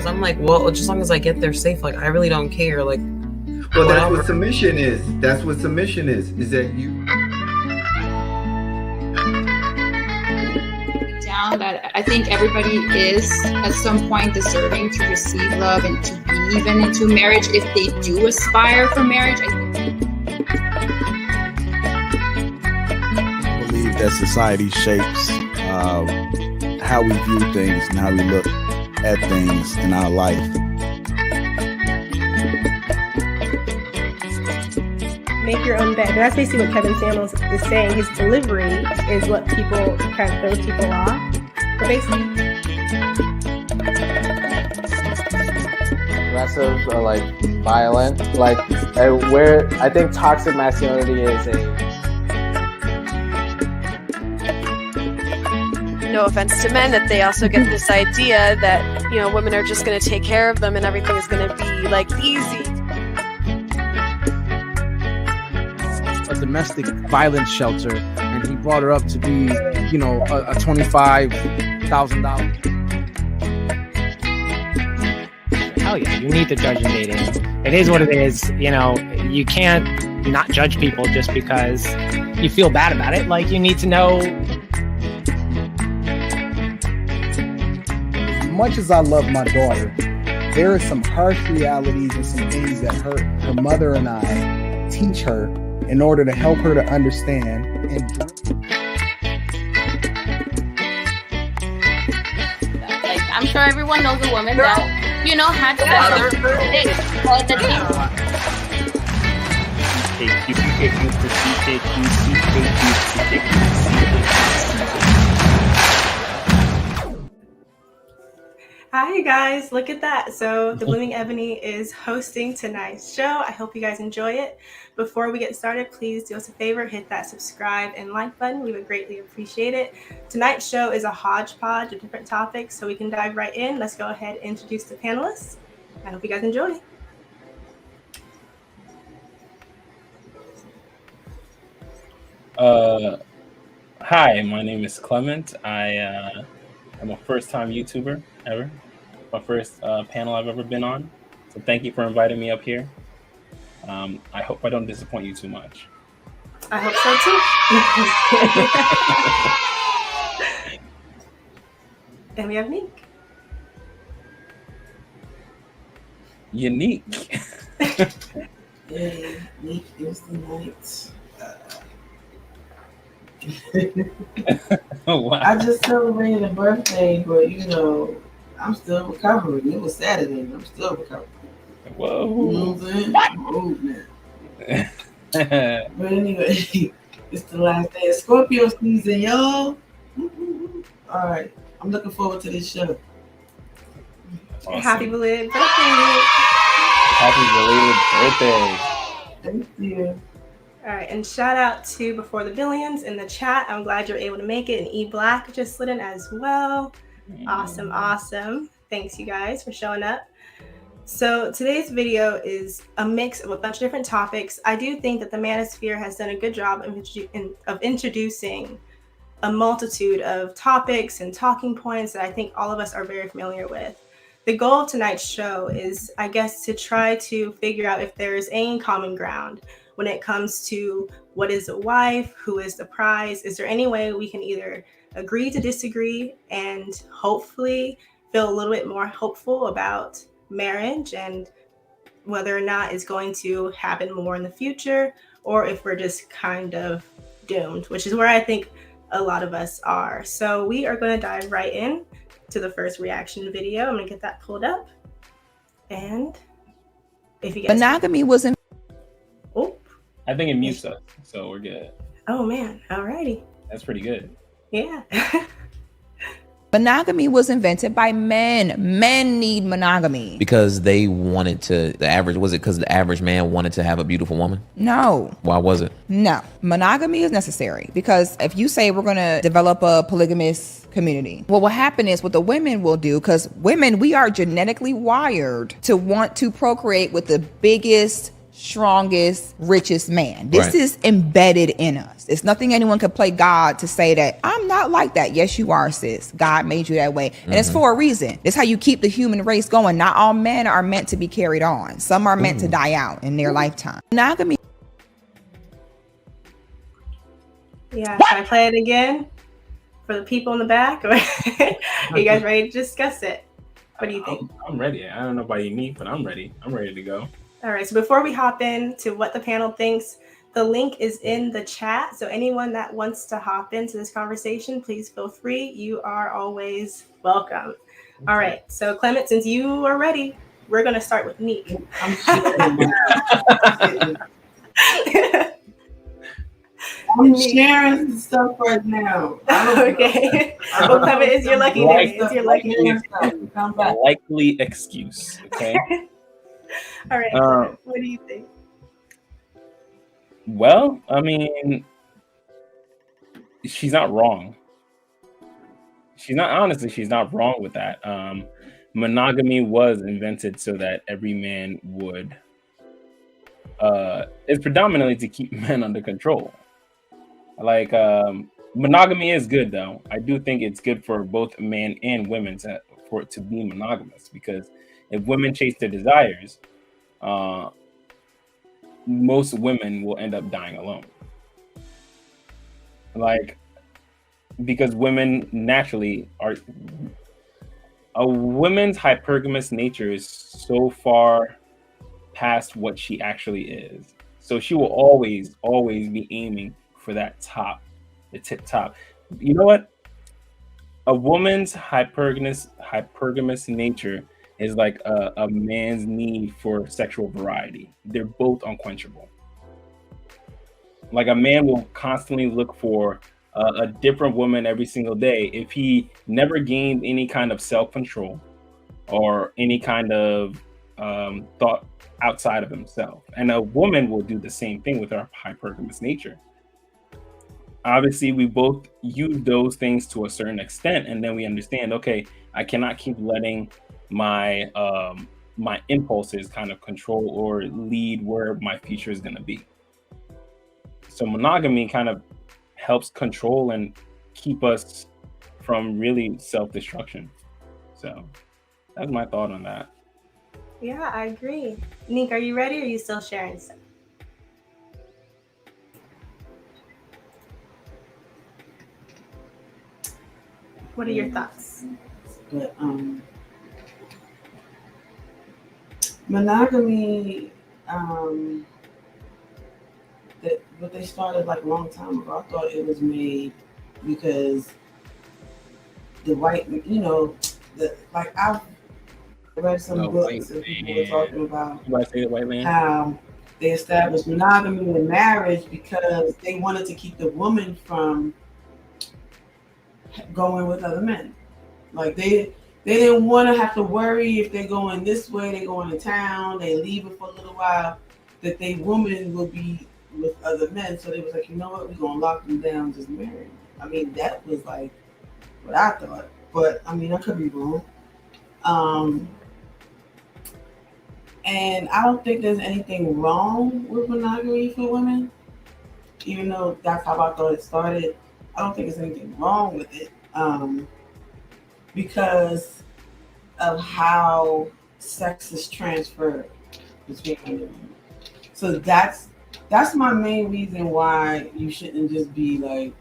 because I'm like, well, just as long as I get there safe, like I really don't care. Like, well, that's what submission is. That's what submission is that you. Down that I think everybody is at some point deserving to receive love and to be even into marriage if they do aspire for marriage. I believe that society shapes how we view things and how we look at things in our life. Make your own bed. And that's basically what Kevin Samuels is saying. His delivery is what people kind of throws people off. But basically, aggressive or like violent, like where I think toxic masculinity is no offense to men, that they also get this idea that, you know, women are just going to take care of them and everything is going to be like easy. A domestic violence shelter, and he brought her up to be, you know, a $25,000. Hell yeah, you need to judge in dating. It is what it is. You know, you can't not judge people just because you feel bad about it. Like, you need to know. As much as I love my daughter, there are some harsh realities and some things that her mother and I teach her in order to help her to understand. And like, I'm sure everyone knows a woman that, you know, had sex all the time. hi you guys, look at that. So the Blooming Ebony is hosting tonight's show. I hope you guys enjoy it. Before we get started, please do us a favor, hit that subscribe and like button. We would greatly appreciate it. Tonight's show is a hodgepodge of different topics, so we can dive right in. Let's go ahead and introduce the panelists. I hope you guys enjoy. Hi, my name is Clement. I'm a first-time YouTuber ever. My first panel I've ever been on. So thank you for inviting me up here. I hope I don't disappoint you too much. I hope so too. And we have Nick. Unique. Hey, Nick is the night. Oh, wow. I just celebrated a birthday, but you know, I'm still recovering. It was Saturday, and I'm still recovering. Whoa. You know what I'm saying? I'm old now. But anyway, it's the last day of Scorpio season, y'all. All right, I'm looking forward to this show. Awesome. Happy belated birthday. Happy belated birthday. Thank you. All right, and shout out to Before the Billions in the chat. I'm glad you're able to make it. And E Black just slid in as well. Awesome, awesome. Thanks, you guys, for showing up. So today's video is a mix of a bunch of different topics. I do think that the Manosphere has done a good job of introducing a multitude of topics and talking points that I think all of us are very familiar with. The goal of tonight's show is, I guess, to try to figure out if there is any common ground when it comes to what is a wife, who is the prize. Is there any way we can either agree to disagree and hopefully feel a little bit more hopeful about marriage and whether or not it's going to happen more in the future, or if we're just kind of doomed, which is where I think a lot of us are. So we are going to dive right in to the first reaction video. I'm going to get that pulled up. And if you guys... Monogamy wasn't... Oh. I think it mutes us, so we're good. Oh, man. All righty. That's pretty good. Yeah. Monogamy was invented by men. Men need monogamy. Because they wanted to, was it because the average man wanted to have a beautiful woman? No. Why was it? No. Monogamy is necessary because if you say we're going to develop a polygamous community, what will happen is what the women will do, because women, we are genetically wired to want to procreate with the biggest strongest, richest man. This Right. is embedded in us. It's nothing anyone could play God to say that I'm not like that. Yes, you are, sis. God made you that way. And it's for a reason. It's how you keep the human race going. Not all men are meant to be carried on. Some are meant to die out in their lifetime. Monogamy. Yeah, should I play it again for the people in the back? Or are you guys ready to discuss it? What do you think? I'm ready. I don't know about you, but I'm ready. I'm ready to go. All right, so before we hop into what the panel thinks, the link is in the chat. So anyone that wants to hop into this conversation, please feel free. You are always welcome. All right, so Clement, since you are ready, we're going to start with Neek. I'm sharing stuff right now. Okay. Well, Clement, it's your lucky day. It's your lucky day. Come back. Likely excuse. Okay. All right. Clement, what do you think? Well, I mean, she's not wrong. She's not wrong with that. Monogamy was invented so that every man would. It's predominantly to keep men under control. Like monogamy is good, though. I do think it's good for both men and women for it to be monogamous, because if women chase their desires, most women will end up dying alone. Like, because women naturally are. A woman's hypergamous nature is so far past what she actually is. So she will always be aiming for that the tip top. You know what? A woman's hypergamous nature is like a man's need for sexual variety. They're both unquenchable. Like, a man will constantly look for a different woman every single day if he never gained any kind of self-control or any kind of thought outside of himself. And a woman will do the same thing with our hypergamous nature. Obviously, we both use those things to a certain extent, and then we understand, okay, I cannot keep letting my my impulses kind of control or lead where my future is going to be. So monogamy kind of helps control and keep us from really self-destruction. So that's my thought on that. Yeah, I agree. Neek, are you ready, or are you still sharing stuff? What are your thoughts? But monogamy, but they started like a long time ago. I thought it was made because the white, like I've read some books and people were talking about how they established monogamy in marriage because they wanted to keep the woman from going with other men. Like they didn't want to have to worry if they're going this way, they're going to town, they leave it for a little while, that they woman will be with other men. So they was like, you know what, we're gonna lock them down, just marry them. I mean, that was like what I thought, but I mean, I could be wrong. And I don't think there's anything wrong with monogamy for women, even though that's how I thought it started. I don't think there's anything wrong with it, because of how sex is transferred between men and women. So that's my main reason why you shouldn't just be like,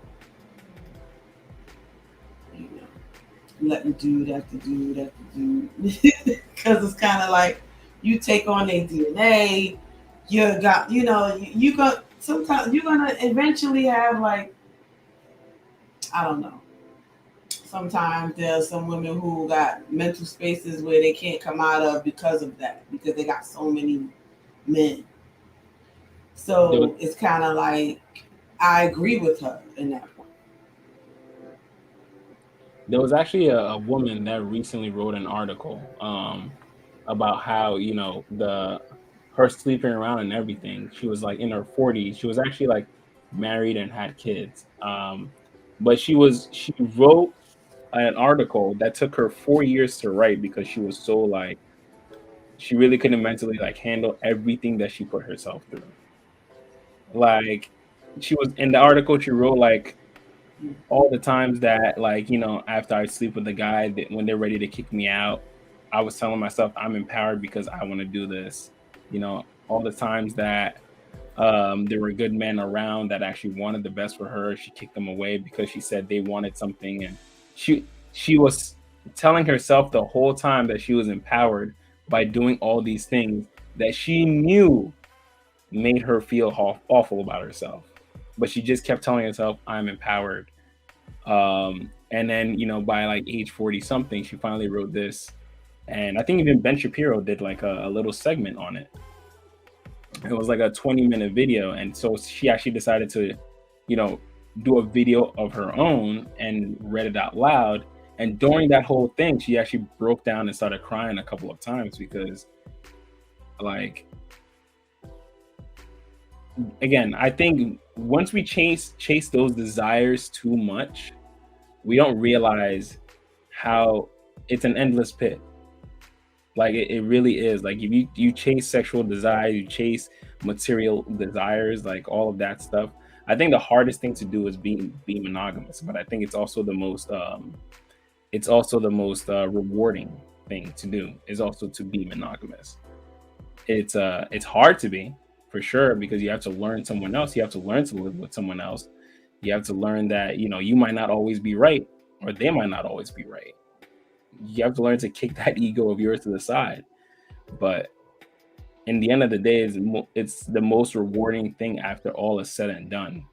letting dude after dude after dude, because it's kind of like you take on their DNA. Sometimes you're gonna eventually have, like, I don't know. Sometimes there's some women who got mental spaces where they can't come out of because of that, because they got so many men. So it's kind of like, I agree with her in that point. There was actually a woman that recently wrote an article about how, her sleeping around and everything. She was like in her 40s. She was actually like married and had kids. But she wrote an article that took her 4 years to write because she was so like she really couldn't mentally like handle everything that she put herself through. Like she was in the article, she wrote like all the times that like, you know, after I sleep with the guy, that when they're ready to kick me out, I was telling myself I'm empowered because I want to do this. You know, all the times that there were good men around that actually wanted the best for her, she kicked them away because she said they wanted something, and she was telling herself the whole time that she was empowered by doing all these things that she knew made her feel awful about herself, but she just kept telling herself I'm empowered. And then, you know, by like age 40 something, she finally wrote this, and I think even Ben Shapiro did like a little segment on it. It was like a 20-minute video, and so she actually decided to, you know, do a video of her own and read it out loud. And during that whole thing, she actually broke down and started crying a couple of times because, like, again, I think once we chase those desires too much, we don't realize how it's an endless pit. Like it really is. Like if you chase sexual desire, you chase material desires, like all of that stuff. I think the hardest thing to do is be monogamous, but I think it's also the most rewarding thing to do is also to be monogamous. It's hard to be, for sure, because you have to learn someone else. You have to learn to live with someone else. You have to learn that, you know, you might not always be right, or they might not always be right. You have to learn to kick that ego of yours to the side. But in the end of the day, it's the most rewarding thing after all is said and done,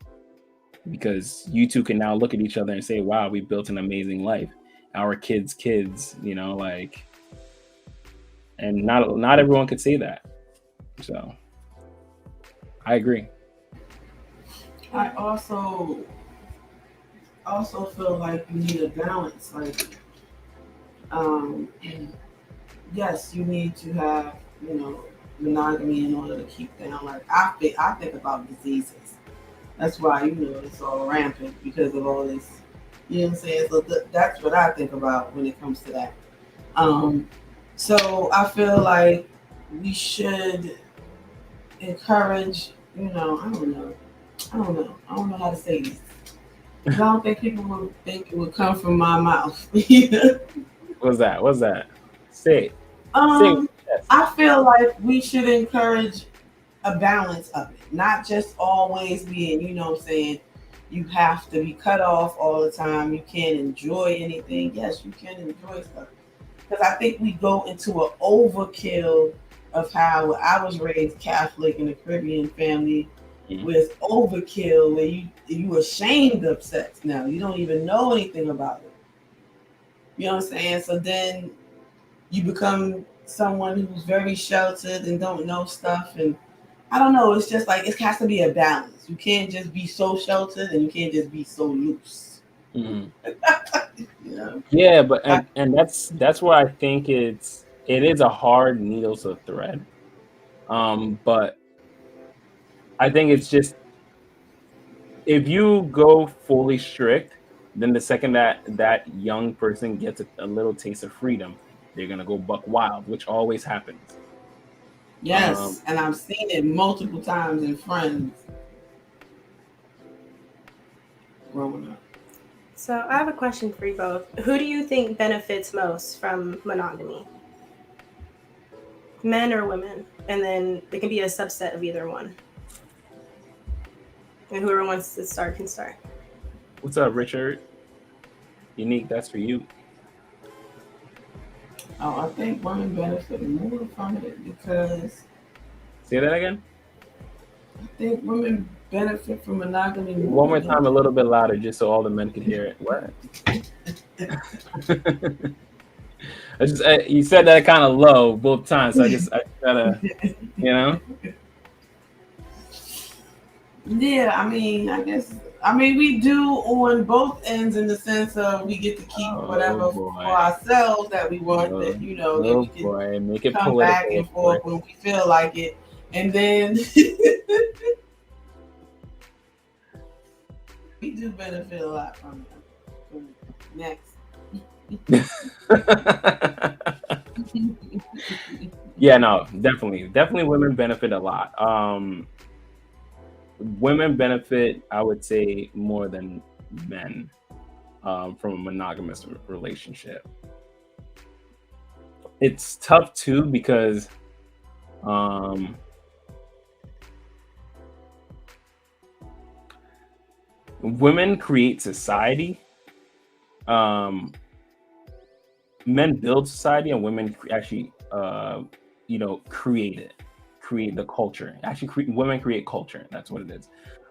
because you two can now look at each other and say, wow, we built an amazing life. Our kids, you know, like, and not everyone could say that. So I agree. I also feel like you need a balance. Like, yes, you need to have, you know, monogamy in order to keep down. Like I think about diseases. That's why, you know, it's all rampant because of all this. You know what I'm saying? So that's what I think about when it comes to that. So I feel like we should encourage, you know, I don't know how to say this. I don't think people would think it would come from my mouth. What's that? Say it. I feel like we should encourage a balance of it, not just always being, you know what I'm saying, you have to be cut off all the time. You can't enjoy anything. Yes, you can enjoy stuff. Because I think we go into an overkill of how I was raised Catholic in a Caribbean family with overkill where you ashamed of sex now. You don't even know anything about it. You know what I'm saying? So then you become someone who's very sheltered and don't know stuff. And I don't know. It's just like it has to be a balance. You can't just be so sheltered and you can't just be so loose. Mm-hmm. You know? Yeah, but and that's where I think it is a hard needle to thread. But I think it's just if you go fully strict, then the second that young person gets a little taste of freedom, they're gonna go buck wild, which always happens. Yes, and I've seen it multiple times in friends growing up. So I have a question for you both. Who do you think benefits most from monogamy? Men or women? And then it can be a subset of either one. And whoever wants to start can start. What's up, Richard? Unique, that's for you. Oh, I think women benefit more from it because... Say that again? I think women benefit from monogamy more. One more time, a little bit louder, just so all the men could hear it. What? You said that kind of low both times, so I gotta, you know? Yeah, I mean, we do on both ends in the sense of we get to keep whatever for ourselves that we want, that, you know, that we can make it come political, back and forth when we feel like it. And then we do benefit a lot from it. Next. Yeah, no, definitely women benefit a lot. Women benefit, I would say, more than men from a monogamous relationship. It's tough too because um, women create society. Um, Men build society, and women actually, create it, create the culture. Actually, women create culture. That's what it is.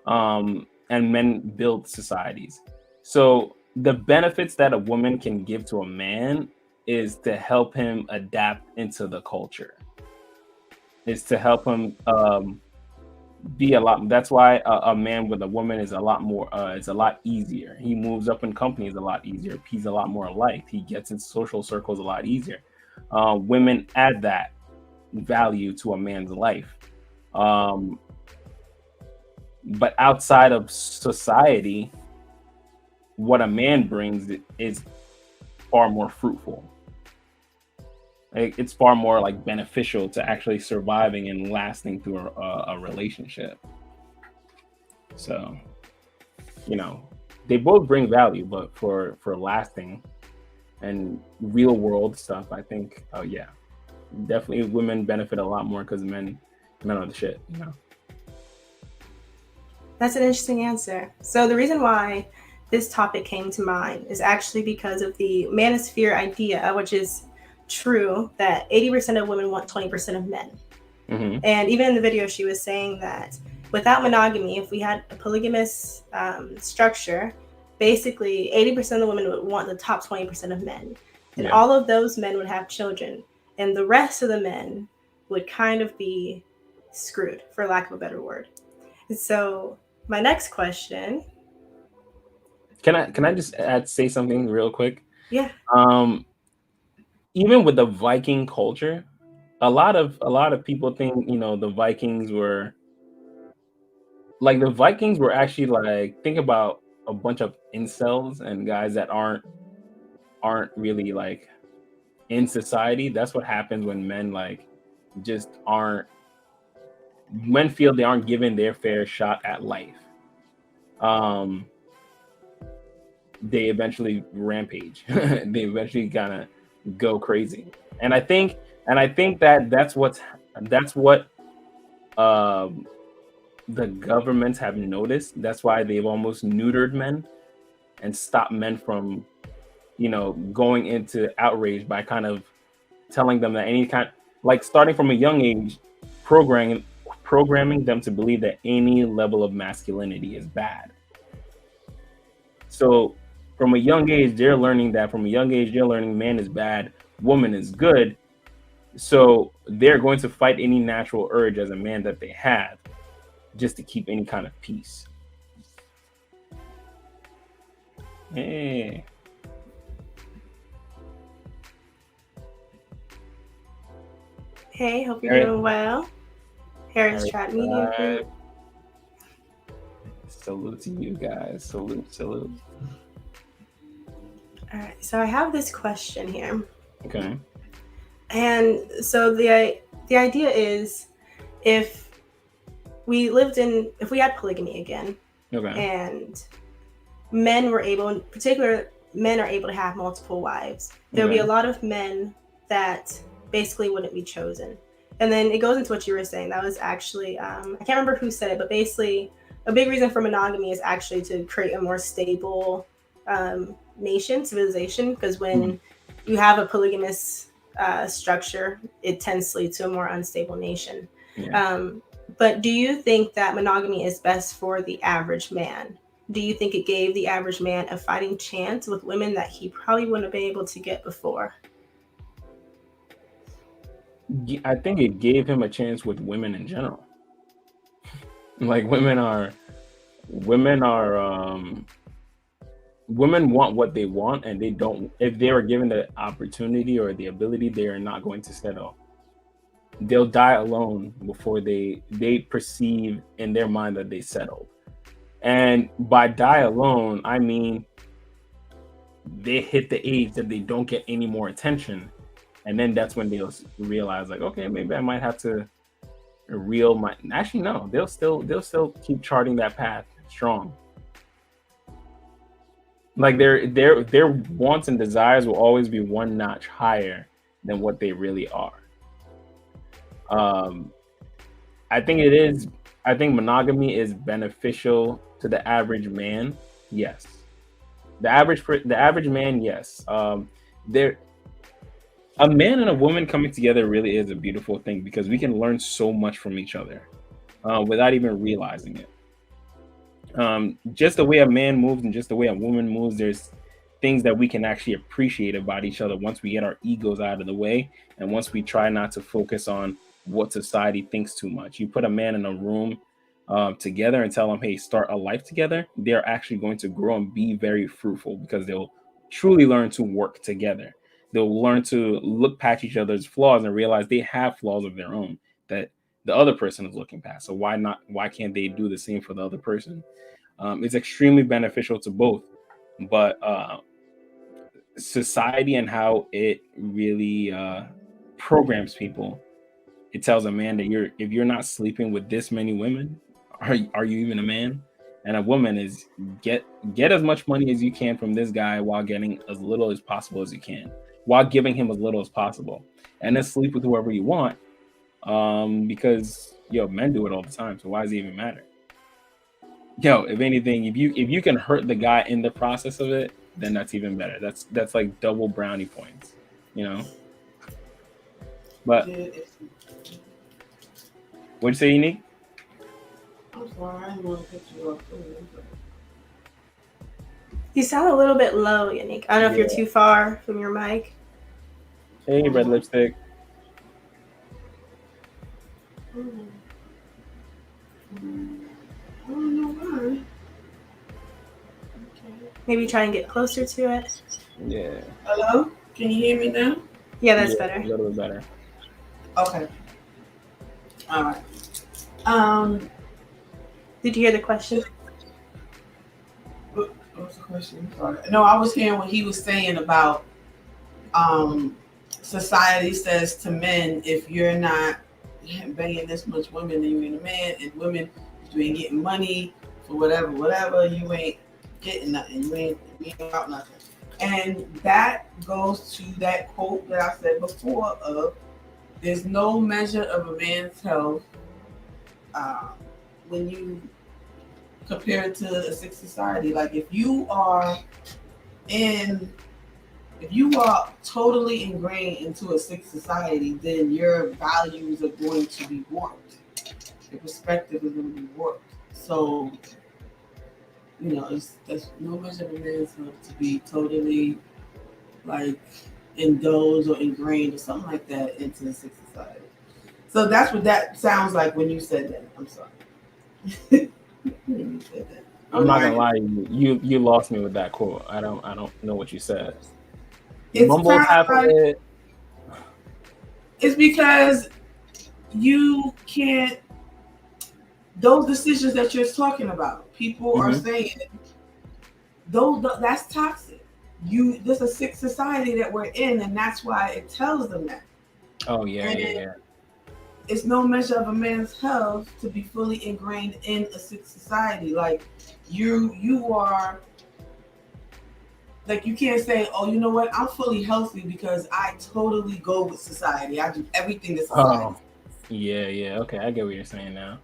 And men build societies. So the benefits that a woman can give to a man is to help him adapt into the culture. Is to help him be a lot. That's why a man with a woman is a lot more. It's a lot easier. He moves up in companies a lot easier. He's a lot more liked. He gets in social circles a lot easier. Women add that value to a man's life. But outside of society, what a man brings is far more fruitful. It's far more like beneficial to actually surviving and lasting through a relationship. So, they both bring value, but for lasting and real world stuff, I think, definitely women benefit a lot more because men are the shit. That's an interesting answer. So the reason why this topic came to mind is actually because of the manosphere idea, which is true, that 80% of women want 20% of men. Mm-hmm. And even in the video, she was saying that without monogamy, if we had a polygamous structure, basically 80% of the women would want the top 20% of men. And all of those men would have children. And the rest of the men would kind of be screwed, for lack of a better word. And so my next question. Can I just say something real quick? Yeah. Even with the Viking culture, a lot of people think, the Vikings were actually like, think about a bunch of incels and guys that aren't really like in society. That's what happens when men men feel they aren't given their fair shot at life. They eventually rampage. They eventually kind of go crazy. And I think that's what the governments have noticed. That's why they've almost neutered men and stopped men from, going into outrage by kind of telling them that any kind, like starting from a young age, programming them to believe that any level of masculinity is bad. So from a young age, they're learning man is bad, woman is good. So they're going to fight any natural urge as a man that they have just to keep any kind of peace. Hey. Hey, hope you're doing well. Harris Chat Media Group. Salute to you guys. Salute. All right, so I have this question here. Okay. And so the idea is, if we had polygamy again, and men are able to have multiple wives, there would be a lot of men that basically wouldn't be chosen. And then it goes into what you were saying. That was actually, I can't remember who said it, but basically a big reason for monogamy is actually to create a more stable civilization, because when you have a polygamous structure, it tends to lead to a more unstable nation. But do you think that monogamy is best for the average man? Do you think it gave the average man a fighting chance with women that he probably wouldn't have been able to get before? I think it gave him a chance with women in general. Like women want what they want, and they don't. If they are given the opportunity or the ability, they are not going to settle. They'll die alone before they perceive in their mind that they settled. And by die alone, I mean they hit the age that they don't get any more attention, And then that's when they'll realize like, okay, maybe I might have to actually no, they'll still keep charting that path strong. Like their wants and desires will always be one notch higher than what they really are. I think monogamy is beneficial to the average man. Yes. The average man, yes. A man and a woman coming together really is a beautiful thing because we can learn so much from each other without even realizing it. Just the way a man moves and just the way a woman moves, there's things that we can actually appreciate about each other once we get our egos out of the way and once we try not to focus on what society thinks too much. You put a man in a room together and tell them, hey, start a life together, they're actually going to grow and be very fruitful because they'll truly learn to work together. They'll learn to look past each other's flaws and realize they have flaws of their own that the other person is looking past. So why can't they do the same for the other person? It's extremely beneficial to both, but society and how it really programs people, it tells a man that if you're not sleeping with this many women, are you even a man? And a woman is get as much money as you can from this guy while getting as little as possible as you can, while giving him as little as possible, and then sleep with whoever you want, because men do it all the time. So why does it even matter? If anything, if you can hurt the guy in the process of it, then that's even better. That's like double brownie points, But what'd you say, Unique? I'm sorry, I didn't want to cut you off. You sound a little bit low, Unique. I don't know if you're too far from your mic. Hey, red lipstick. I don't know why. Maybe try and get closer to it. Yeah. Hello? Can you hear me now? Yeah, that's better. A little bit better. Okay. All right. Did you hear the question? What was the question? Sorry. No, I was hearing what he was saying about society says to men, if you're not banging this much women, then you ain't a man, and women, if you ain't getting money for whatever, you ain't getting nothing. You ain't about nothing. And that goes to that quote that I said before of there's no measure of a man's health when you compare it to a sick society. Like if you are totally ingrained into a sick society, then your values are going to be warped. Your perspective is going to be warped. So, there's no measure of a man's health to be totally like indulged or ingrained or something like that into a sick society. So that's what that sounds like when you said that. I'm sorry. When you said that. I'm not gonna lie, you lost me with that quote. I don't know what you said. It's Mumbled half of it. It's because you can't. Those decisions that you're talking about, people are saying, that's toxic. There's a sick society that we're in, and that's why it tells them that. Oh yeah. It's no measure of a man's health to be fully ingrained in a sick society. Like you are. Like you can't say, oh, you know what? I'm fully healthy because I totally go with society. I do everything that society. Oh, yeah. Okay, I get what you're saying now.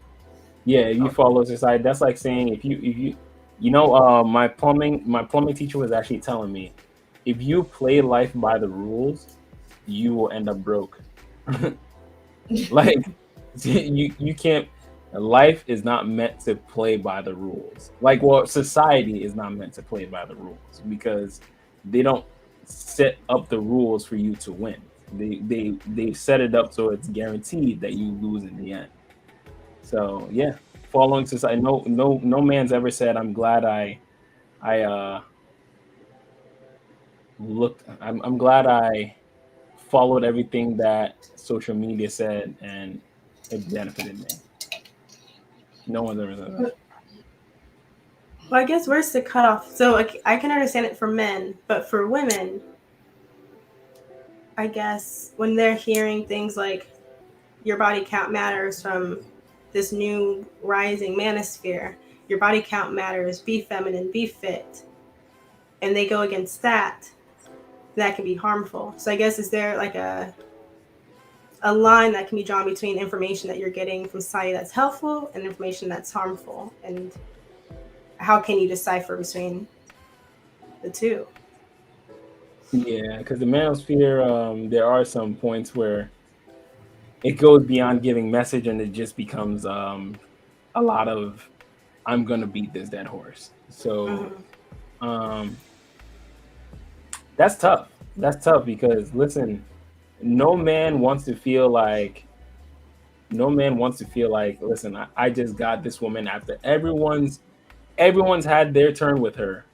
Yeah, you follow society. That's like saying if you my plumbing teacher was actually telling me, if you play life by the rules, you will end up broke. Like you can't. Life is not meant to play by the rules. Society is not meant to play by the rules because they don't set up the rules for you to win. They set it up so it's guaranteed that you lose in the end. So yeah, following society. No man's ever said, I'm glad I'm glad I followed everything that social media said and it benefited me. No one's ever said that. Well, I guess where's the cutoff? So I can understand it for men, but for women, I guess when they're hearing things like your body count matters from this new rising manosphere, your body count matters, be feminine, be fit, and they go against that, that can be harmful. So I guess, is there like a line that can be drawn between information that you're getting from society that's helpful and information that's harmful? And how can you decipher between the two? Yeah, because the manosphere, there are some points where it goes beyond giving message and it just becomes a lot of, I'm gonna beat this dead horse. So that's tough. That's tough because listen, no man wants to feel like, listen, I just got this woman after everyone's had their turn with her.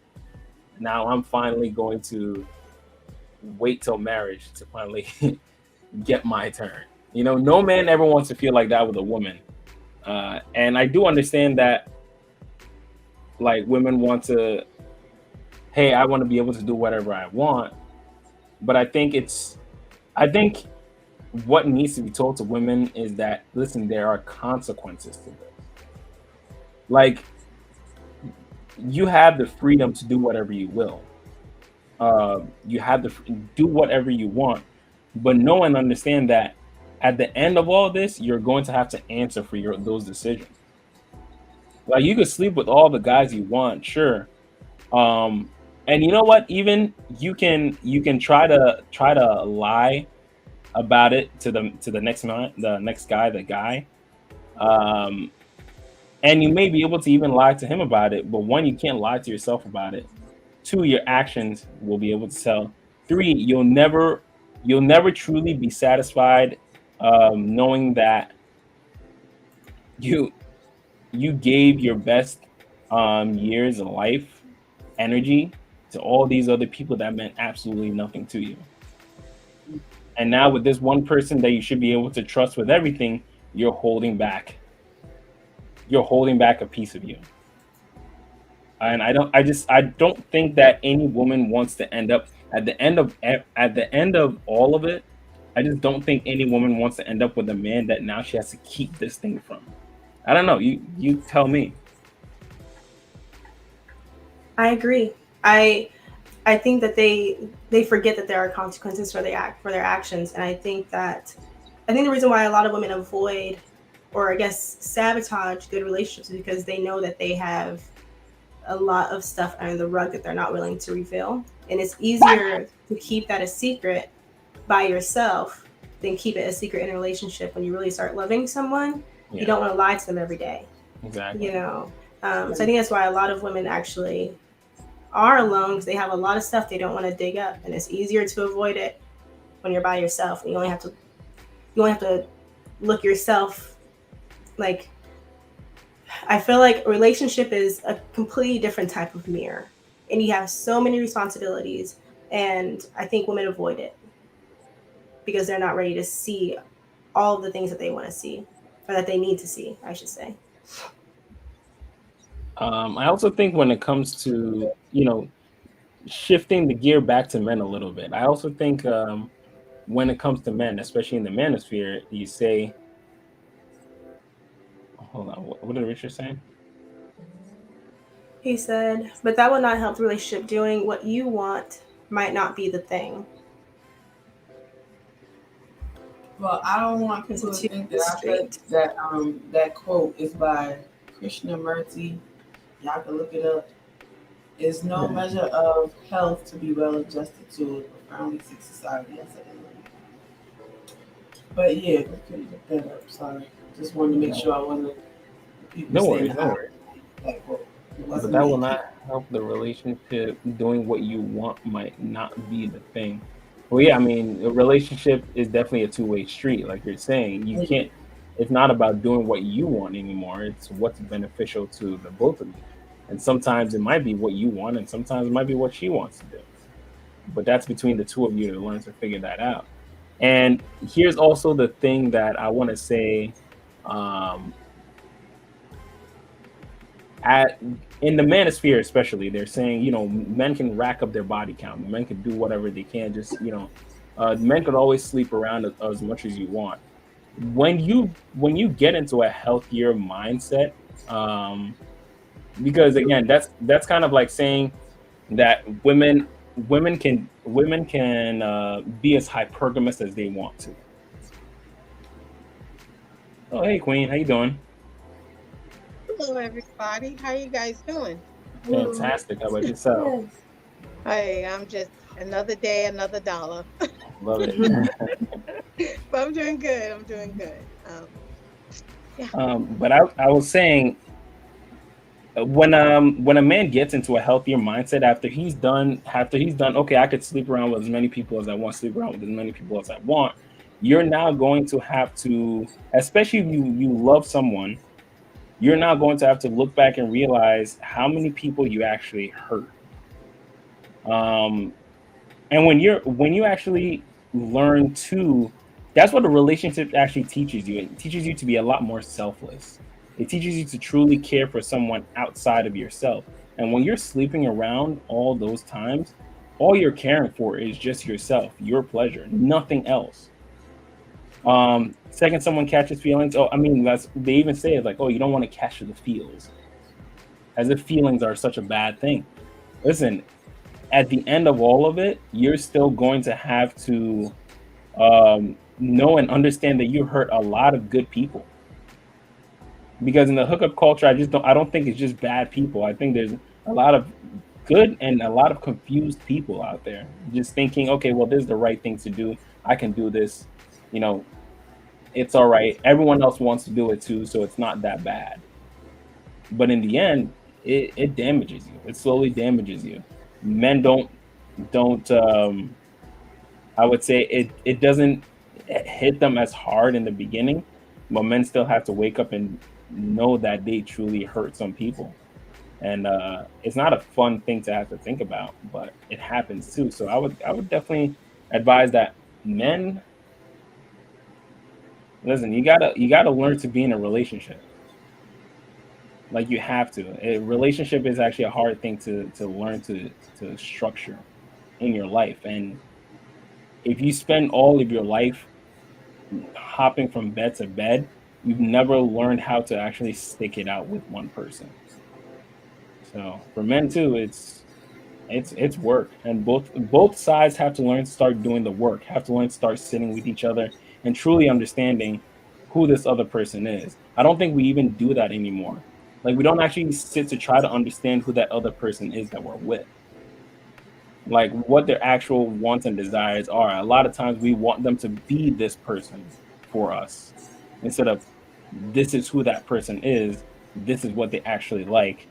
Now I'm finally going to wait till marriage to finally get my turn. You know, no man ever wants to feel like that with a woman. And I do understand that, like, women want to, hey, I want to be able to do whatever I want. But I think what needs to be told to women is that, listen, there are consequences to this. Like, you have the freedom to do whatever you will. You have to do whatever you want, but know and understand that at the end of all this, you're going to have to answer for those decisions. Like, you could sleep with all the guys you want, sure. And you know what? Even you can try to lie about it to the next guy. And you may be able to even lie to him about it, but one, you can't lie to yourself about it. Two, your actions will be able to tell. Three, you'll never truly be satisfied, knowing that you gave your best years of life, energy to all these other people that meant absolutely nothing to you. And now with this one person that you should be able to trust with everything, you're holding back a piece of you. And I don't think that any woman wants to end up at the end of all of it. I just don't think any woman wants to end up with a man that now she has to keep this thing from. I don't know. You tell me. I agree. I think that they forget that there are consequences for their actions, and I think the reason why a lot of women avoid, or I guess sabotage, good relationships is because they know that they have a lot of stuff under the rug that they're not willing to reveal, and it's easier to keep that a secret by yourself than keep it a secret in a relationship. When you really start loving someone, you don't want to lie to them every day. Exactly. You know, so I think that's why a lot of women actually are alone, because they have a lot of stuff they don't want to dig up, and it's easier to avoid it when you're by yourself. And you only have to look yourself. Like, I feel like a relationship is a completely different type of mirror, and you have so many responsibilities, and I think women avoid it because they're not ready to see all of the things that they want to see, or that they need to see, I should say. I also think when it comes to, shifting the gear back to men a little bit, I also think when it comes to men, especially in the manosphere, you say, hold on, what did Richard say? He said, but that will not help the relationship. Doing what you want might not be the thing. Well, I don't want people to think that I said that quote is by Krishnamurti. Y'all can look it up. It's no measure of health to be well adjusted to a profoundly sick society. But yeah, we couldn't look that up. Sorry. Just wanted to make sure I wasn't people No saying worries. that quote. But that will not help the relationship. Doing what you want might not be the thing. Well, yeah, I mean, a relationship is definitely a two-way street. Like you're saying, you can't. It's not about doing what you want anymore. It's what's beneficial to the both of you. And sometimes it might be what you want, and sometimes it might be what she wants to do. But that's between the two of you to learn to figure that out. And here's also the thing that I want to say. In the manosphere especially, they're saying, men can rack up their body count. Men can do whatever they can, just, Men could always sleep around as much as you want. When you get into a healthier mindset, because again, that's kind of like saying that women can be as hypergamous as they want to. Oh, hey Queen, how you doing? Hello, everybody. How you guys doing? Fantastic. How about yourself? Hey, I'm just another day, another dollar. Love it. But I'm doing good. I'm doing good. But I was saying, when a man gets into a healthier mindset after he's done, okay, I could sleep around with as many people as I want, sleep around with as many people as I want. You're now going to have to, especially if you love someone, you're now going to have to look back and realize how many people you actually hurt. And when you actually learn to, that's what a relationship actually teaches you. It teaches you to be a lot more selfless. It teaches you to truly care for someone outside of yourself. And when you're sleeping around all those times, all you're caring for is just yourself, your pleasure, nothing else. Second someone catches feelings, they even say it like, oh, you don't want to catch the feels, as if feelings are such a bad thing. Listen, at the end of all of it, you're still going to have to know and understand that you hurt a lot of good people. Because in the hookup culture, I don't think it's just bad people. I think there's a lot of good and a lot of confused people out there just thinking, okay, well, this is the right thing to do. I can do this. It's all right. Everyone else wants to do it too, so it's not that bad. But in the end, it damages you. It slowly damages you. Men don't I would say it doesn't hit them as hard in the beginning, but men still have to wake up and know that they truly hurt some people. And it's not a fun thing to have to think about, but it happens too. So I would definitely advise that men, listen, you gotta learn to be in a relationship. Like, you have to. A relationship is actually a hard thing to learn to structure in your life. And if you spend all of your life hopping from bed to bed, you've never learned how to actually stick it out with one person. So for men too, it's work, and both sides have to learn to start doing the work, have to learn to start sitting with each other and truly understanding who this other person is. I don't think we even do that anymore. Like, we don't actually sit to try to understand who that other person is that we're with. Like, what their actual wants and desires are. A lot of times we want them to be this person for us, instead of this is who that person is, this is what they actually like.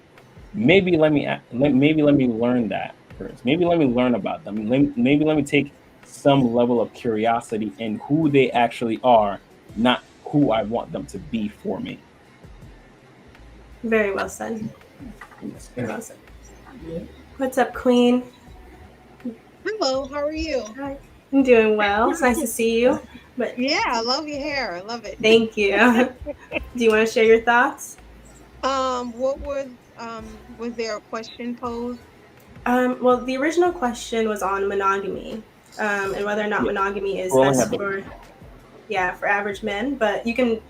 Maybe let me learn that first. Maybe let me learn about them. Maybe let me take some level of curiosity in who they actually are, not who I want them to be for me. Very well said. Very well said. What's up, Queen? Hello, how are you? Hi. I'm doing well. It's nice to see you. But yeah, I love your hair. I love it. Thank you. Do you want to share your thoughts? What was there a question posed? Well, the original question was on monogamy, and whether or not monogamy is best for average men. But you can,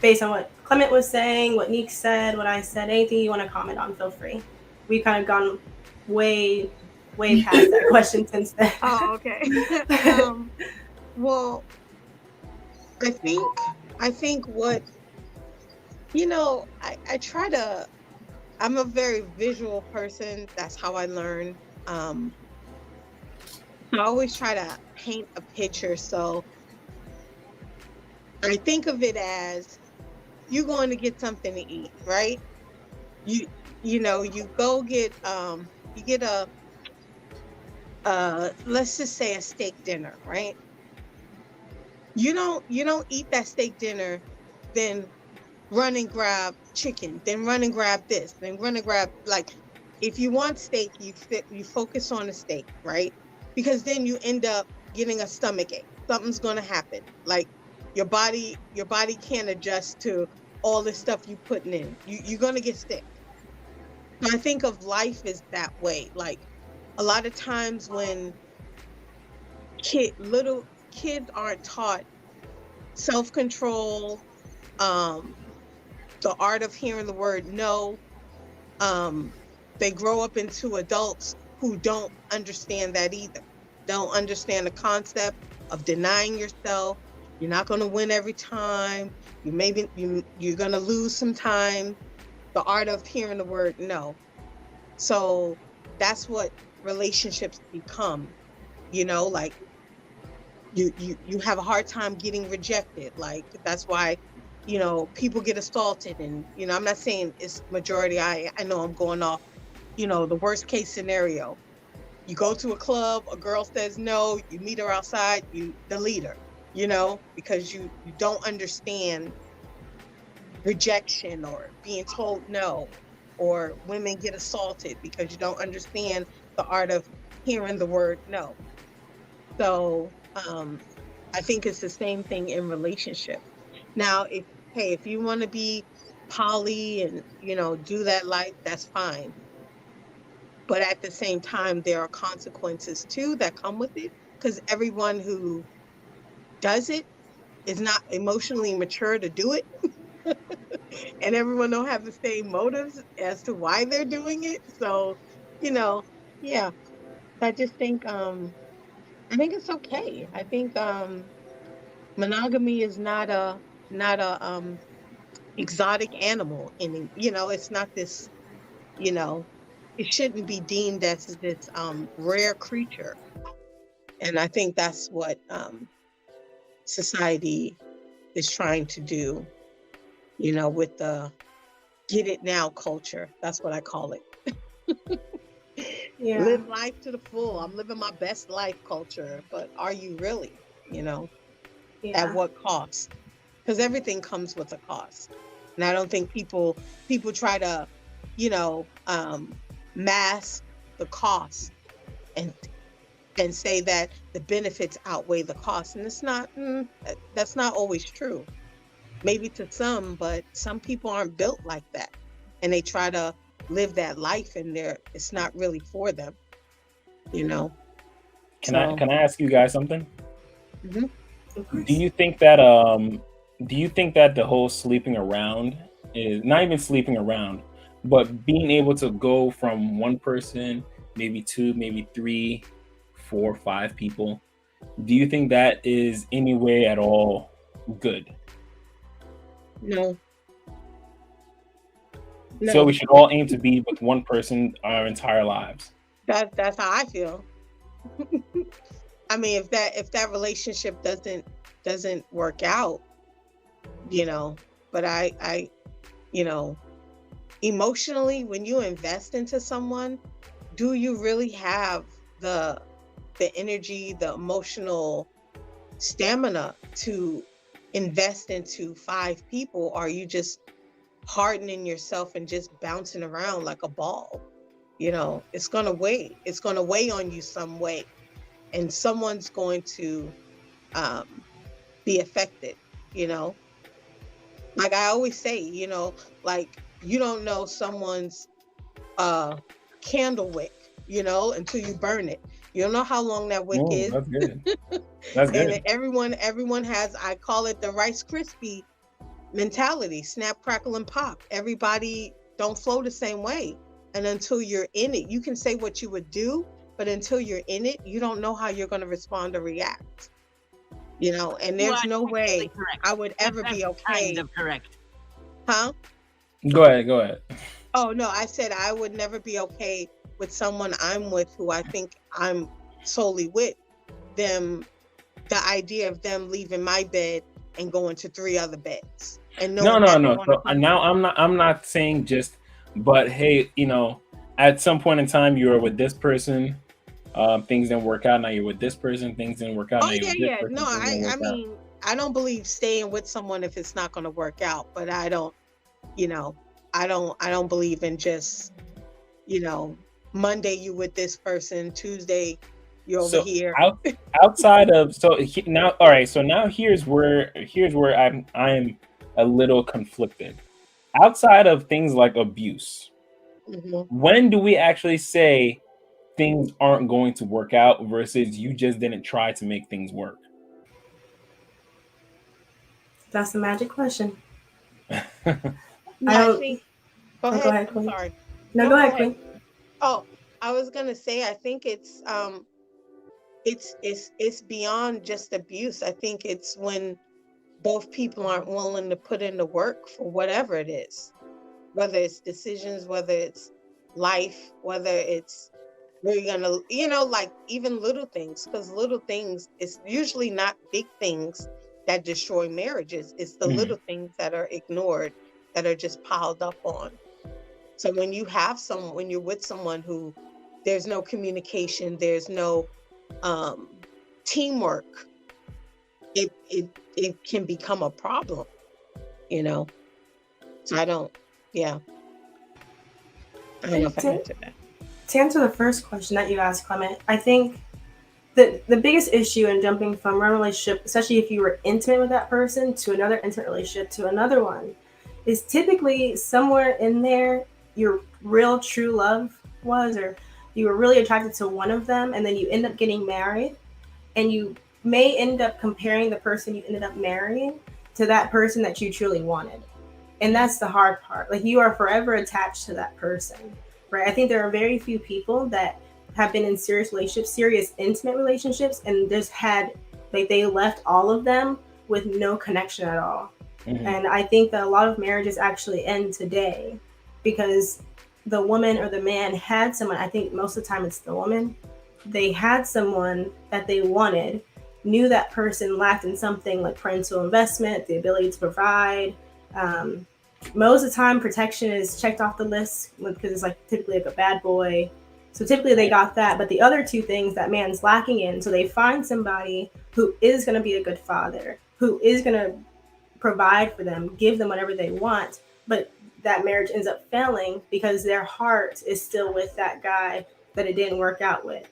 based on what Clement was saying, what Neek said, what I said, anything you want to comment on, feel free. We've kind of gone way past that question since then. Oh, okay. Well, I think what, I try to, I'm a very visual person. That's how I learn. I always try to paint a picture. So I think of it as you're going to get something to eat, right? You go get, you get a, let's just say a steak dinner, right? You don't eat that steak dinner, then run and grab chicken, then run and grab this, then run and grab, like, if you want steak, you focus on the steak, right? Because then you end up getting a stomach ache. Something's gonna happen. Like, your body can't adjust to all the stuff you putting in. You're gonna get sick. So I think of life as that way. Like, a lot of times when little kids aren't taught self-control, the art of hearing the word no. They grow up into adults who don't understand that either. Don't understand the concept of denying yourself. You're not going to win every time. You're going to lose sometime. The art of hearing the word no. So that's what relationships become. You know, like you have a hard time getting rejected. Like that's why, you know, people get assaulted. And, you know, I'm not saying it's majority. I know I'm going off, you know, the worst case scenario. You go to a club, a girl says no, you meet her outside, you delete her, you know, because you don't understand rejection or being told no, or women get assaulted because you don't understand the art of hearing the word no. So I think it's the same thing in relationship. Now, if you want to be poly and, you know, do that life, that's fine. But at the same time, there are consequences too that come with it, because everyone who does it is not emotionally mature to do it. And everyone don't have the same motives as to why they're doing it. So, you know, yeah, I just think it's okay. I think monogamy is not a exotic animal, and you know, it's not this, you know, it shouldn't be deemed as this rare creature. And I think that's what society is trying to do, you know, with the get it now culture. That's what I call it. Yeah. Live life to the full. I'm living my best life culture. But are you really, you know, at what cost? Because everything comes with a cost. And I don't think people try to, you know, mask the cost and say that the benefits outweigh the cost. And it's not, that's not always true. Maybe to some, but some people aren't built like that. And they try to live that life and it's not really for them, you know? Can I ask you guys something? Mm-hmm. Do you think that the whole sleeping around is not even sleeping around, but being able to go from one person, maybe two, maybe 3, 4, 5 people, do you think that is any way at all good? No. So we should all aim to be with one person our entire lives. That's how I feel. I mean, if that relationship doesn't work out, you know, but I you know, emotionally, when you invest into someone, do you really have the energy, the emotional stamina to invest into 5 people? Or are you just hardening yourself and just bouncing around like a ball? You know, it's gonna weigh on you some way, and someone's going to be affected, you know. Like I always say, you know, like you don't know someone's candle wick, you know, until you burn it. You don't know how long that wick is. That's good. That's good. And everyone has, I call it the Rice Krispie mentality, snap, crackle, and pop. Everybody don't flow the same way. And until you're in it, you can say what you would do, but until you're in it, you don't know how you're going to respond or react. You know, and there's no way I would ever be okay. Kind of correct. Huh? Go ahead. Oh, no, I said I would never be okay with someone I'm with who I think I'm solely with them. The idea of them leaving my bed and going to 3 other beds. And No. So now I'm not saying just, but hey, you know, at some point in time you were with this person, things didn't work out. Now you're with this person, things didn't work out. Oh yeah. No, I mean, I don't believe staying with someone if it's not going to work out. But I don't, you know, I don't believe in just, you know, Monday you with this person, Tuesday you're over here. Outside of now, all right. So now here's where I am a little conflicted. Outside of things like abuse, when do we actually say things aren't going to work out versus you just didn't try to make things work? That's the magic question. I think. Go Go ahead. ahead, I'm Queen. sorry. No, go ahead, Queen. Oh, I was gonna say, I think it's beyond just abuse. I think it's when both people aren't willing to put in the work for whatever it is, whether it's decisions, whether it's life, whether it's we're gonna, like even little things, because little things, it's usually not big things that destroy marriages. It's the little things that are ignored, that are just piled up on. So when you're with someone who there's no communication, there's no teamwork, it can become a problem, So I don't know if I answered that. To answer the first question that you asked, Clement, I think the biggest issue in jumping from one relationship, especially if you were intimate with that person, to another intimate relationship to another one, is typically somewhere in there your real true love was, or you were really attracted to one of them, and then you end up getting married, and you may end up comparing the person you ended up marrying to that person that you truly wanted. And that's the hard part. Like, you are forever attached to that person, right? I think there are very few people that have been in serious relationships, serious intimate relationships, and just had, like, they left all of them with no connection at all. And I think that a lot of marriages actually end today because the woman or the man had someone, I think most of the time it's the woman, they had someone that they wanted, knew that person lacked in something like parental investment, the ability to provide. Most of the time, protection is checked off the list because it's like typically like a bad boy. So typically they got that, but the other two things that man's lacking in. So they find somebody who is going to be a good father, who is going to provide for them, give them whatever they want. But that marriage ends up failing because their heart is still with that guy that it didn't work out with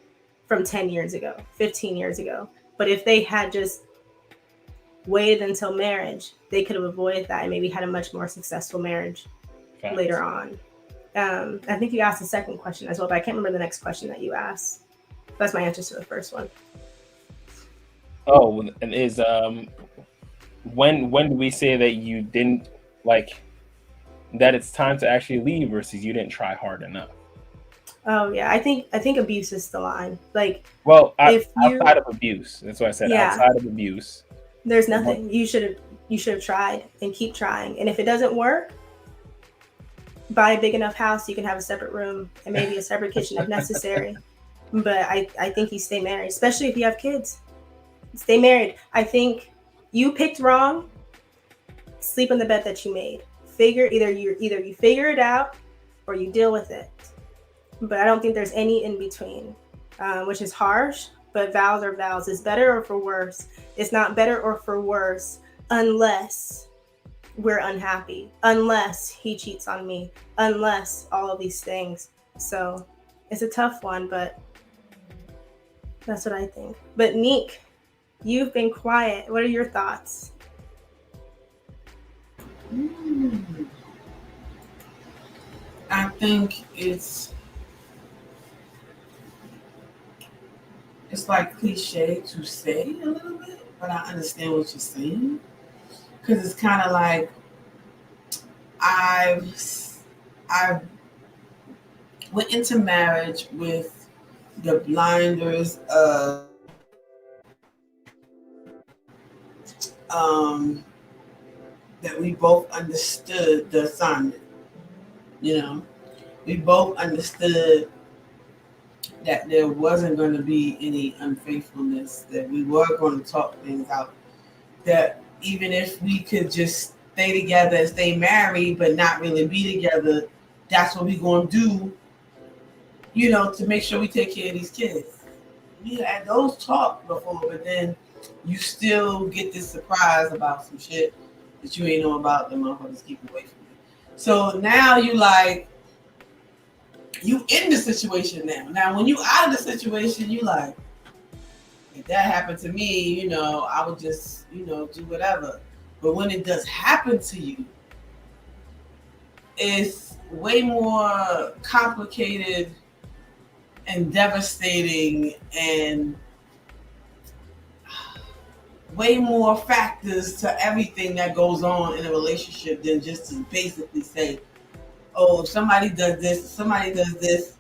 from 10 years ago, 15 years ago. But if they had just waited until marriage, they could have avoided that and maybe had a much more successful marriage later on. I think you asked the second question as well, but I can't remember the next question that you asked. That's my answer to the first one. Oh, and is when do we say that you didn't like that it's time to actually leave versus you didn't try hard enough? Oh yeah, I think abuse is the line. Like, well, outside of abuse, that's what I said. Yeah. Outside of abuse, there's nothing. You should have tried and keep trying. And if it doesn't work, buy a big enough house you can have a separate room and maybe a separate kitchen if necessary. But I think you stay married, especially if you have kids. Stay married. I think you picked wrong. Sleep in the bed that you made. Either you figure it out or you deal with it. But I don't think there's any in between, which is harsh. But vows are vows. It's better or for worse. It's not better or for worse unless we're unhappy, unless he cheats on me, unless all of these things. So it's a tough one, but that's what I think. But Neek, you've been quiet. What are your thoughts? I think it's like cliche to say a little bit, but I understand what you're saying. Because it's kind of like I went into marriage with the blinders of that we both understood the assignment. We both understood that there wasn't going to be any unfaithfulness, that we were going to talk things out, that even if we could just stay together and stay married but not really be together, that's what we're going to do, to make sure we take care of these kids. We had those talks before, but then you still get this surprise about some shit that you ain't know about, the motherfuckers keep away from you. So now you in the situation now. Now, when you out of the situation, you like, if that happened to me, I would just, do whatever. But when it does happen to you, it's way more complicated and devastating and way more factors to everything that goes on in a relationship than just to basically say, oh, if somebody does this,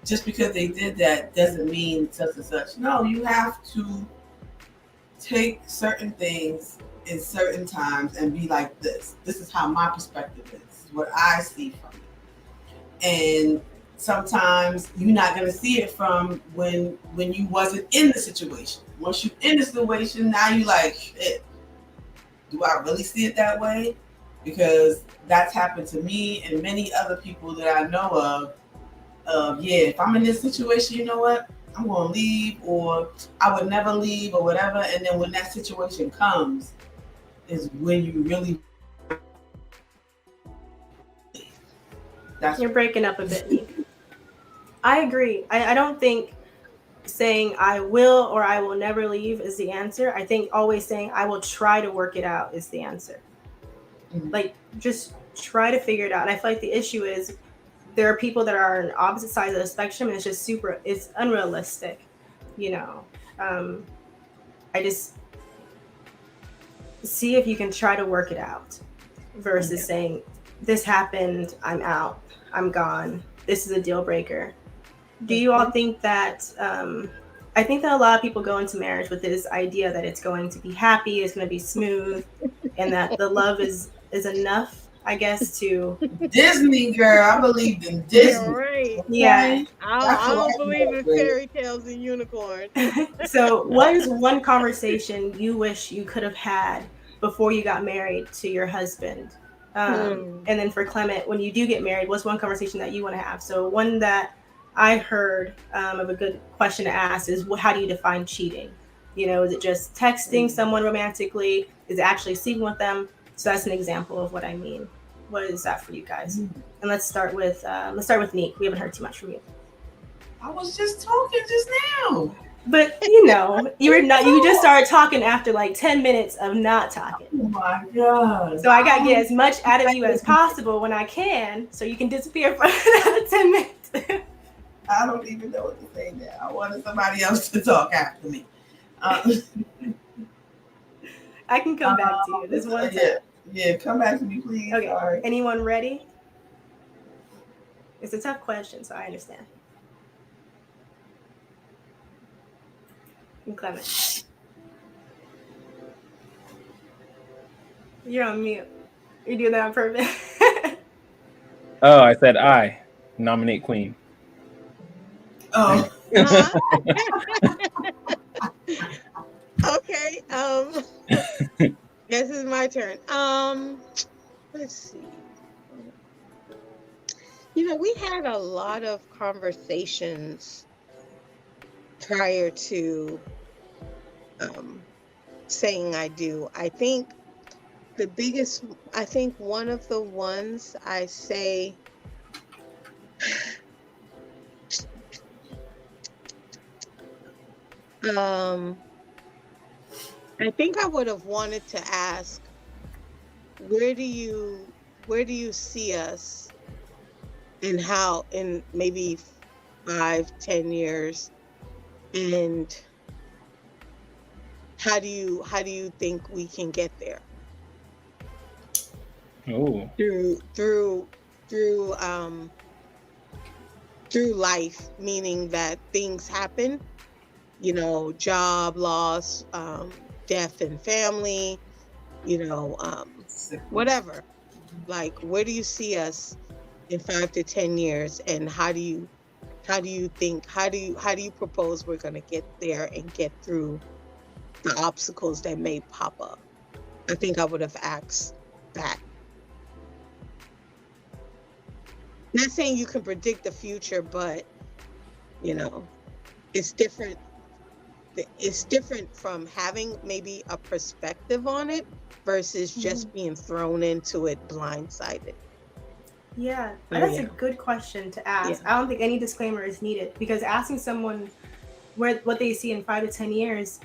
just because they did that doesn't mean such and such. No, you have to take certain things in certain times and be like this. This is how my perspective is. This is what I see from it. And sometimes you're not going to see it from when you wasn't in the situation. Once you're in the situation, now you like, shit, do I really see it that way? Because that's happened to me and many other people that I know of. Yeah, if I'm in this situation, you know what? I'm going to leave, or I would never leave, or whatever. And then when that situation comes is when you really... You're breaking up a bit, Nick. I agree. I don't think saying I will or I will never leave is the answer. I think always saying I will try to work it out is the answer. Mm-hmm. Like, just try to figure it out. And I feel like the issue is there are people that are on opposite sides of the spectrum, and it's just it's unrealistic, you know. I just see if you can try to work it out versus saying this happened, I'm out, I'm gone, this is a deal breaker. Do you all think that I think that a lot of people go into marriage with this idea that it's going to be happy, it's going to be smooth, and that the love is enough, I guess, to... Disney, girl. I believed in Disney. Yeah, right. Yeah. I don't believe in fairy tales and unicorns. So what is one conversation you wish you could have had before you got married to your husband? And then for Clement, when you do get married, what's one conversation that you want to have? So one that I heard of a good question to ask is, how do you define cheating? You know, is it just texting someone romantically? Is it actually sleeping with them? So that's an example of what I mean. What is that for you guys? And let's start with Neek. We haven't heard too much from you. I was just talking just now. But you know, you just started talking after like 10 minutes of not talking. Oh my God. So I gotta get as much out of you as possible when I can, so you can disappear for another 10 minutes. I don't even know what to say now. I wanted somebody else to talk after me. I can come back to you. This one time. Yeah, come back to me, please. Okay. Sorry. Anyone ready? It's a tough question, so I understand. And Clement. You're on mute. You're doing that on purpose. Oh, I said I nominate Queen. Oh. Okay. This is my turn. Let's see. You know, we had a lot of conversations prior to saying I do. I think one of the ones I say I think I would have wanted to ask, where do you see us, and how in maybe 5-10 years, and how do you think we can get there? Oh. Through life, meaning that things happen, you know, job loss, death in family, you know, whatever. Like, where do you see us in 5 to 10 years, and how do you propose we're going to get there and get through the obstacles that may pop up? I think I would have asked that. Not saying you can predict the future, but you know, it's different. It's different from having maybe a perspective on it versus just being thrown into it blindsided. Yeah, that's a good question to ask. I don't think any disclaimer is needed, because asking someone what they see in 5 to 10 years,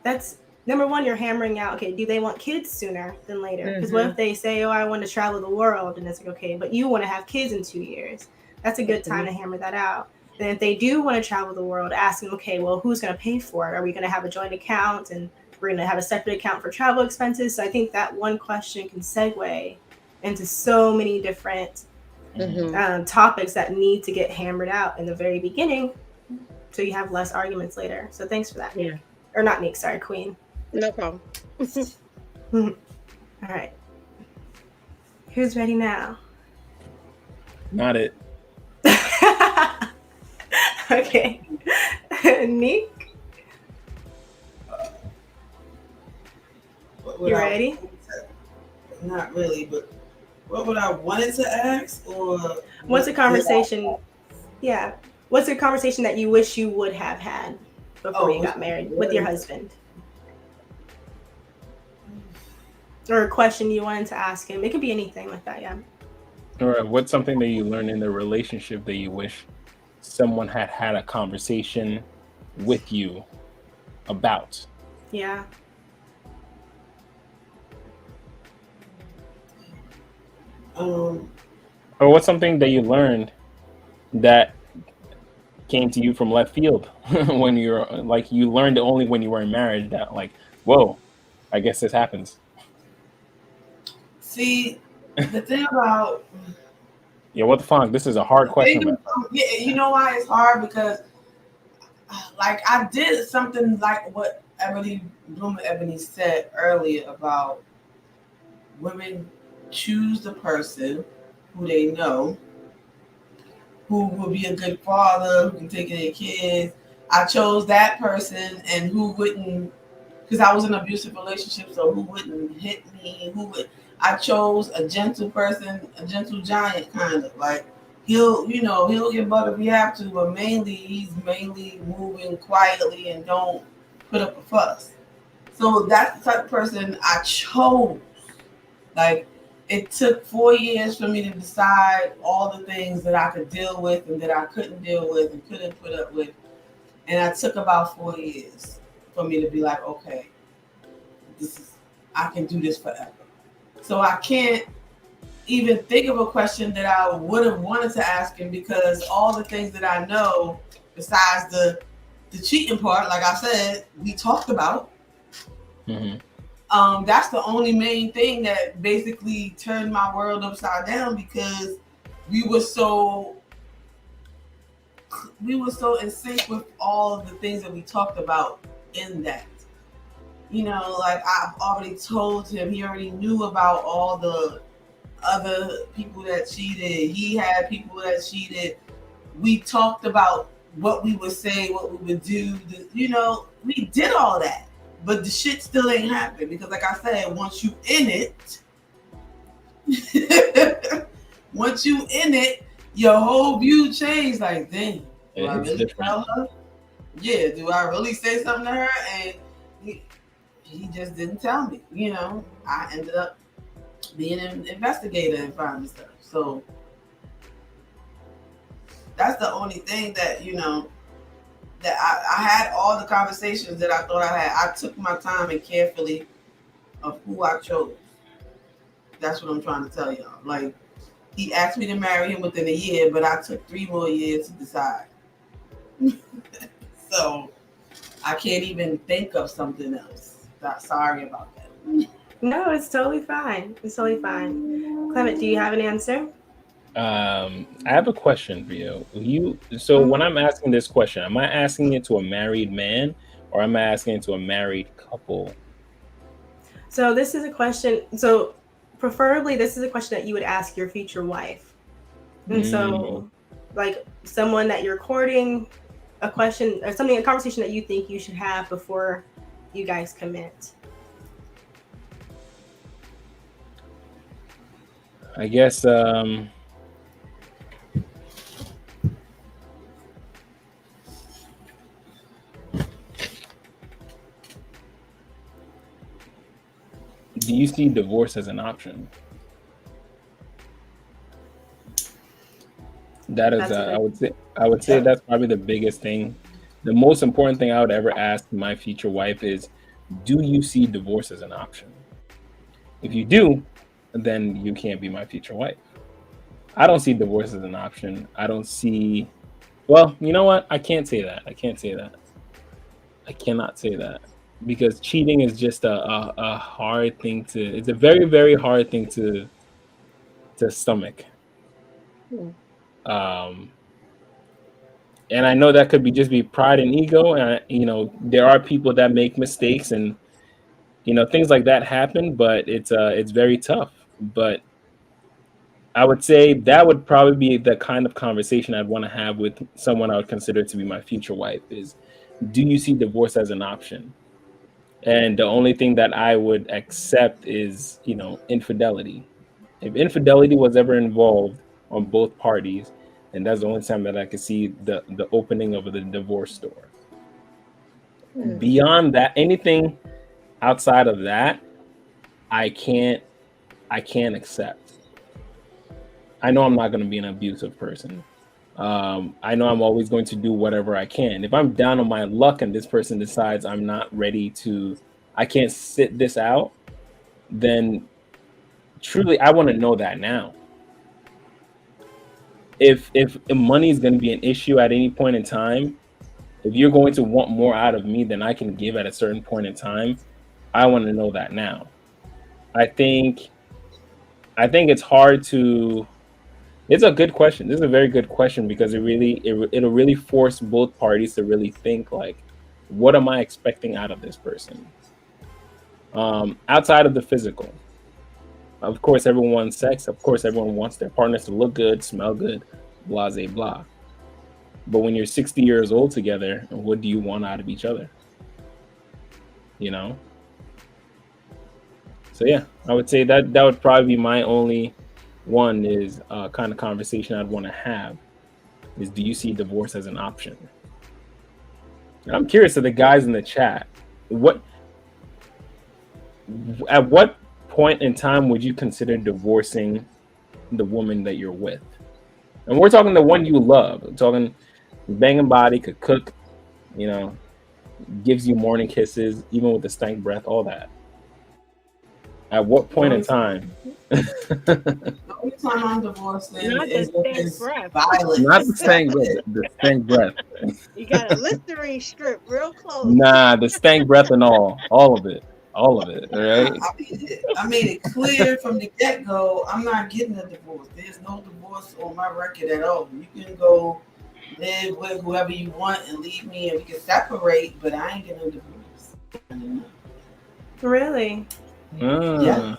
that's number one, you're hammering out, okay, do they want kids sooner than later? Because what if they say, oh, I want to travel the world, and it's like, okay, but you want to have kids in 2 years. That's a good time to hammer that out. And if they do want to travel the world, ask them, okay, well, who's going to pay for it? Are we going to have a joint account, and we're going to have a separate account for travel expenses? So I think that one question can segue into so many different topics that need to get hammered out in the very beginning, so you have less arguments later. So thanks for that. Yeah. Or not Nick, sorry, Queen. No problem. All right. Who's ready now? Not it. Okay. Nick? You ready? Not really, but what would I wanted to ask, or what's a conversation? Yeah. What's a conversation that you wish you would have had before you got married with your husband? Or a question you wanted to ask him. It could be anything like that, yeah. All right. What's something that you learned in the relationship that you wish someone had a conversation with you about? Yeah. Or what's something that you learned that came to you from left field when you're like, you learned it only when you were in marriage, that like, whoa, I guess this happens. See, the thing about Yeah, what the fuck? This is a hard question. Yeah, you know why it's hard? Because like I did something like what Ebony said earlier about women choose the person who they know, who will be a good father, who can take care of their kids. I chose that person, and who wouldn't, because I was in an abusive relationship, so who wouldn't hit me, I chose a gentle person, a gentle giant kind of, like he'll get butt if you have to, but he's mainly moving quietly and don't put up a fuss. So that's the type of person I chose. Like, it took 4 years for me to decide all the things that I could deal with and that I couldn't deal with and couldn't put up with. And it took about 4 years for me to be like, okay, I can do this forever. So I can't even think of a question that I would have wanted to ask him, because all the things that I know, besides the cheating part, like I said, we talked about. Mm-hmm. That's the only main thing that basically turned my world upside down, because we were so in sync with all of the things that we talked about in that. You know, like I've already told him, he already knew about all the other people that cheated. He had people that cheated. We talked about what we would say, what we would do. We did all that. But the shit still ain't happened, because like I said, once you in it, your whole view changed. Like, dang, do I really tell her? Yeah, do I really say something to her? And he just didn't tell me. I ended up being an investigator and finding stuff. So that's the only thing that, that I had all the conversations that I thought I had. I took my time and carefully of who I chose. That's what I'm trying to tell y'all. Like, he asked me to marry him within a year, but I took 3 more years to decide. So I can't even think of something else. Sorry about that. No, it's totally fine. It's totally fine. Clement, do you have an answer? I have a question for you. So when I'm asking this question, am I asking it to a married man, or am I asking it to a married couple? So this is a question. So preferably, this is a question that you would ask your future wife. And so, like, someone that you're courting, a question or something, a conversation that you think you should have before you guys commit. I guess do you see divorce as an option? That is, I would say that's probably the biggest thing. The most important thing I would ever ask my future wife is, do you see divorce as an option? If you do, then you can't be my future wife. I don't see divorce as an option. I don't see, Well, you know what? I can't say that. I cannot say that because cheating is just a hard thing to. It's a very very hard thing to stomach. Um, and I know that could be just be pride and ego, and there are people that make mistakes, and things like that happen. But it's very tough. But I would say that would probably be the kind of conversation I'd want to have with someone I would consider to be my future wife. Is, do you see divorce as an option? And the only thing that I would accept is, infidelity. If infidelity was ever involved on both parties, then that's the only time that I could see the opening of the divorce door. Beyond that, anything outside of that, I can't accept. I know I'm not going to be an abusive person. I know I'm always going to do whatever I can. If I'm down on my luck and this person decides I'm not ready I can't sit this out, then truly I want to know that now. If money is going to be an issue at any point in time, if you're going to want more out of me than I can give at a certain point in time, I want to know that now. I think it's hard to. It's a good question. This is a very good question because it'll really force both parties to really think like, what am I expecting out of this person? Outside of the physical, of course, everyone wants sex. Of course, everyone wants their partners to look good, smell good, blah, blah, blah. But when you're 60 years old together, what do you want out of each other? So yeah, I would say that would probably be my only one is kind of conversation I'd want to have is, do you see divorce as an option? And I'm curious to the guys in the chat, at what point in time would you consider divorcing the woman that you're with? And we're talking the one you love. We're talking banging body, could cook, gives you morning kisses, even with the stank breath, all that. At what point in time? The only time I'm divorced is violence. Not the stank breath. The stank breath. You got a Listerine strip real close. Nah, the stank breath and all of it. All of it, all right? I made it clear from the get-go, I'm not getting a divorce. There's no divorce on my record at all. You can go live with whoever you want and leave me and we can separate, but I ain't getting a divorce. Really? Yeah.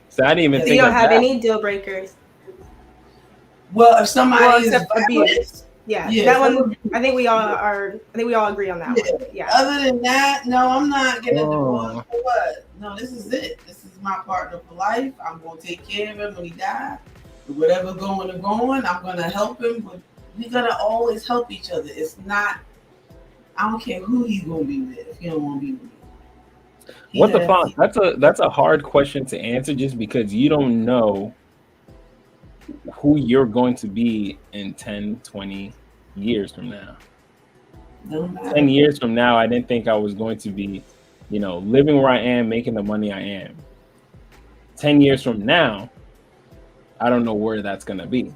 So I didn't even So think you don't of have that. any deal breakers? Well, if somebody is abuse. Yeah, that one. I think we all agree on that one. Yeah. Other than that, no, I'm not getting a divorce for what? No, this is it. This is my partner for life. I'm gonna take care of him when he dies. Whatever going, I'm gonna help him. But we're gonna always help each other. It's not. I don't care who he's gonna be with. If he don't want to be with me. What the fuck? That's a hard question to answer just because you don't know who you're going to be in 10, 20 years from now. 10 years from now, I didn't think I was going to be, living where I am, making the money I am. 10 years from now, I don't know where that's going to be.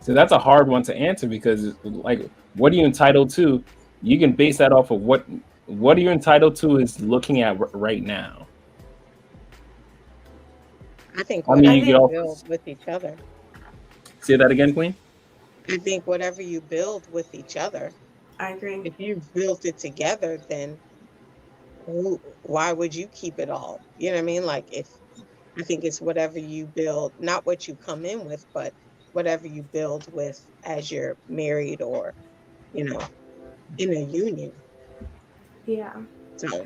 So that's a hard one to answer because, like, what are you entitled to? You can base that off of what are you entitled to is looking at right now. I think I mean, you build with each other. Say that again, Queen? I think whatever you build with each other. I agree. If you built it together, then why would you keep it all? You know what I mean? Like, I think it's whatever you build, not what you come in with, but whatever you build with as you're married or, in a union. Yeah. So,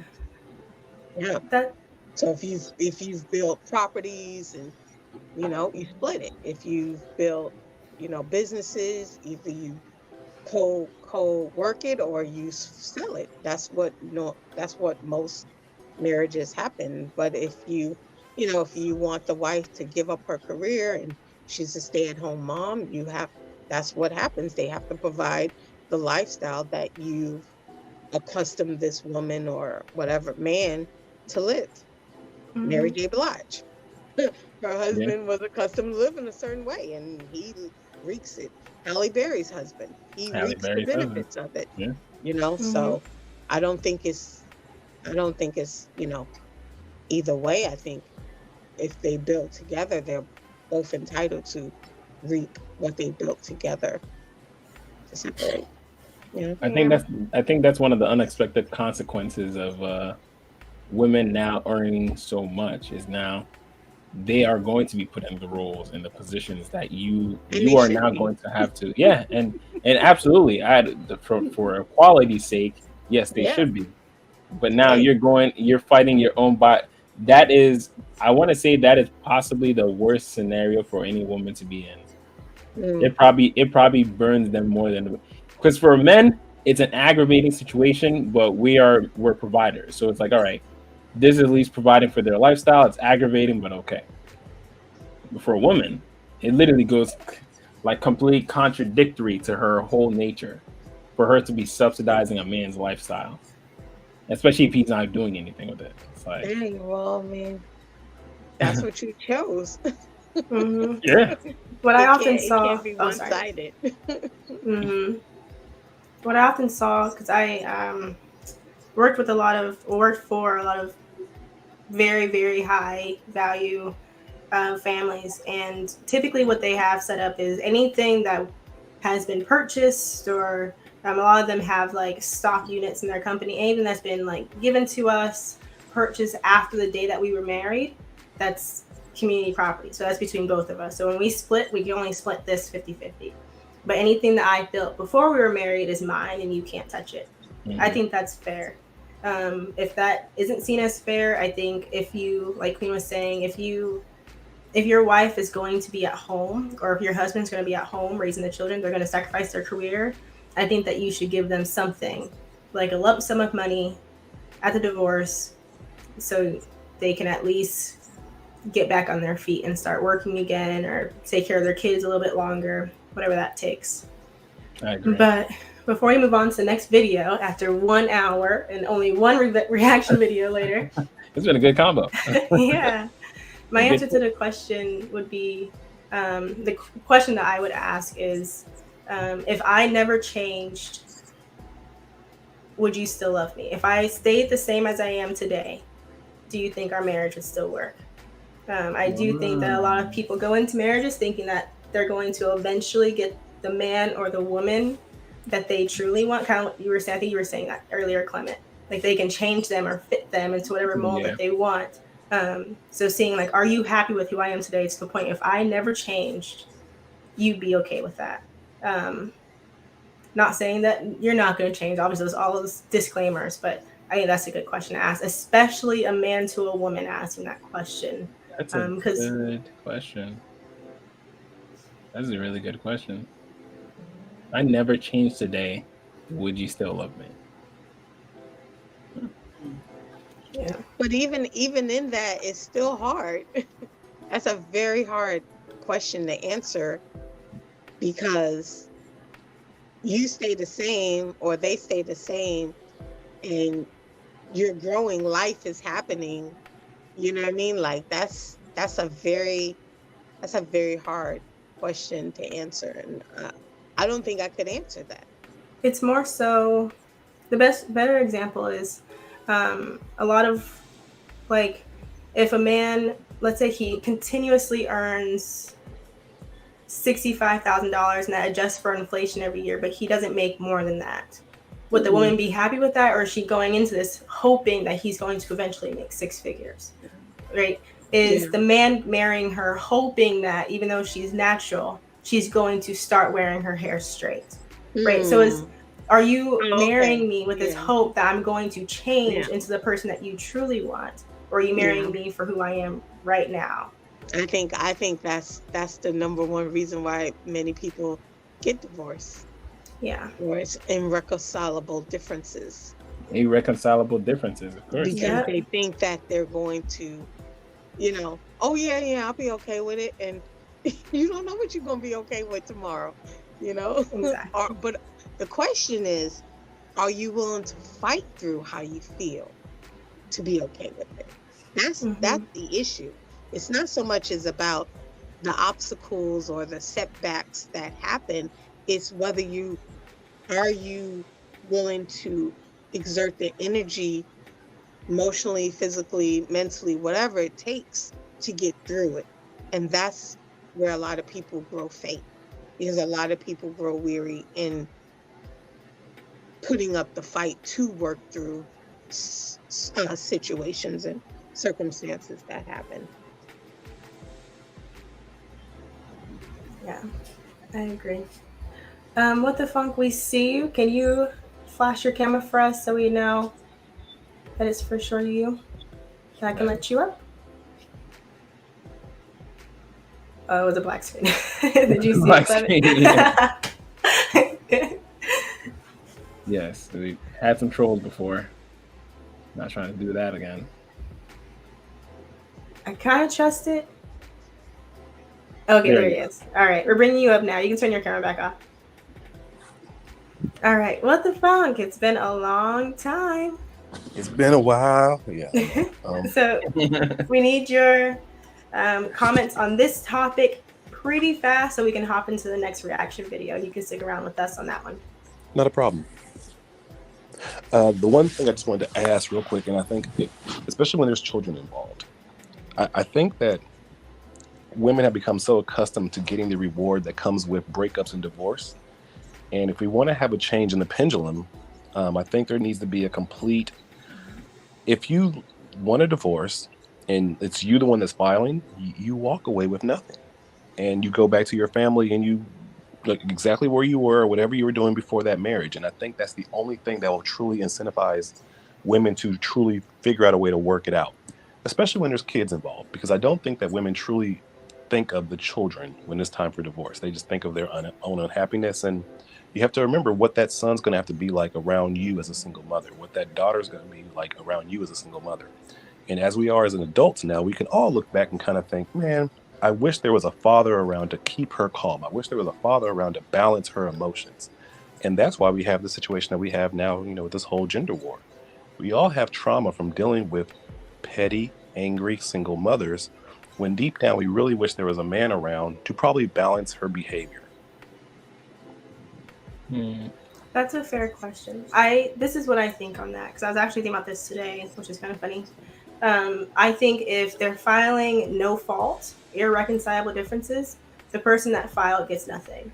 yeah. So if you've built properties and, you split it. If you've built, businesses, either you co-work it or you sell it. That's what most marriages happen. But if you want the wife to give up her career and she's a stay-at-home mom, that's what happens. They have to provide the lifestyle that you've accustomed this woman or whatever man to live. Mm-hmm. Mary J. Blige. Her husband was accustomed to live in a certain way and he reeks it Halle Berry's husband. He Halle reaps the Berry's husband. benefits of it. Yeah. You know, so I don't think it's you know, either way. I think if they build together, they're both entitled to reap what they built together. To separate. Yeah. I think that's one of the unexpected consequences of women now earning so much is now they are going to be put in the roles and the positions that you are now going to have to. Yeah, and absolutely, for equality's sake, yes, they should be. But now you're fighting your own body. That is, I want to say that is possibly the worst scenario for any woman to be in. It probably burns them more than, because for men it's an aggravating situation, but we're providers, so it's like, all right, this is at least providing for their lifestyle. It's aggravating, but okay. But for a woman, it literally goes like completely contradictory to her whole nature for her to be subsidizing a man's lifestyle, especially if he's not doing anything with it. It's like, dang, well, man, that's what you chose. Yeah. What I often It saw. can't be one-sided. What I often saw, because I worked for a lot of very, very high value families, and typically what they have set up is anything that has been purchased, or a lot of them have like stock units in their company, anything that's been like given to us, purchased after the day that we were married, that's community property. So that's between both of us. So when we split, we can only split this 50-50. But anything that I built before we were married is mine and you can't touch it. I think that's fair. If that isn't seen as fair, I think if you, like Queen was saying, if your wife is going to be at home, or if your husband's going to be at home raising the children, they're going to sacrifice their career, I think that you should give them something, like a lump sum of money at the divorce, so they can at least get back on their feet and start working again, or take care of their kids a little bit longer, whatever that takes. I agree. But before we move on to the next video, after 1 hour and only one reaction video later. It's been a good combo. Yeah. My answer to the question would be, the question that I would ask is, if I never changed, would you still love me? If I stayed the same as I am today, do you think our marriage would still work? I do think that a lot of people go into marriages thinking that they're going to eventually get the man or the woman that they truly want. Kind of what you were saying, I think you were saying that earlier, Clement. Like they can change them or fit them into whatever mold that they want. So seeing like, are you happy with who I am today, to the point if I never changed, you'd be okay with that. Not saying that you're not going to change. Obviously, there's all those disclaimers, but I think that's a good question to ask, especially a man to a woman asking that question. That's a good question. That's a really good question. I never changed today. Would you still love me? Yeah. But even in that, it's still hard. That's a very hard question to answer, because you stay the same or they stay the same, and you're growing, life is happening. You know what I mean? Like that's a very hard question to answer, and I don't think I could answer that. It's more so, better example is a lot of, like, if a man, let's say he continuously earns $65,000 and that adjusts for inflation every year, but he doesn't make more than that. Would the woman be happy with that, or is she going into this hoping that he's going to eventually make six figures? Right? Is the man marrying her hoping that even though she's natural, she's going to start wearing her hair straight? Right? So are you marrying me with this hope that I'm going to change into the person that you truly want, or are you marrying me for who I am right now? I think that's the number one reason why many people get divorced. Yeah. Or it's irreconcilable differences. Irreconcilable differences, of course. Because they think that they're going to, oh yeah, I'll be okay with it, and you don't know what you're gonna be okay with tomorrow, Exactly. But the question is, are you willing to fight through how you feel to be okay with it? That's the issue. It's not so much as about the obstacles or the setbacks that happen. It's whether you willing to exert the energy emotionally, physically, mentally, whatever it takes to get through it. And that's where a lot of people grow faint, because a lot of people grow weary in putting up the fight to work through situations and circumstances that happen. Yeah, I agree. What the funk, we see you. Can you flash your camera for us so we know that it's for sure you? That I can let you up? Oh, it was a black screen. Did you see Black it? screen, yeah. Yes, we had some trolls before. Not trying to do that again. I kind of trust it. Okay, there he is. All right, we're bringing you up now. You can turn your camera back off. All right, what the funk? It's been a long time. It's been a while. Yeah. So we need your comments on this topic pretty fast so we can hop into the next reaction video. You can stick around with us on that one. Not a problem. The one thing I just wanted to ask real quick, and I think, especially when there's children involved, I think that women have become so accustomed to getting the reward that comes with breakups and divorce. And if we want to have a change in the pendulum, I think there needs to be a complete, if you want a divorce and it's you the one that's filing, you walk away with nothing. And you go back to your family and you like exactly where you were, whatever you were doing before that marriage. And I think that's the only thing that will truly incentivize women to truly figure out a way to work it out, especially when there's kids involved, because I don't think that women truly think of the children when it's time for divorce. They just think of their own unhappiness. And you have to remember what that son's going to have to be like around you as a single mother, what that daughter's going to be like around you as a single mother. And as we are as an adults now, we can all look back and kind of think, man, I wish there was a father around to keep her calm. I wish there was a father around to balance her emotions. And that's why we have the situation that we have now, with this whole gender war. We all have trauma from dealing with petty, angry, single mothers, when deep down we really wish there was a man around to probably balance her behavior. That's a fair question. This is what I think on that, because I was actually thinking about this today, which is kind of funny. I think if they're filing no fault, irreconcilable differences, the person that filed gets nothing.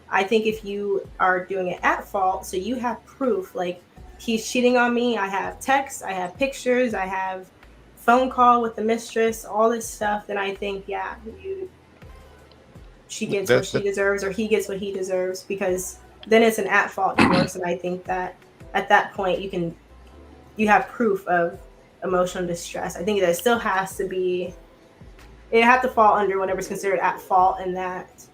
I think if you are doing it at fault, so you have proof, like he's cheating on me, I have texts, I have pictures, I have phone call with the mistress, all this stuff, then I think, yeah, she gets what she deserves, or he gets what he deserves, because then it's an at-fault divorce. And I think that at that point you have proof of emotional distress. I think that it still has to be, it have to fall under whatever's considered at fault in that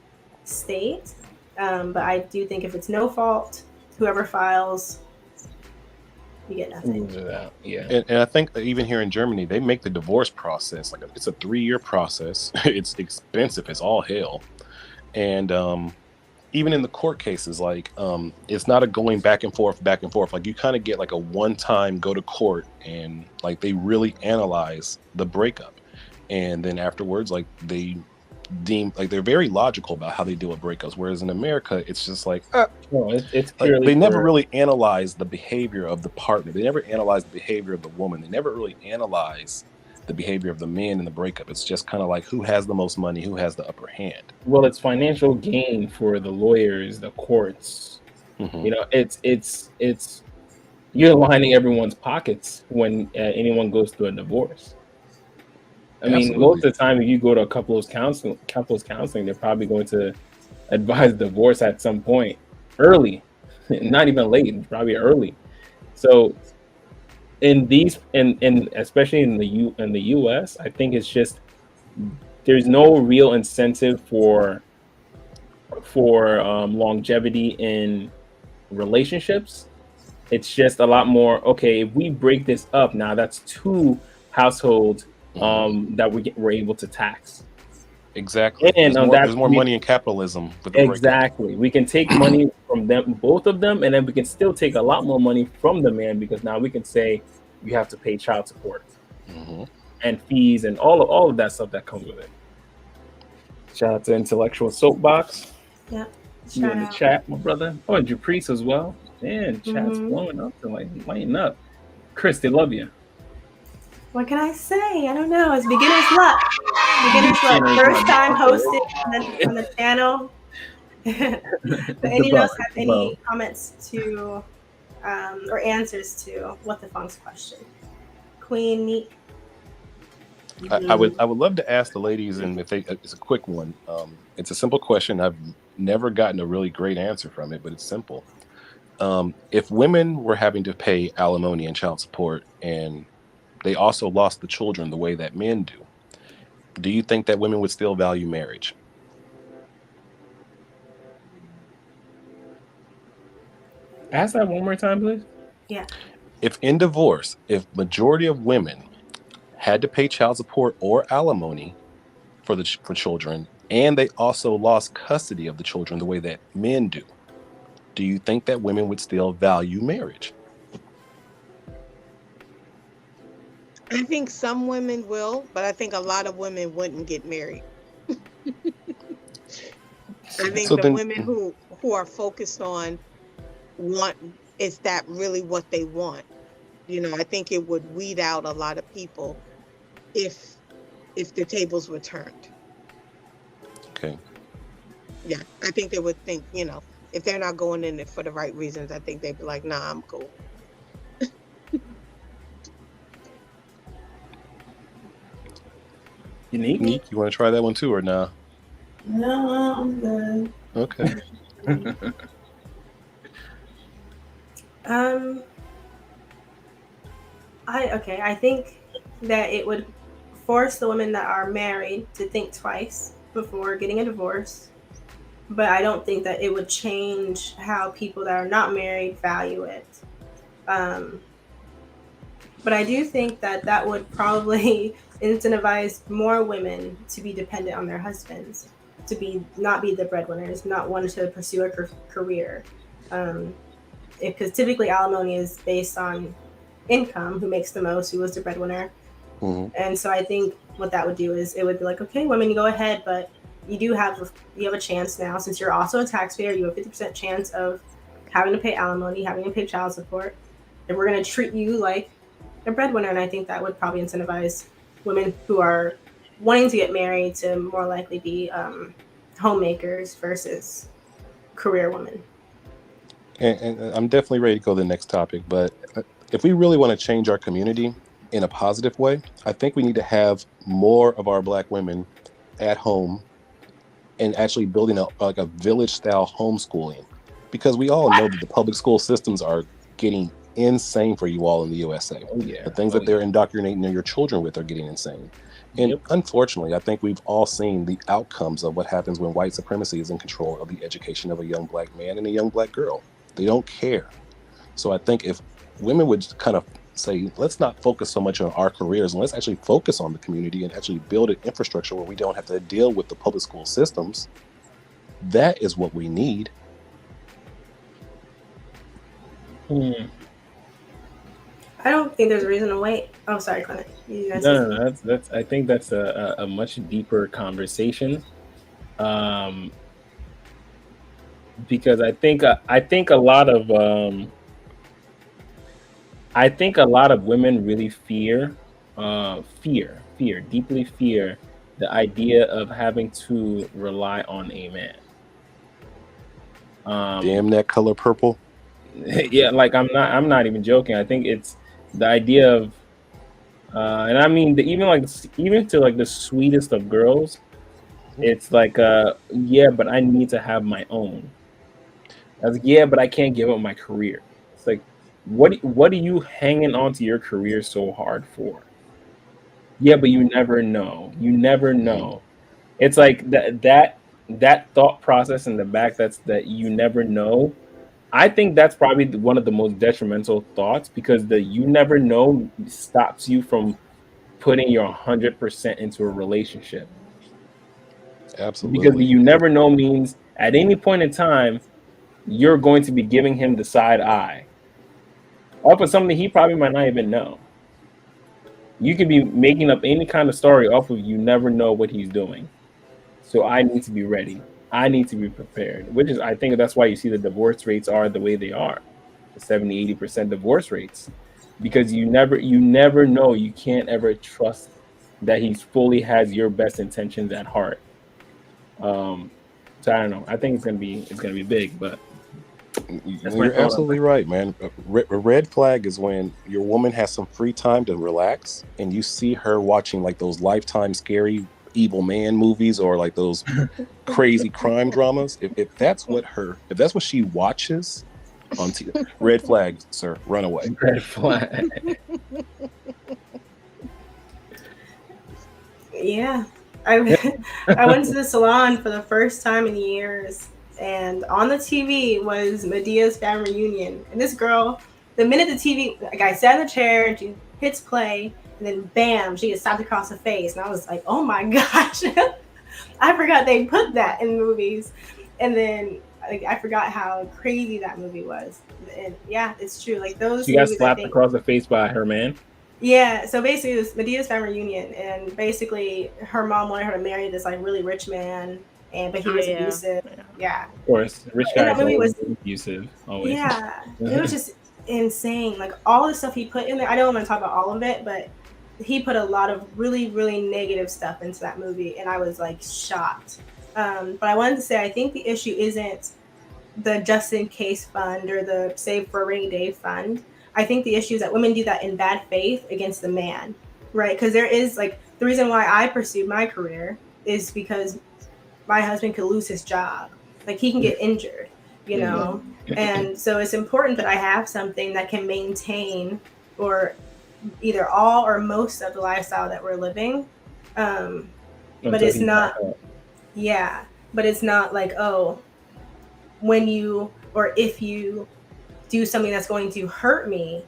state. But I do think if it's no fault, whoever files, you get nothing. Yeah. And I think that even here in Germany, they make the divorce process like it's a 3-year process. It's expensive. It's all hell. And even in the court cases, like it's not a going back and forth. Like you kind of get like a one-time go to court, and like they really analyze the breakup, and then afterwards, like they deem, like they're very logical about how they deal with breakups. Whereas in America, it's just like it's like, they never really analyze the behavior of the partner. They never analyze the behavior of the woman. They never really analyze the behavior of the man in the breakup. It's just kind of like who has the most money, who has the upper hand. Well, it's financial gain for the lawyers, the courts. It's you're lining everyone's pockets when anyone goes through a divorce. I mean, most of the time, if you go to a couples counseling, they're probably going to advise divorce at some point early, not even late, probably early. So in these, and especially in the US, I think it's just there's no real incentive for longevity in relationships. It's just a lot more, okay, if we break this up now, that's 2 households that we're able to tax. Exactly. And there's more money in capitalism. Exactly. We can take money from them, both of them, and then we can still take a lot more money from the man, because now we can say you have to pay child support and fees and all of that stuff that comes with it. Shout out to Intellectual Soapbox. Yeah. You in the chat, my brother? Oh, and Japrice as well. Man, chat's Mhm. blowing up to like lighting up. Chris, they love you. What can I say? I don't know. It's beginner's luck. Beginner's luck. First time hosting on the channel. But anyone else have any comments to or answers to what the funk's question? Queen Neek. I would love to ask the ladies, and if it's a quick one. It's a simple question. I've never gotten a really great answer from it, but it's simple. If women were having to pay alimony and child support, and they also lost the children the way that men do you think that women would still value marriage? Ask that one more time, please. Yeah. If in divorce, if majority of women had to pay child support or alimony for children, and they also lost custody of the children the way that men do you think that women would still value marriage? I think some women will, but I think a lot of women wouldn't get married. I think the women who are focused on is that really what they want? You know, I think it would weed out a lot of people if the tables were turned. Okay. Yeah, I think they would think, you know, if they're not going in it for the right reasons, I think they'd be like, nah, I'm cool. Unique, you want to try that one too, or nah? No, I'm good. Okay. I think that it would force the women that are married to think twice before getting a divorce. But I don't think that it would change how people that are not married value it. But I do think that would probably incentivize more women to be dependent on their husbands, to not be the breadwinners, not want to pursue a career. Because typically alimony is based on income, who makes the most, who was the breadwinner. Mm-hmm. And so I think what that would do is it would be like, okay, women, you go ahead, but you have a chance now, since you're also a taxpayer, you have a 50% chance of having to pay alimony, having to pay child support, and we're going to treat you like a breadwinner. And I think that would probably incentivize women who are wanting to get married to more likely be homemakers versus career women. And I'm definitely ready to go to the next topic, but if we really want to change our community in a positive way, I think we need to have more of our Black women at home and actually building a village-style homeschooling, because we all know that the public school systems are getting insane for you all in the USA. Oh, yeah. The things that they're indoctrinating your children with are getting insane. And unfortunately, I think we've all seen the outcomes of what happens when white supremacy is in control of the education of a young Black man and a young Black girl. They don't care. So I think if women would kind of say, let's not focus so much on our careers and let's actually focus on the community and actually build an infrastructure where we don't have to deal with the public school systems, that is what we need. I don't think there's a reason to wait. Oh, sorry, Clement. No. That's. I think that's a much deeper conversation, because I think a lot of women really deeply fear the idea of having to rely on a man. Damn that color purple. Yeah, like I'm not even joking. I think it's the idea of, and I mean even to like the sweetest of girls, it's like, yeah, but I need to have my own. I was like, yeah, but I can't give up my career. It's like, what are you hanging on to your career so hard for? Yeah, but you never know. You never know. It's like that thought process in the back. That you never know. I think that's probably one of the most detrimental thoughts, because the you never know stops you from putting your 100% into a relationship. Absolutely. Because the you never know means at any point in time, you're going to be giving him the side eye off of something he probably might not even know. You could be making up any kind of story off of you never know what he's doing. So I need to be ready. I need to be prepared, which is, I think that's why you see the divorce rates are the way they are, the 70, 80% divorce rates, because you never know. You can't ever trust that he fully has your best intentions at heart. So I don't know. I think it's gonna be big, but you're absolutely right, man. A red flag is when your woman has some free time to relax and you see her watching like those Lifetime scary evil man movies or like those crazy crime dramas. If that's what she watches on TV, red flag, sir, run away. Red flag. Yeah. I went to the salon for the first time in years, and on the TV was Medea's family reunion. And this girl, the minute the TV, like I sat in the chair, and she hits play, and then bam, she gets slapped across the face. And I was like, oh my gosh, I forgot they put that in movies. And then I forgot how crazy that movie was. And yeah, it's true. Like those. She got slapped across the face by her man. Yeah, so basically it was Medea's family reunion, and basically her mom wanted her to marry this like really rich man, but he was abusive. Yeah. Of course, rich guys are always abusive. Always. Yeah, it was just insane. Like all the stuff he put in there. I don't want to talk about all of it, but he put a lot of really, really negative stuff into that movie, and I was like shocked. But I wanted to say I think the issue isn't the just in case fund or the save for a rainy day fund. I think the issue is that women do that in bad faith against the man, right? Because there is like the reason why I pursued my career is because my husband could lose his job. Like he can get injured, you know? And so it's important that I have something that can maintain or either all or most of the lifestyle that we're living. But it's not, but it's not like, oh, when you or if you do something that's going to hurt me,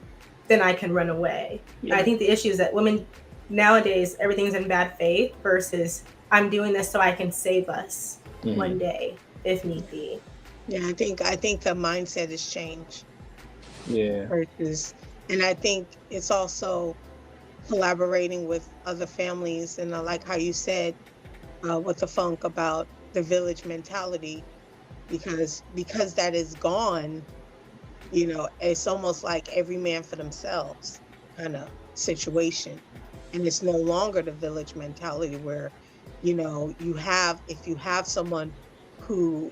then I can run away. Yeah. I think the issue is that women nowadays, everything's in bad faith versus I'm doing this so I can save us one day if need be. Yeah, I think the mindset has changed. Yeah. And I think it's also collaborating with other families, and I like how you said with the funk about the village mentality, because that is gone. You know, it's almost like every man for themselves kind of situation. And it's no longer the village mentality where, you know, if you have someone who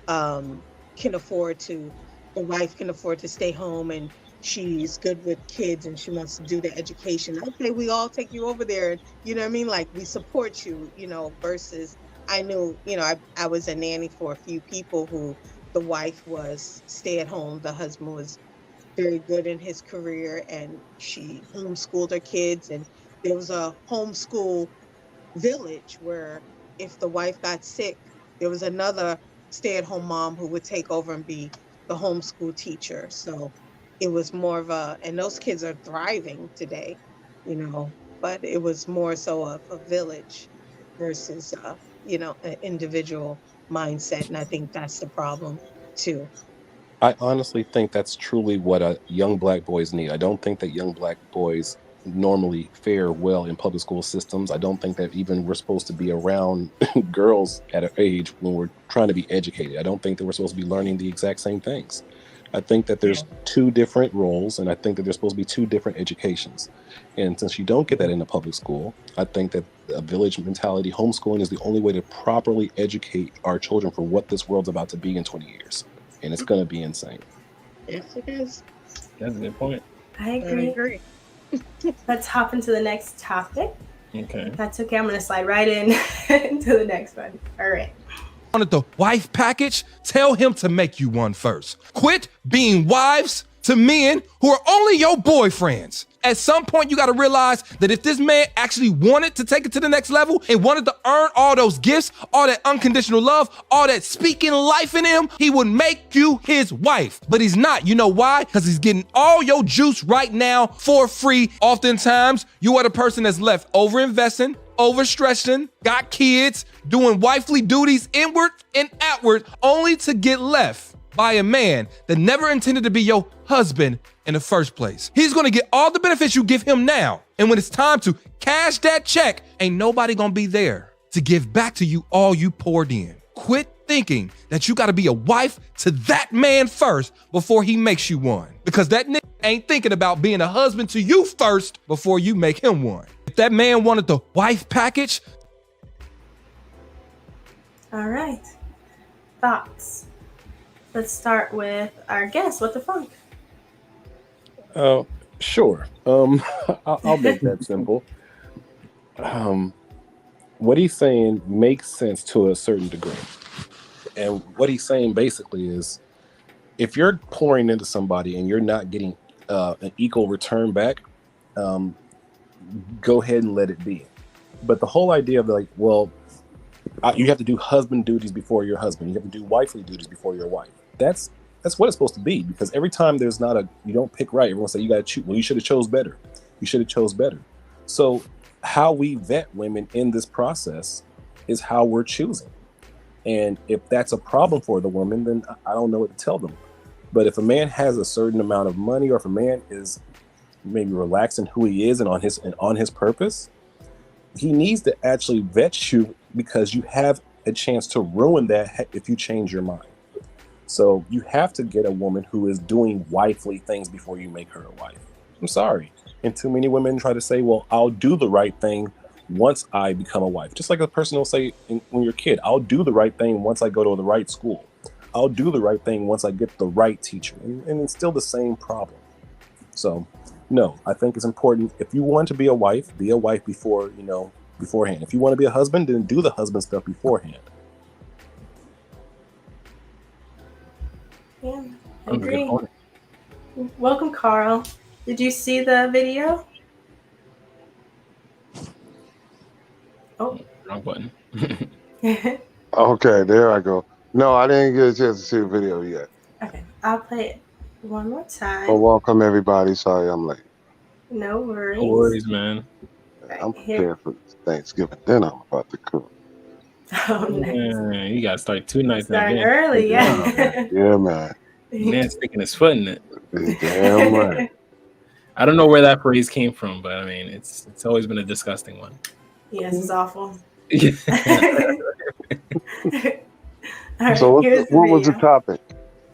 can afford to, the wife can afford to stay home and she's good with kids and she wants to do the education. Okay, we all take you over there. You know what I mean? Like we support you, you know, versus I knew, you know, I was a nanny for a few people who the wife was stay at home. The husband was very good in his career and she homeschooled her kids. And there was a homeschool village where if the wife got sick, there was another stay-at-home mom who would take over and be the homeschool teacher. So it was more of and those kids are thriving today, you know, but it was more so of a village versus, you know, an individual mindset. And I think that's the problem too. I honestly think that's truly what young Black boys need. I don't think that young Black boys normally fare well in public school systems. I don't think that even we're supposed to be around girls at an age when we're trying to be educated. I don't think that we're supposed to be learning the exact same things. I think that there's two different roles, and I think that there's supposed to be two different educations. And since you don't get that in a public school, I think that a village mentality, homeschooling is the only way to properly educate our children for what this world's about to be in 20 years. And it's going to be insane. Yes, it is. That's a good point. I agree. Let's hop into the next topic. Okay. If that's okay, I'm going to slide right into the next one. All right. Wanted the wife package? Tell him to make you one first. Quit being wives to men who are only your boyfriends. At some point, you got to realize that if this man actually wanted to take it to the next level and wanted to earn all those gifts, all that unconditional love, all that speaking life in him, he would make you his wife. But he's not. You know why? Because he's getting all your juice right now for free. Oftentimes, you are the person that's left over-investing, overstretching, got kids, doing wifely duties inward and outward, only to get left by a man that never intended to be your husband in the first place. He's gonna get all the benefits you give him now. And when it's time to cash that check, ain't nobody gonna be there to give back to you all you poured in. Quit thinking that you got to be a wife to that man first before he makes you one. Because that nigga ain't thinking about being a husband to you first before you make him one. If that man wanted the wife package. All right. Thoughts? Let's start with our guest. What the funk? Sure. I'll make that simple. What he's saying makes sense to a certain degree. And what he's saying basically is, if you're pouring into somebody and you're not getting an equal return back, go ahead and let it be. But the whole idea of like, well, you have to do husband duties before your husband. You have to do wifely duties before your wife. That's what it's supposed to be. Because every time there's not you don't pick right. Everyone say you got to choose. Well, you should have chose better. You should have chose better. So how we vet women in this process is how we're choosing. And if that's a problem for the woman, then I don't know what to tell them. But if a man has a certain amount of money, or if a man is maybe relaxing who he is and on his purpose, he needs to actually vet you, because you have a chance to ruin that if you change your mind. So you have to get a woman who is doing wifely things before you make her a wife. I'm sorry. And too many women try to say, well, I'll do the right thing once I become a wife. Just like a person will say when you're a kid, I'll do the right thing once I go to the right school. I'll do the right thing once I get the right teacher. And it's still the same problem. So no, I think it's important. If you want to be a wife before, beforehand. If you want to be a husband, then do the husband stuff beforehand. Yeah, I agree. Welcome, Carl. Did you see the video? Oh, wrong button. Okay, there I go. No, I didn't get a chance to see the video yet. Okay, I'll play it one more time. Well, welcome everybody. Sorry I'm late. No worries. No worries, man. I'm prepared for Thanksgiving dinner I'm about to cook. Oh, nice. Yeah, you gotta start 2 nights Starting early, yeah. Yeah, man. Man's sticking his foot in it. Damn right. I don't know where that phrase came from, but I mean, it's always been a disgusting one. Yes, it's awful. All right, So what was the video. topic?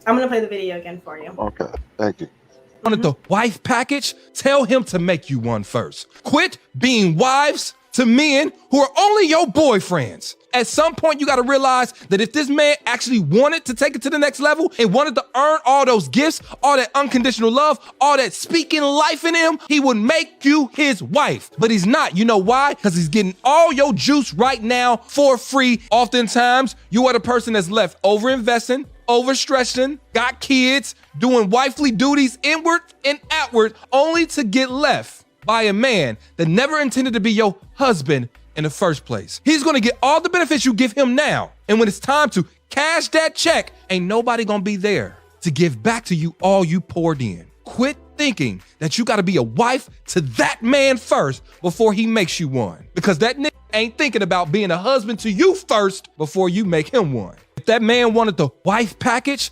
I'm going to play the video again for you. Okay, thank you. Wanted the wife package? Tell him to make you one first. Quit being wives to men who are only your boyfriends. At some point, you got to realize that if this man actually wanted to take it to the next level and wanted to earn all those gifts, all that unconditional love, all that speaking life in him, he would make you his wife. But he's not. You know why? Because he's getting all your juice right now for free. Oftentimes, you are the person that's left over-investing, overstretching, got kids, doing wifely duties inward and outward, only to get left by a man that never intended to be your husband in the first place. He's gonna get all the benefits you give him now. And when it's time to cash that check, ain't nobody gonna be there to give back to you all you poured in. Quit thinking that you gotta be a wife to that man first before he makes you one. Because that nigga ain't thinking about being a husband to you first before you make him one. If that man wanted the wife package.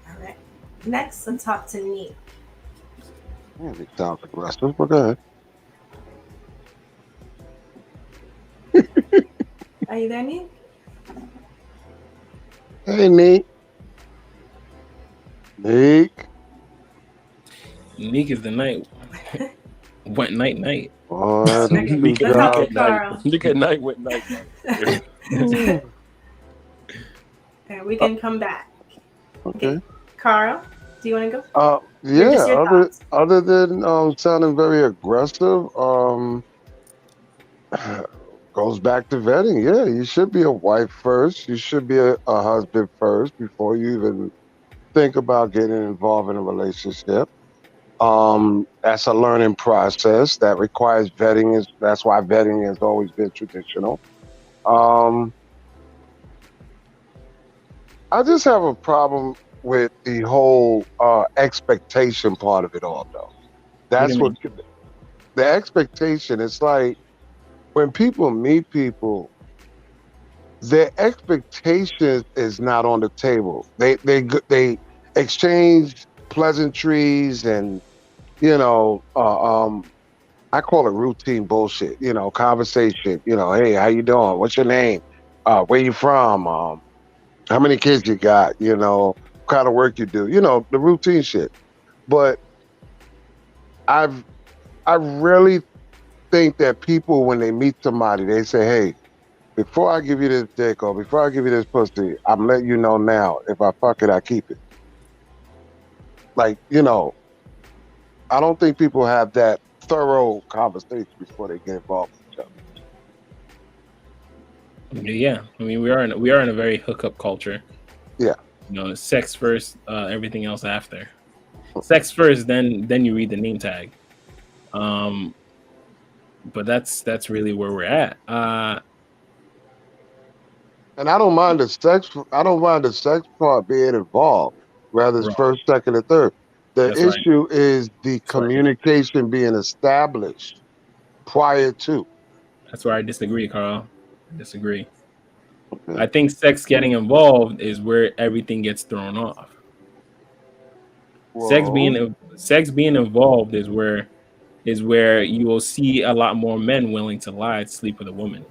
All right. Next, let's talk to Neat. Yeah, it sounds aggressive, but go ahead. Are you there, Neat? Hey, Neek. Neek. Neek is the night. Went night. Oh, Neek at night. Neek at night went night. Okay, we can come back. Okay. Carl, do you want to go? Yeah, other than sounding very aggressive, goes back to vetting. Yeah, you should be a wife first. You should be a husband first before you even think about getting involved in a relationship. That's a learning process that requires vetting. That's why vetting has always been traditional. I just have a problem with the whole expectation part of it all, though. That's what the expectation. It's like when people meet people, their expectation is not on the table. They exchange pleasantries and I call it routine bullshit. Conversation. Hey, how you doing? What's your name? where you from? How many kids you got? You know, what kind of work you do? You know, the routine shit. But I really think that people, when they meet somebody, they say, "Hey, before I give you this dick or before I give you this pussy, I'm letting you know now. If I fuck it, I keep it." Like, you know, I don't think people have that thorough conversation before they get involved with each other. Yeah, I mean, we are in a very hookup culture. Yeah, you know, sex first, everything else after. Sex first, then you read the name tag. But that's really where we're at. And I don't mind the sex. I don't mind the sex part being involved, whether it's first, second, or third. The That's right. issue is the communication being established prior to. That's where I disagree, Carl. I disagree. I think sex getting involved is where everything gets thrown off. Whoa. Sex being involved is where you will see a lot more men willing to lie to sleep with a woman.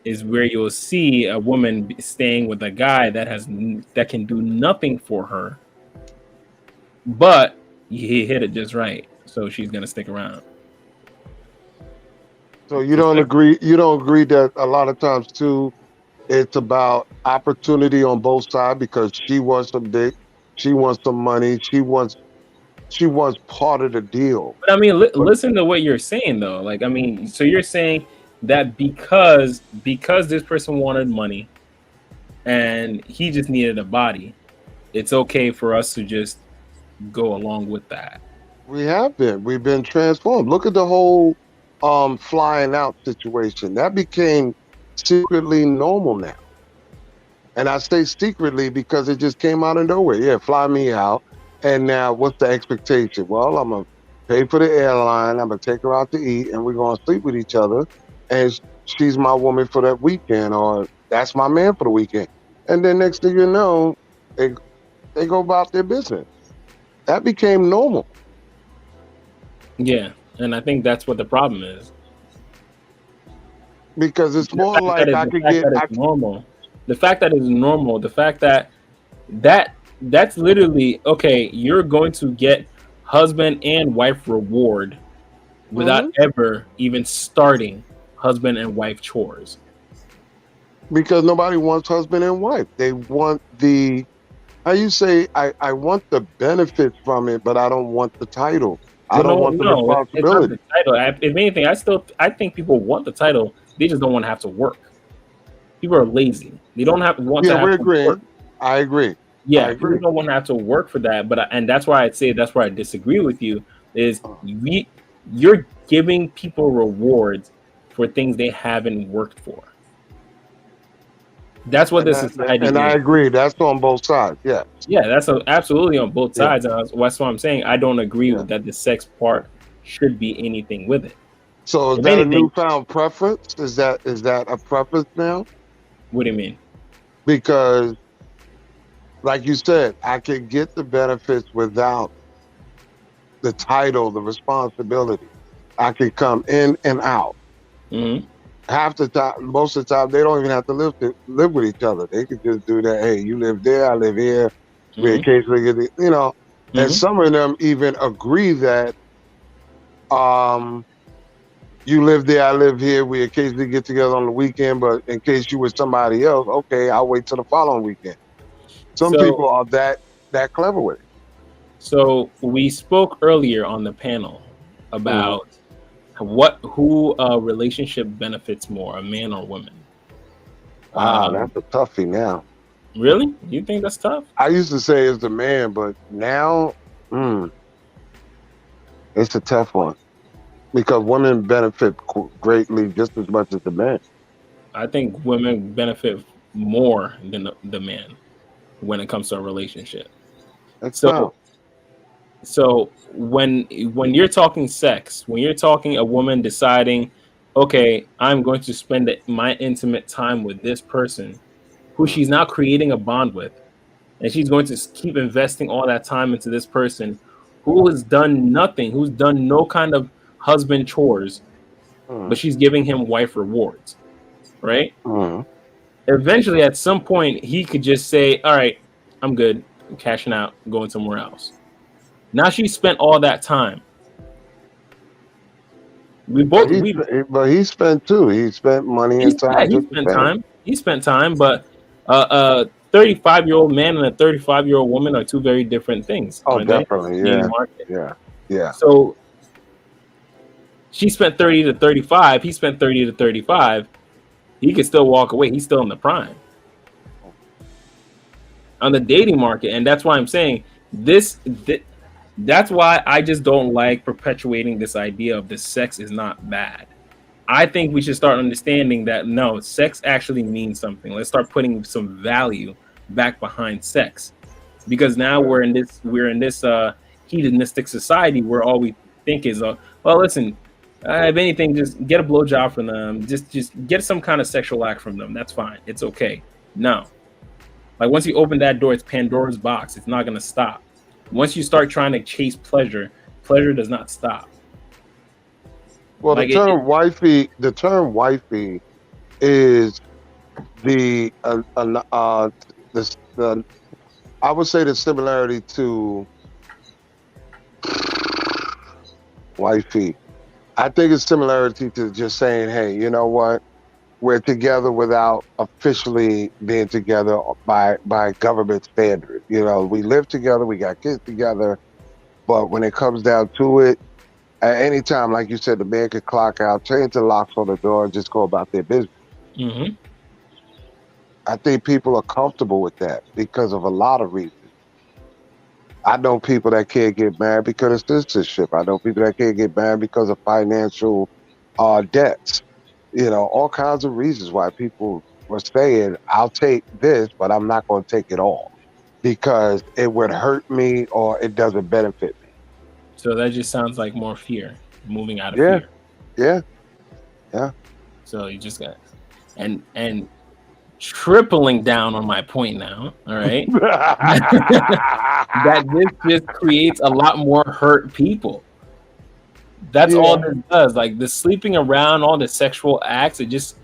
Is where you'll see a woman staying with a guy that can do nothing for her, but he hit it just right, so she's gonna stick around. So you don't agree? You don't agree that a lot of times too, it's about opportunity on both sides because she wants some dick, she wants some money, she wants part of the deal. But I mean, listen to what you're saying though. Like, I mean, so you're saying that because this person wanted money and he just needed a body, it's okay for us to just go along with that. We've been transformed. Look at the whole flying out situation. That became secretly normal now. And I say secretly because it just came out of nowhere. Yeah, fly me out. And now what's the expectation? Well, I'm going to pay for the airline. I'm going to take her out to eat and we're going to sleep with each other. And she's my woman for that weekend, or that's my man for the weekend. And then next thing you know, they go about their business. That became normal. Yeah, and I think that's what the problem is. Because it's more like normal. The fact that it's normal, the fact that's literally, okay, you're going to get husband and wife reward without ever even starting husband and wife chores. Because nobody wants husband and wife. They want how you say, I want the benefits from it, but I don't want the title. I don't want the responsibility. It's not the title. If anything, I think people want the title. They just don't want to have to work. People are lazy. They don't want to have to work. I agree. Yeah, people don't want to have to work for that. And that's why I'd say that's where I disagree with you. Is you're giving people rewards for things they haven't worked for. That's what this society is. And I agree. That's on both sides. Yeah. Yeah, that's absolutely on both sides. And that's what I'm saying. I don't agree with that the sex part should be anything with it. So is that a newfound preference? Is that a preference now? What do you mean? Because, like you said, I can get the benefits without the title, the responsibility. I can come in and out. Mm-hmm. Half the time, most of the time, they don't even have to live with each other. They could just do that. Hey, you live there, I live here. Mm-hmm. We occasionally get, and some of them even agree that you live there, I live here. We occasionally get together on the weekend, but in case you with somebody else, okay, I'll wait till the following weekend. Some people are that clever with it. So we spoke earlier on the panel about who relationship benefits more, a man or woman. That's a toughie now. Really? You think that's tough? I used to say it's the man, but now it's a tough one because women benefit greatly just as much as the man. I think women benefit more than the man when it comes to a relationship. So when you're talking sex, when you're talking a woman deciding, okay, I'm going to spend my intimate time with this person who she's now creating a bond with, and she's going to keep investing all that time into this person who has done nothing, who's done no kind of husband chores, but she's giving him wife rewards, right? eventually at some point he could just say, all right, I'm good, I'm cashing out, I'm going somewhere else. Now she spent all that time. But he spent too. He spent money and time. He spent time. He spent time, but a 35-year-old man and a 35-year-old woman are two very different things. Oh, Aren't they? definitely. Dating Yeah. market. Yeah. So she spent 30 to 35. He spent 30 to 35. He could still walk away. He's still in the prime on the dating market, and that's why I'm saying this. That's why I just don't like perpetuating this idea of the sex is not bad. I think we should start understanding that no, sex actually means something. Let's start putting some value back behind sex, because now we're in this hedonistic society where all we think is, well, listen, if anything, just get a blowjob from them, just get some kind of sexual act from them. That's fine. It's okay. No, like once you open that door, it's Pandora's box. It's not gonna stop. Once you start trying to chase pleasure, pleasure does not stop. Well, Like the term wifey is the I would say the similarity to wifey. I think it's similarity to just saying, hey, you know what? We're together without officially being together by government standard. You know, we live together, we got kids together, but when it comes down to it, at any time, like you said, the man could clock out, change the locks on the door, and just go about their business. Mm-hmm. I think people are comfortable with that because of a lot of reasons. I know people that can't get married because of citizenship. I know people that can't get married because of financial debts. You know, all kinds of reasons why people were saying, I'll take this, but I'm not going to take it all because it would hurt me or it doesn't benefit me. So that just sounds like more fear, moving out of fear. Yeah. So you just got, and tripling down on my point now. All right, that this just creates a lot more hurt people. That's all this does. Like the sleeping around, all the sexual acts, it just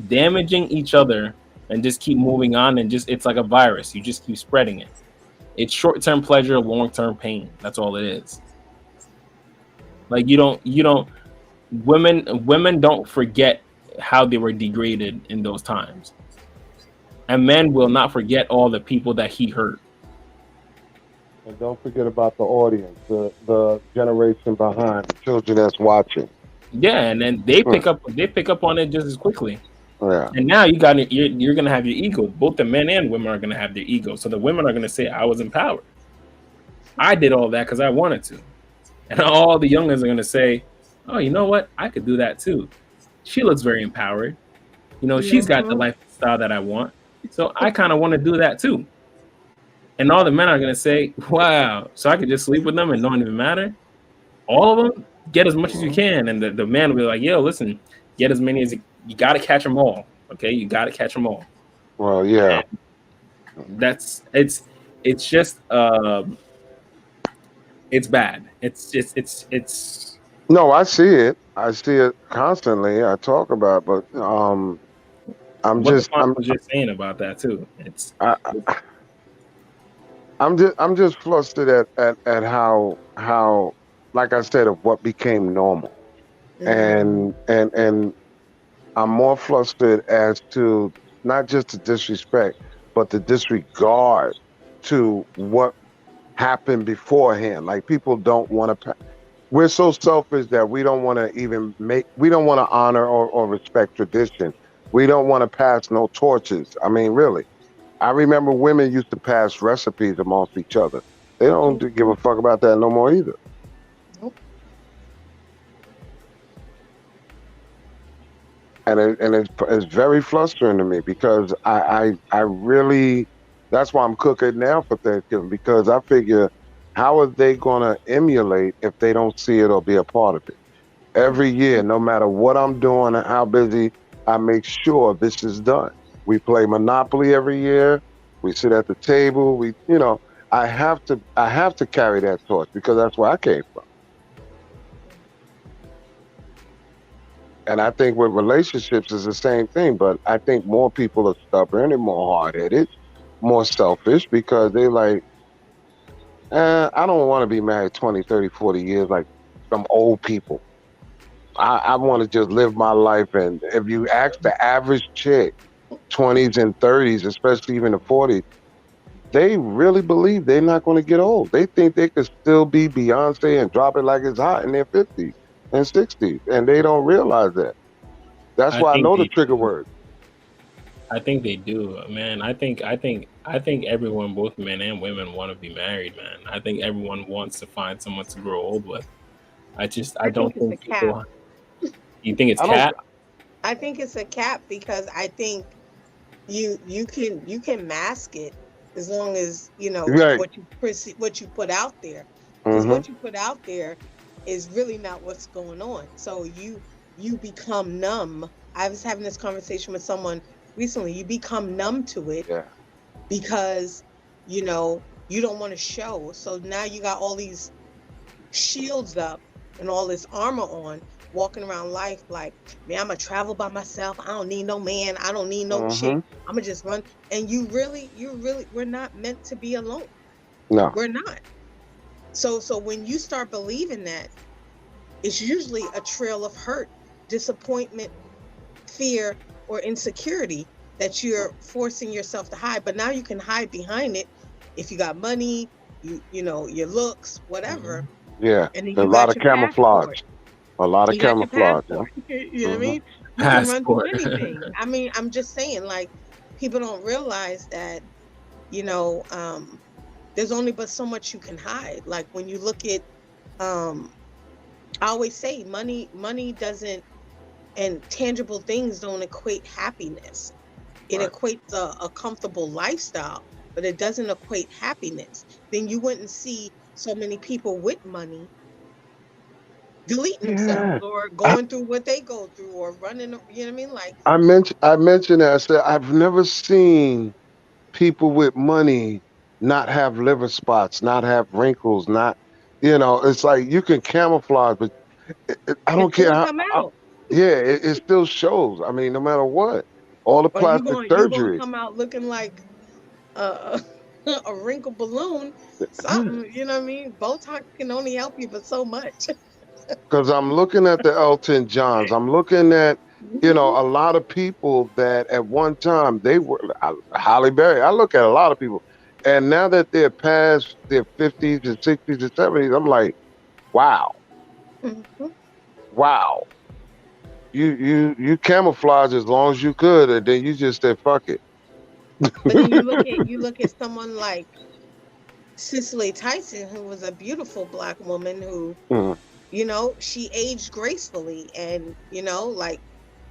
damaging each other and just keep moving on, and just it's like a virus. You just keep spreading it. It's short-term pleasure, long-term pain. That's all it is. Like women don't forget how they were degraded in those times. And men will not forget all the people that he hurt. And don't forget about the audience, the generation behind, the children that's watching. Yeah, and then they pick up on it just as quickly. Yeah. And now you're gonna have your ego. Both the men and women are gonna have their ego. So the women are gonna say, I was empowered. I did all that because I wanted to. And all the youngins are gonna say, oh, you know what? I could do that too. She looks very empowered. You know, she's got the lifestyle that I want. So I kind of want to do that too. And all the men are gonna say, wow, so I could just sleep with them and don't even matter? All of them? Get as much as you can. And the man will be like, yo, listen, get as many as you got to catch them all. Okay, you got to catch them all. Well, yeah. And it's just it's bad. It's No, I see it. I see it constantly. I talk about it, but I'm just saying about that too. I'm just flustered at how like I said, of what became normal. And I'm more flustered as to not just the disrespect, but the disregard to what happened beforehand. Like people don't want to. We're so selfish that we don't want to we don't want to honor or respect tradition. We don't want to pass no torches. I mean, really. I remember women used to pass recipes amongst each other. They don't give a fuck about that no more either. And it's very frustrating to me because I really, that's why I'm cooking now for Thanksgiving, because I figure, how are they going to emulate if they don't see it or be a part of it? Every year, no matter what I'm doing and how busy, I make sure this is done. We play Monopoly every year. We sit at the table. I have to carry that torch because that's where I came from. And I think with relationships is the same thing, but I think more people are stubborn and more hard-headed, more selfish because they like, I don't want to be married 20, 30, 40 years like some old people. I want to just live my life. And if you ask the average chick, 20s and 30s, especially even the 40s, they really believe they're not going to get old. They think they could still be Beyonce and drop it like it's hot in their 50s and 60s, and they don't realize that. That's I why I think know the they trigger word. I think they do, man. I think everyone, both men and women, want to be married, man. I think everyone wants to find someone to grow old with. I don't think it's a think cap. people. You think it's I don't- cat? I think it's a cap because I think you can mask it as long as you know Right. what you put out there, because Mhm. what you put out there is really not what's going on. So you become numb. I was having this conversation with someone recently. You become numb to it because you know you don't want to show. So now you got all these shields up and all this armor on, walking around life like, man, I'm gonna travel by myself. I don't need no man. I don't need no chick. I'm gonna just run. And you really, we're not meant to be alone. No. We're not. So when you start believing that, it's usually a trail of hurt, disappointment, fear, or insecurity that you're forcing yourself to hide. But now you can hide behind it if you got money, you know, your looks, whatever. Yeah. And then A you lot got of your camouflage. passport. A lot of You got your camouflage. passport. You know what I Mhm. mean? You can run through Passport. anything. I mean, I'm just saying, like, people don't realize that, you know, there's only but so much you can hide. Like when you look at, I always say money doesn't, and tangible things don't equate happiness. It equates a comfortable lifestyle, but it doesn't equate happiness. Then you wouldn't see so many people with money deleting themselves or going through what they go through or running, you know what I mean? Like, I mentioned that. I said I've never seen people with money not have liver spots, not have wrinkles, not, it's like you can camouflage, but I don't care still how. come out. It still shows. I mean, no matter what, all the Or you plastic going surgery. come out looking like a wrinkled balloon, something, you know what I mean? Botox can only help you but so much. Because I'm looking at the Elton Johns. I'm looking at, a lot of people that at one time they were Halle Berry. I look at a lot of people, and now that they're past their 50s and 60s and 70s, I'm like, wow, wow. You camouflage as long as you could, and then you just said fuck it. But then you look at someone like Cicely Tyson, who was a beautiful Black woman who, you know, she aged gracefully, and you know, like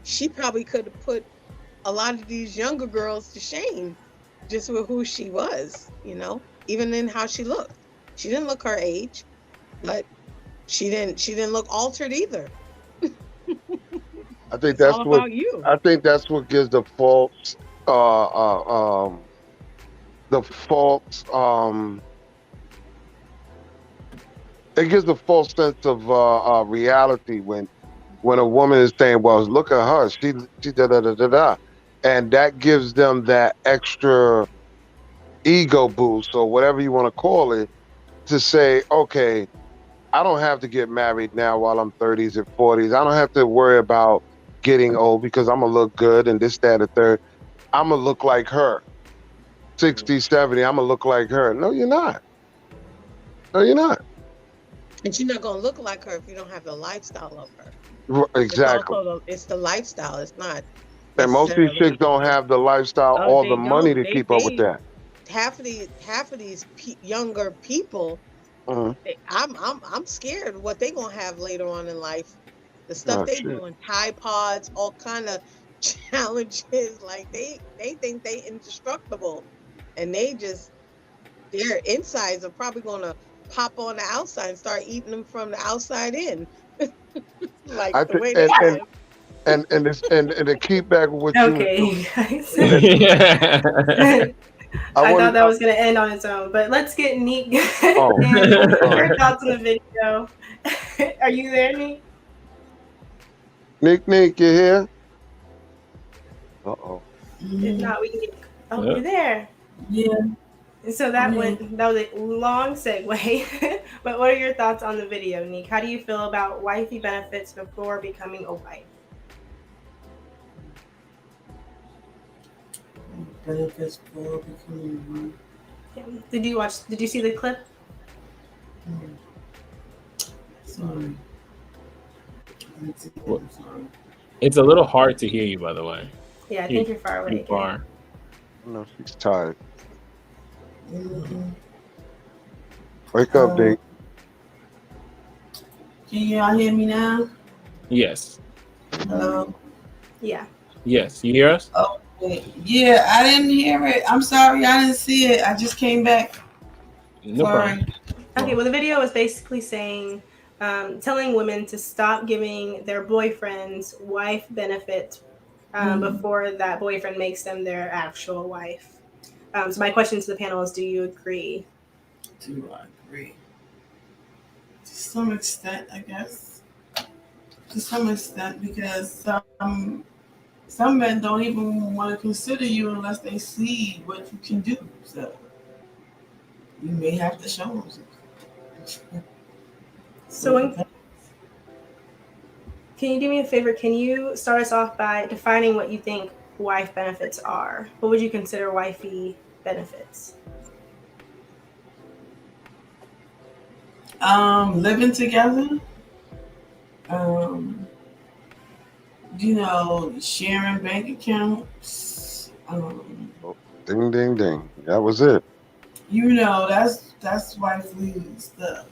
she probably could have put a lot of these younger girls to shame just with who she was, you know, even in how she looked. She didn't look her age, but she didn't look altered either. I think It's that's all what about you. I think that's what gives the false it gives the false sense of reality when a woman is saying, well, look at her, she da da da da da, and that gives them that extra ego boost or whatever you want to call it, to say, okay, I don't have to get married now while I'm 30s and 40s. I don't have to worry about getting old because I'm gonna look good and this, that, and the third. I'm gonna look like her. 60, 70, I'm gonna look like her. No, you're not. No, you're not. And you're not gonna look like her if you don't have the lifestyle of her. Exactly. It's the lifestyle. It's not. And most of these chicks don't have the lifestyle or the money to keep up with that. Half of these younger people, I'm scared what they gonna have later on in life. The stuff they doing, Tide Pods, all kind of challenges. Like they think they indestructible, and their insides are probably gonna pop on the outside and start eating them from the outside in. Like the way they live. And to keep back with what Okay, guys. I thought that was going to end on its own, but let's get Neek and your thoughts on the video. Are you there, Neek? Nick, you here? Uh-oh. If not, we can get. Oh, Yep. you're there. Yeah. So that was a long segue. But what are your thoughts on the video, Nick? How do you feel about wifey benefits before becoming a wife? Benefits for becoming one. Yeah. Did you see the clip? Sorry. Well, it's a little hard to hear you, by the way. Yeah, I think you're far away. Too far. No, she's tired. Wake up, Dave. Can y'all hear me now? Yes. Hello? Yeah. Yes. You hear us? Oh, yeah, I didn't hear it. I'm sorry, I didn't see it. I just came back. No problem. Okay, well, the video was basically saying, telling women to stop giving their boyfriends wife benefits before that boyfriend makes them their actual wife. So my question to the panel is, do you agree? Do I agree? To some extent, I guess. To some extent, because some men don't even want to consider you unless they see what you can do. So you may have to show them something. Can you do me a favor? Can you start us off by defining what you think wife benefits are? What would you consider wifey benefits? Living together. Sharing bank accounts. Ding, ding, ding. That was it. That's wifely stuff.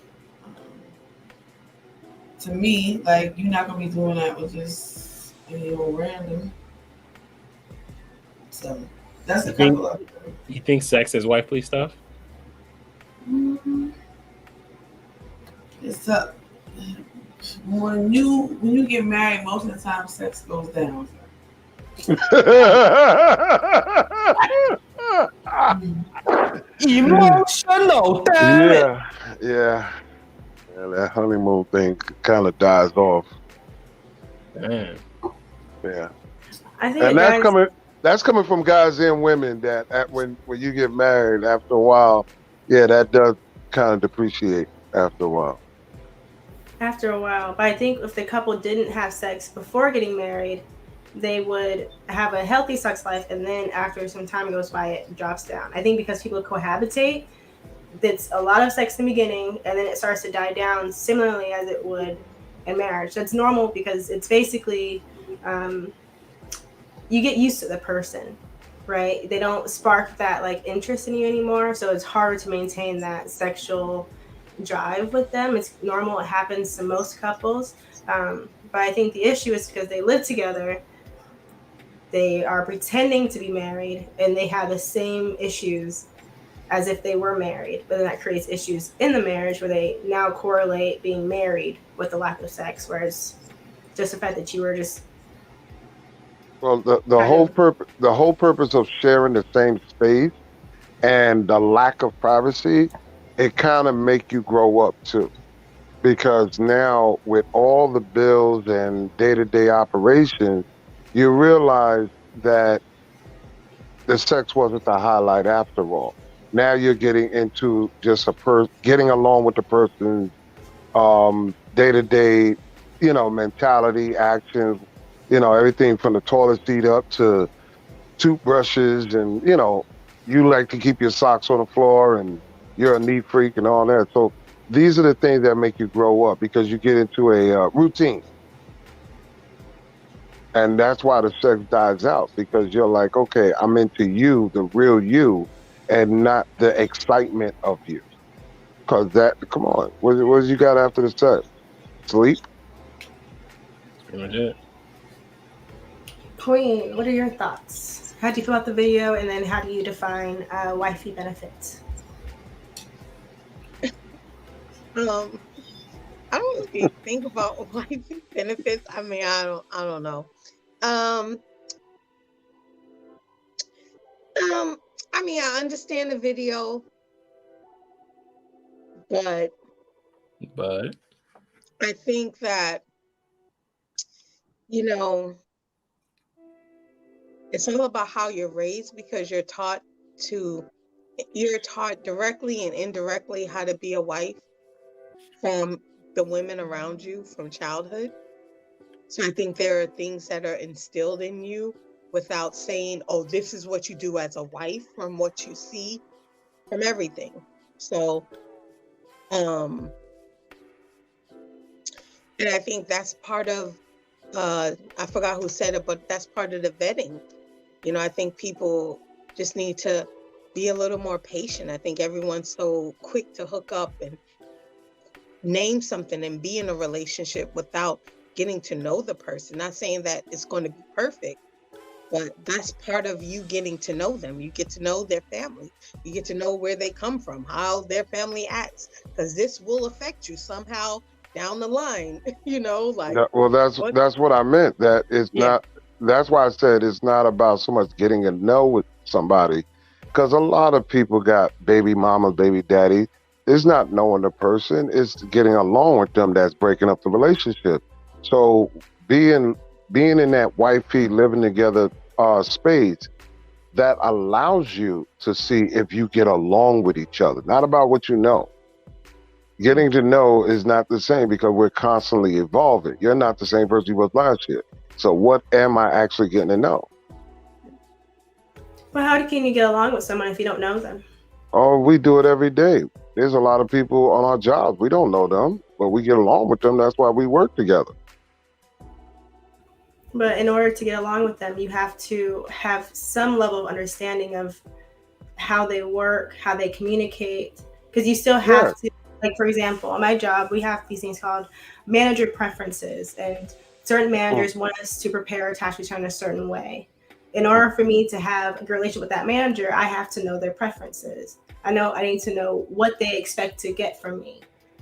To me, like, you're not gonna be doing that with just any old random. So that's a couple of them. You think sex is wifely stuff? It's up. When you get married, most of the time sex goes down. Emotional Yeah, that honeymoon thing kind of dies off. Damn. Yeah. I think And that's coming from guys and women that when you get married, after a while, yeah, that does kind of depreciate after a while. After a while, but I think if the couple didn't have sex before getting married, they would have a healthy sex life, and then after some time goes by, it drops down. I think because people cohabitate, it's a lot of sex in the beginning, and then it starts to die down similarly as it would in marriage. That's normal because it's basically you get used to the person, right? They don't spark that like interest in you anymore, so it's harder to maintain that sexual drive with them. It's normal. It happens to most couples. But I think the issue is because they live together, they are pretending to be married, and they have the same issues as if they were married. But then that creates issues in the marriage where they now correlate being married with the lack of sex, whereas just the fact that you were just Well, the whole purpose of sharing the same space and the lack of privacy, it kind of make you grow up too, because now with all the bills and day-to-day operations, you realize that the sex wasn't the highlight after all. Now you're getting into just getting along with the person's day-to-day, mentality, actions, everything from the toilet seat up to toothbrushes, and you like to keep your socks on the floor, and you're a neat freak and all that. So these are the things that make you grow up, because you get into a routine. And that's why the sex dies out, because you're like, okay, I'm into you, the real you, and not the excitement of you. Because come on, what you got after the sex? Sleep? That's pretty much it. Queen, what are your thoughts? How do you feel about the video, and then how do you define wifey benefits? I don't really think about wifey benefits. I mean, I don't know. I mean, I understand the video, but But I think that you know, it's all about how you're raised, because you're taught directly and indirectly how to be a wife from the women around you from childhood. So I think there are things that are instilled in you without saying, oh, this is what you do as a wife, from what you see, from everything. So, and I think that's part of, I forgot who said it, but that's part of the vetting. You know, I think people just need to be a little more patient. I think everyone's so quick to hook up and name something and be in a relationship without getting to know the person. Not saying that it's going to be perfect, but that's part of you getting to know them. You get to know their family. You get to know where they come from, how their family acts, because this will affect you somehow down the line. You know, like Well, that's what I meant. That it's not. That's why I said it's not about so much getting to know with somebody, because a lot of people got baby mama, baby daddy. It's not knowing the person; it's getting along with them that's breaking up the relationship. So being in that wifey living together space, that allows you to see if you get along with each other. Not about what you know. Getting to know is not the same, because we're constantly evolving. You're not the same person you was last year. So what am I actually getting to know? Well, how can you get along with someone if you don't know them? Oh, we do it every day. There's a lot of people on our jobs. We don't know them, but we get along with them. That's why we work together. But in order to get along with them, you have to have some level of understanding of how they work, how they communicate, because you still have to, like, for example, on my job, we have these things called manager preferences, and certain managers want us to prepare a tax return a certain way. In order for me to have a good relationship with that manager, I have to know their preferences. I need to know what they expect to get from me,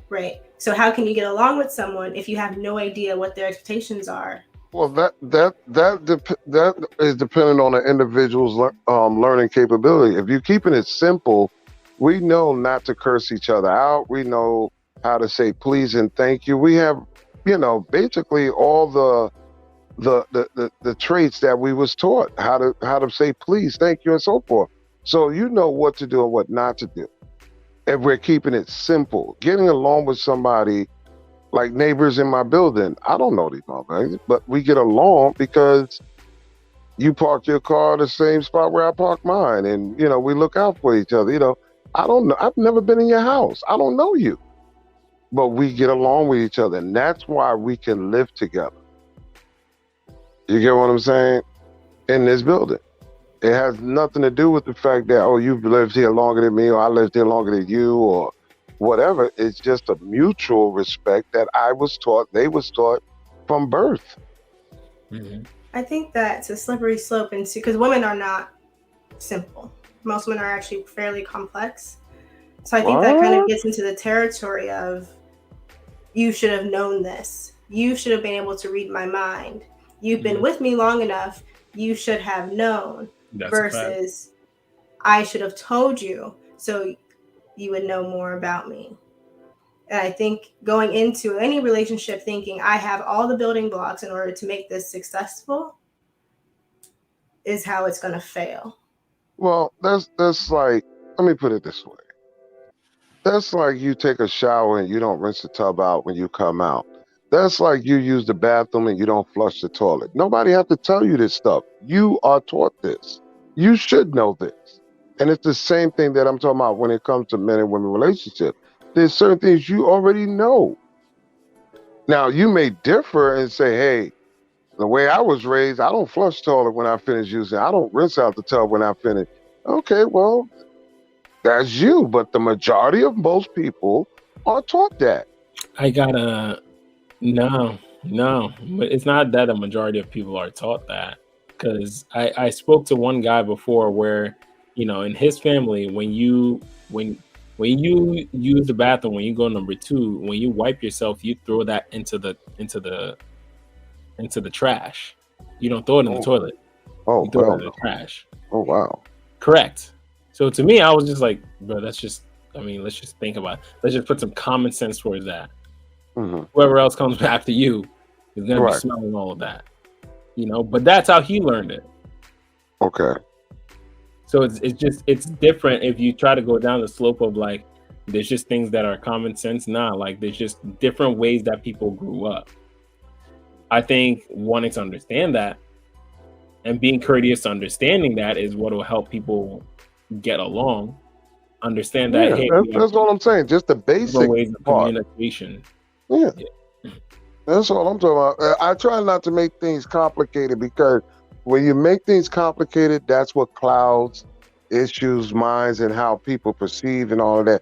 right? So how can you get along with someone if you have no idea what their expectations are? Well, that is dependent on the individual's learning capability. If you're keeping it simple, we know not to curse each other out. We know how to say please and thank you. We have, basically all the traits that we was taught, how to say please, thank you, and so forth. So you know what to do and what not to do. If we're keeping it simple, getting along with somebody. Like neighbors in my building, I don't know these motherfuckers, but we get along because you park your car the same spot where I park mine, and we look out for each other. I don't know. I've never been in your house. I don't know you, but we get along with each other, and that's why we can live together. You get what I'm saying? In this building, it has nothing to do with the fact that you've lived here longer than me, or I lived here longer than you, or whatever. It's just a mutual respect that I was taught, they was taught from birth. Mm-hmm. I think that's a slippery slope into, because women are not simple. Most women are actually fairly complex. So I think that kind of gets into the territory of, you should have known this. You should have been able to read my mind. You've been with me long enough. You should have known. That's versus I should have told you so you would know more about me. And I think going into any relationship thinking I have all the building blocks in order to make this successful is how it's going to fail. Well, that's like, let me put it this way. That's like you take a shower and you don't rinse the tub out when you come out. That's like you use the bathroom and you don't flush the toilet. Nobody have to tell you this stuff. You are taught this. You should know this. And it's the same thing that I'm talking about when it comes to men and women relationship. There's certain things you already know. Now, you may differ and say, hey, the way I was raised, I don't flush toilet when I finish using it. I don't rinse out the tub when I finish. Okay, well, that's you. But the majority of most people are taught that. No. But it's not that a majority of people are taught that. Because I spoke to one guy before where, in his family, when you use the bathroom, when you go number 2, when you wipe yourself, you throw that into the trash. You don't throw it in the toilet. Oh, you throw it in the trash. Oh, wow. Correct. So to me, I was just like, bro, let's just think about it. Let's just put some common sense towards that. Mm-hmm. Whoever else comes after you is going to be smelling all of that. you know, but that's how he learned it. Okay. So it's different if you try to go down the slope of like, there's just things that are common sense. Nah, like there's just different ways that people grew up. I think wanting to understand that and being courteous to understanding that is what will help people get along. Understand that, hey, that's all I'm saying. Just the basic ways of communication. Yeah. That's all I'm talking about. I try not to make things complicated, because when you make things complicated, that's what clouds issues, minds, and how people perceive and all of that.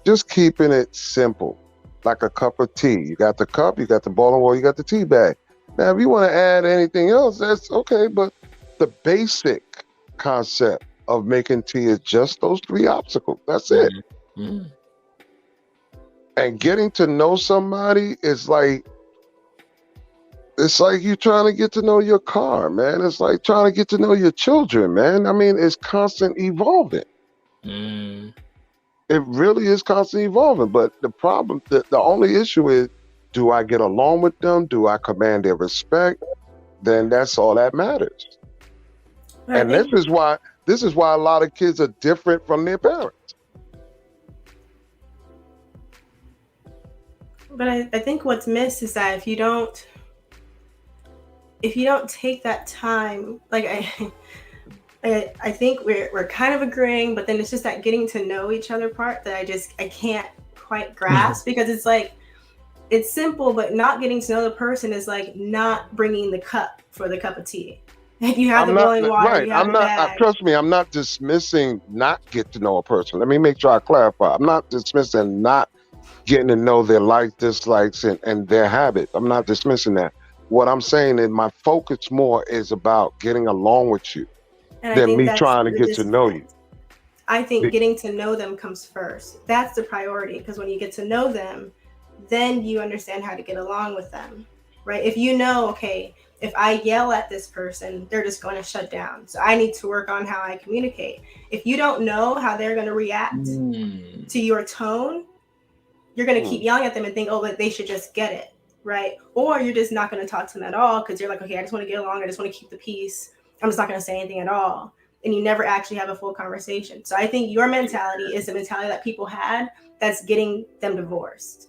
Just keeping it simple, like a cup of tea. You got the cup, you got the boiling water, you got the tea bag. Now, if you want to add anything else, that's okay, but the basic concept of making tea is just those 3 obstacles. That's it. Mm-hmm. And getting to know somebody is like, it's like you trying to get to know your car, man. It's like trying to get to know your children, man. I mean, it's constant evolving. It really is constantly evolving. But the problem, the only issue is, do I get along with them? Do I command their respect? Then that's all that matters. And this is why a lot of kids are different from their parents. But I think what's missed is that if you don't take that time, like I think we're kind of agreeing, but then it's just that getting to know each other part that I can't quite grasp, because it's like, it's simple, but not getting to know the person is like not bringing the cup for the cup of tea. If you have the boiling water, right. you have I'm the not. bag. Trust me, I'm not dismissing not get to know a person. Let me make sure I clarify. I'm not dismissing not getting to know their likes, dislikes, and their habits. I'm not dismissing that. What I'm saying is my focus more is about getting along with you than me trying to get to know you. I think getting to know them comes first. That's the priority, because when you get to know them, then you understand how to get along with them, right? If you know, okay, if I yell at this person, they're just going to shut down. So I need to work on how I communicate. If you don't know how they're going to react to your tone, you're going to keep yelling at them and think, oh, but they should just get it, right? Or you're just not going to talk to them at all, because you're like, okay, I just want to get along. I just want to keep the peace. I'm just not going to say anything at all. And you never actually have a full conversation. So I think your mentality is the mentality that people had that's getting them divorced.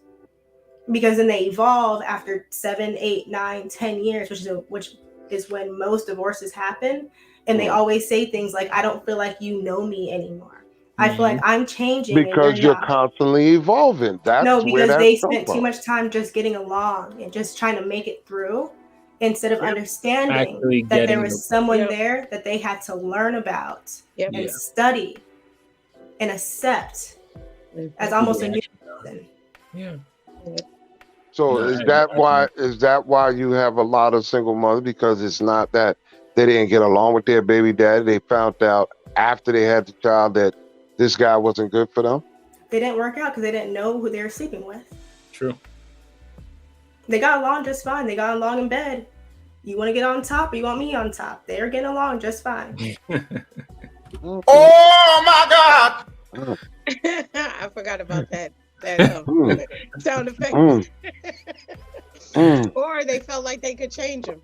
Because then they evolve after 7, 8, 9, 10 years, which is when most divorces happen. And they always say things like, I don't feel like you know me anymore. I feel like I'm changing. Because you're constantly evolving. That's because they spent too much time just getting along and just trying to make it through, instead of understanding that there was someone there that they had to learn about and study and accept as almost a new person. Yeah. So is that why you have a lot of single mothers? Because it's not that they didn't get along with their baby daddy. They found out after they had the child that this guy wasn't good for them. They didn't work out because they didn't know who they were sleeping with. True. They got along just fine. They got along in bed. You want to get on top, or you want me on top? They're getting along just fine. Oh my God! I forgot about that. Sound effect. Or they felt like they could change them.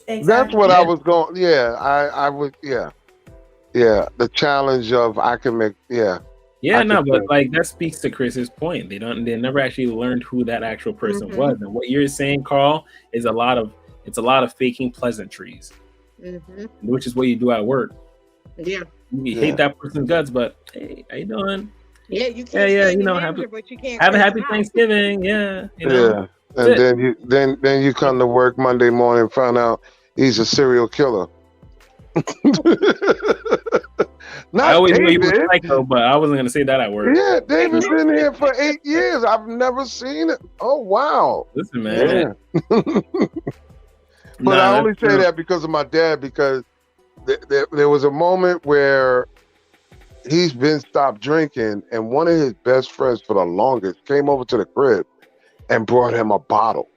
Exactly. That's what I was going. Yeah, I would. Yeah. The challenge of I can make. Yeah. Yeah, no, but like that speaks to Chris's point. They never actually learned who that actual person was, and what you're saying, Carl, is a lot of faking pleasantries, which is what you do at work. Yeah. You hate that person's guts, but hey, how you doing? Yeah, you can't. But you can't have a happy Thanksgiving. Yeah. And then you come to work Monday morning and find out he's a serial killer. I always knew you were psycho, but I wasn't gonna say that at work. Yeah, David's been here for 8 years. I've never seen it. Oh wow. Listen, man. But I only say that because of my dad, because there was a moment where he's been stopped drinking, and one of his best friends for the longest came over to the crib and brought him a bottle.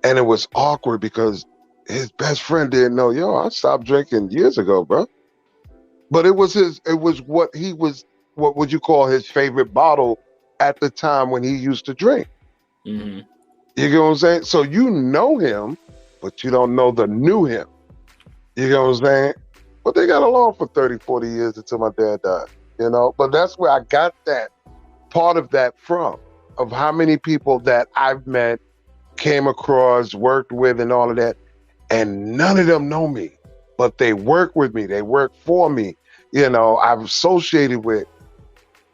And it was awkward because his best friend didn't know, I stopped drinking years ago, bro. But it was what would you call his favorite bottle at the time when he used to drink. Mm-hmm. You get what I'm saying? So you know him, but you don't know the new him. You know what I'm saying? But they got along for 30, 40 years until my dad died, you know? But that's where I got that part of that from, of how many people that I've met, came across, worked with, and all of that. And none of them know me, but they work with me. They work for me. You know, I'm associated with,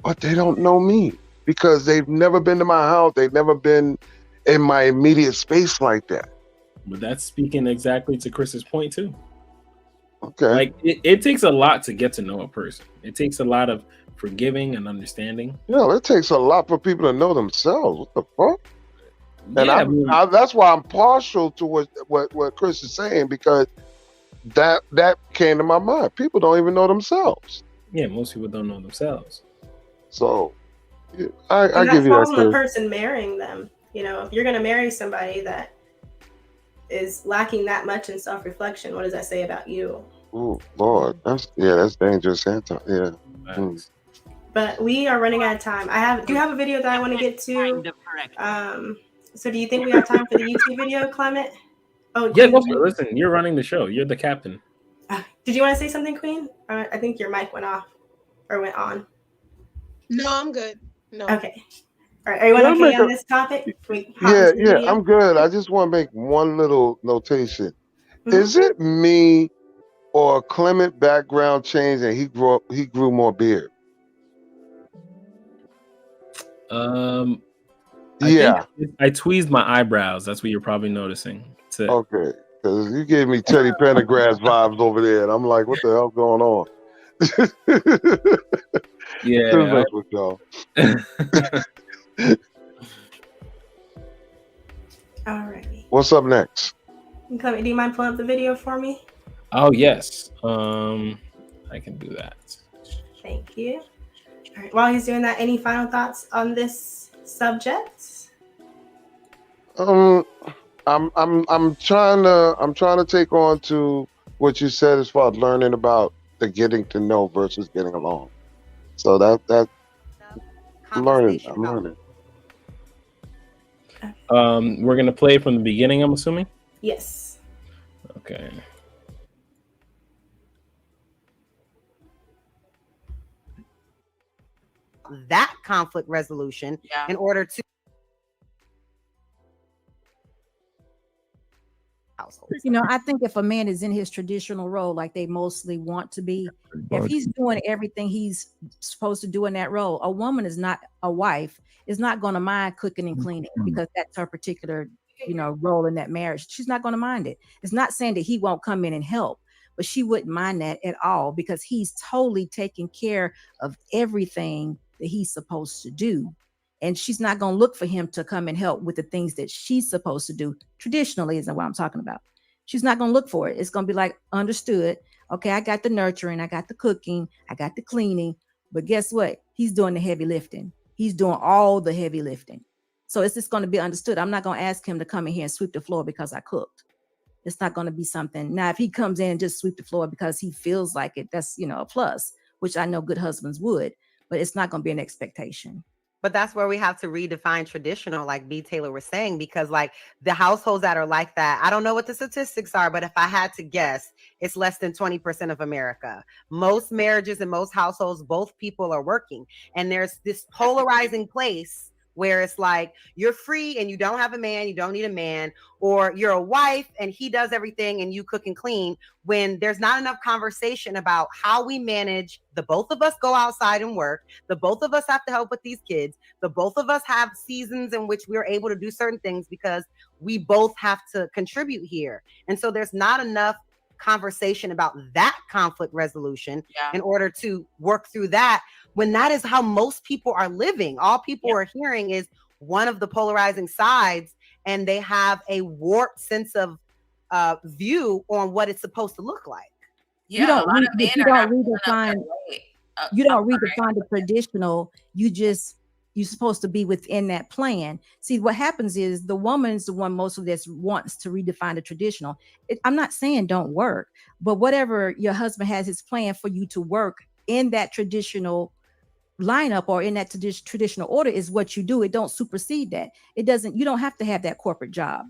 but they don't know me because they've never been to my house. They've never been in my immediate space like that. But that's speaking exactly to Chris's point too. Okay. Like it takes a lot to get to know a person. It takes a lot of forgiving and understanding. No, it takes a lot for people to know themselves. What the fuck? And Yeah, that's why I'm partial to what Chris is saying, because that came to my mind. People don't even know themselves. Yeah, most people don't know themselves. So I that give you that. falls on the person marrying them. You know, if you're going to marry somebody that is lacking that much in self-reflection, what does that say about you? Oh Lord, that's dangerous, Santa. Yeah. Mm. But we are running out of time. Do you have a video that I want to get to? So do you think we have time for the YouTube video, Clement? Oh, yeah. Listen, you're running the show. You're the captain. Did you want to say something, Queen? I think your mic went off or went on. No, I'm good. No. Okay. All right. Are you okay on this topic? Yeah, I'm good. I just want to make one little notation. Mm-hmm. Is it me or Clement background change and he grew more beard? I tweezed my eyebrows. That's what you're probably noticing. Okay, because you gave me Teddy Pendergrass vibes over there, and I'm like, what the hell's going on? Yeah. With y'all. Alrighty. What's up next? Clement, do you mind pulling up the video for me? Oh yes. I can do that. Thank you. All right. While he's doing that, any final thoughts on this subject? I'm trying to take on to what you said as far as learning about the getting to know versus getting along. So that I'm learning. We're gonna play from the beginning, I'm assuming? Yes. Okay. That conflict resolution in order to household. You know, I think if a man is in his traditional role, like they mostly want to be, if he's doing everything he's supposed to do in that role, a woman is not a wife, is not going to mind cooking and cleaning because that's her particular, role in that marriage. She's not going to mind it. It's not saying that he won't come in and help, but she wouldn't mind that at all because he's totally taking care of everything that he's supposed to do. And she's not going to look for him to come and help with the things that she's supposed to do. Traditionally isn't what I'm talking about. She's not going to look for it. It's going to be like, understood. Okay, I got the nurturing, I got the cooking, I got the cleaning. But guess what? He's doing the heavy lifting. He's doing all the heavy lifting. So it's just going to be understood. I'm not going to ask him to come in here and sweep the floor because I cooked. It's not going to be something. Now, if he comes in and just sweep the floor because he feels like it, that's, a plus, which I know good husbands would, but it's not going to be an expectation. But that's where we have to redefine traditional, like B. Taylor was saying, because like the households that are like that, I don't know what the statistics are, but if I had to guess, it's less than 20% of America. Most marriages and most households, both people are working. And there's this polarizing place where it's like you're free and you don't have a man, you don't need a man, or you're a wife and he does everything and you cook and clean, when there's not enough conversation about how we manage. The both of us go outside and work. The both of us have to help with these kids. The both of us have seasons in which we're able to do certain things because we both have to contribute here. And so there's not enough conversation about that conflict resolution in order to work through that, when that is how most people are living. All people are hearing is one of the polarizing sides, and they have a warped sense of view on what it's supposed to look like. You don't redefine the traditional. You're supposed to be within that plan. See, what happens is the woman's the one mostly that wants to redefine the traditional. I'm not saying don't work, but whatever your husband has his plan for you to work in that traditional lineup or in that traditional order is what you do. It don't supersede that. You don't have to have that corporate job.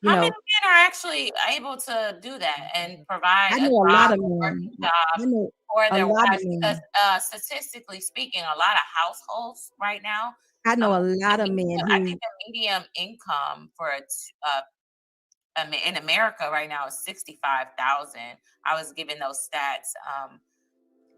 You How know, many men are actually able to do that and provide I a know a job, lot of a men. working job I know for a their lot of wives? Because men. statistically speaking, a lot of households right now, I know a the lot of men I who think the medium income for in America right now is 65,000. I was given those stats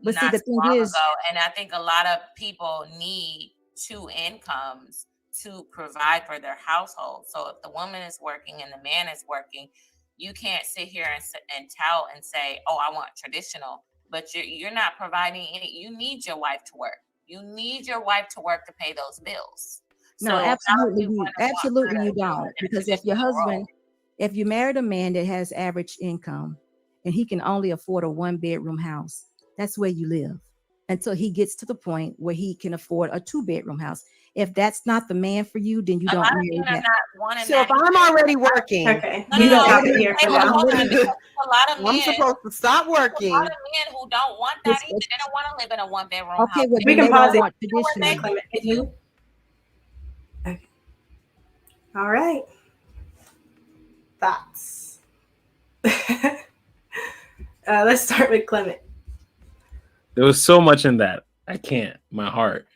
but see not the too thing long is, ago, and I think a lot of people need two incomes to provide for their household. So if the woman is working and the man is working, you can't sit here and tout and say, "Oh, I want traditional," but you're not providing any. You need your wife to work. You need your wife to work to pay those bills. So no, how are you going to want her absolutely you to do don't. it in a Because if your traditional role? husband, if you married a man that has average income and he can only afford a 1-bedroom house, that's where you live until he gets to the point where he can afford a 2-bedroom house. If that's not the man for you, then you A don't lot of marry men are that. not wanting So that if I'm either. already working, Okay, No, you no, don't no. have it here for Hold on, now. hold on. Because a lot of I'm men, supposed to stop a lot working. of men who don't want that either. They don't want to live in a 1-bedroom house. Okay, well We then can they pause don't it. want You know what traditional. Clement, they can you? Okay. All right. Thoughts. Let's start with Clement. There was so much in that. I can't. My heart.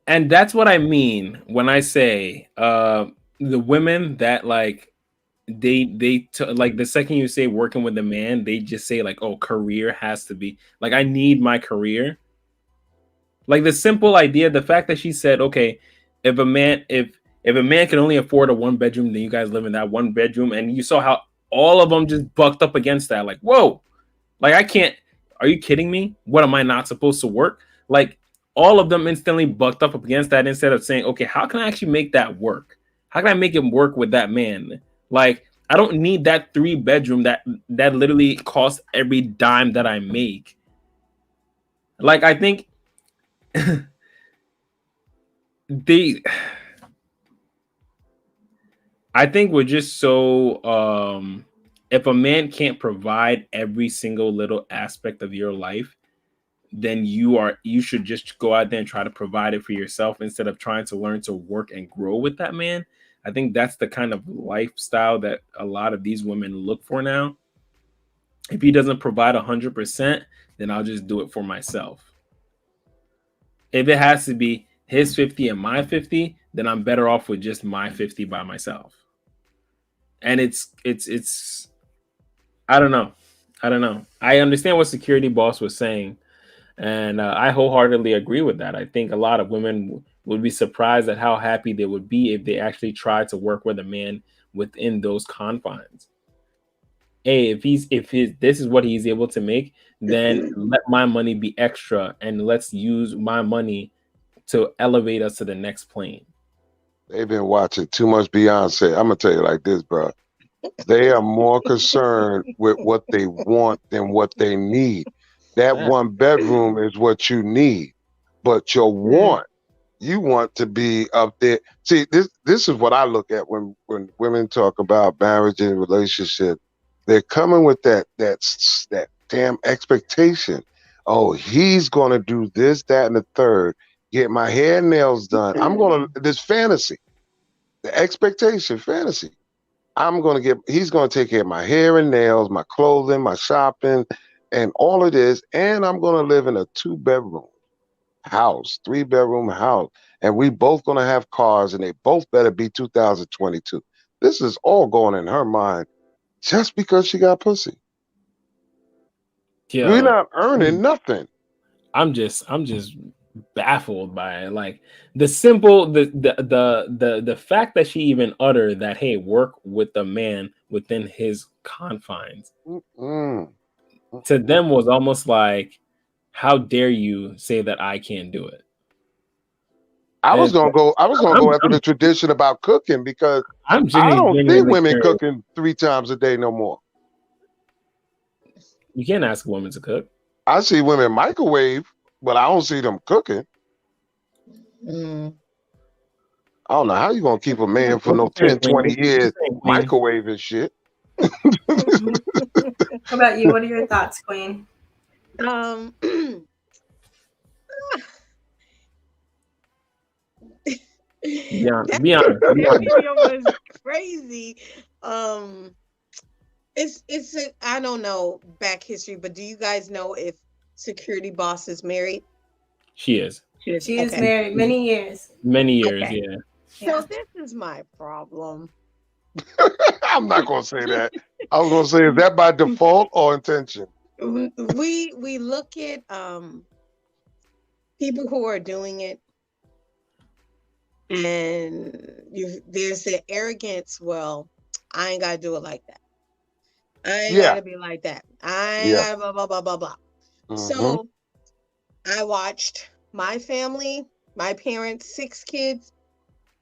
And that's what I mean when I say the women that like like the second you say working with a man, they just say like, oh, career has to be like, I need my career. Like the simple idea, the fact that she said, okay, if a man can only afford a 1-bedroom, then you guys live in that 1-bedroom, and you saw how all of them just bucked up against that. Like, whoa, like I can't. Are you kidding me? What, am I not supposed to work? Like all of them instantly bucked up against that instead of saying, okay, how can I actually make that work? How can I make it work with that man? Like I don't need that 3-bedroom that literally costs every dime that I make. Like I think I think we're just so if a man can't provide every single little aspect of your life, then you should just go out there and try to provide it for yourself instead of trying to learn to work and grow with that man. I think that's the kind of lifestyle that a lot of these women look for now. If he doesn't provide 100%, then I'll just do it for myself. If it has to be his 50 and my 50, then I'm better off with just my 50 by myself. And it's I don't know. I understand what Security Boss was saying, and I wholeheartedly agree with that. I think a lot of women would be surprised at how happy they would be if they actually tried to work with a man within those confines. Hey, if this is what he's able to make, then let my money be extra, and let's use my money to elevate us to the next plane. They've been watching too much Beyonce. I'm gonna tell you like this, bro. They are more concerned with what they want than what they need. That 1-bedroom is what you need, but your want, you want to be up there. See, this is what I look at when women talk about marriage and relationship. They're coming with that damn expectation. Oh, he's gonna do this, that, and the third. Get my hair and nails done. I'm gonna this fantasy, the expectation, fantasy. He's gonna take care of my hair and nails, my clothing, my shopping, and all of this. And I'm gonna live in a 2-bedroom house, 3-bedroom house. And we both gonna have cars, and they both better be 2022. This is all going in her mind just because she got pussy. Yo, We're not earning nothing. I'm just baffled by it. Like the simple the fact that she even uttered that, hey, work with the man within his confines, to them was almost like, how dare you say that I can't do it? I was gonna go after the tradition about cooking, because I don't see women cooking 3 times a day no more. You can't ask a woman to cook. I see women microwave, but I don't see them cooking. I don't know how you gonna keep a man for no 10, 20 years microwaving shit. How about you? What are your thoughts, Queen? Be honest. That video was crazy. It's I don't know back history, but do you guys know if Security Boss is married? She is. She is married many years. Many years, Okay. yeah. So this is my problem. I'm not gonna say that. I was gonna say, is that by default or intention? We look at people who are doing it, and there's the arrogance. Well, I ain't gotta do it like that. I ain't gotta be like that. I ain't gotta blah blah blah blah blah. So I watched my family, my parents, 6 kids,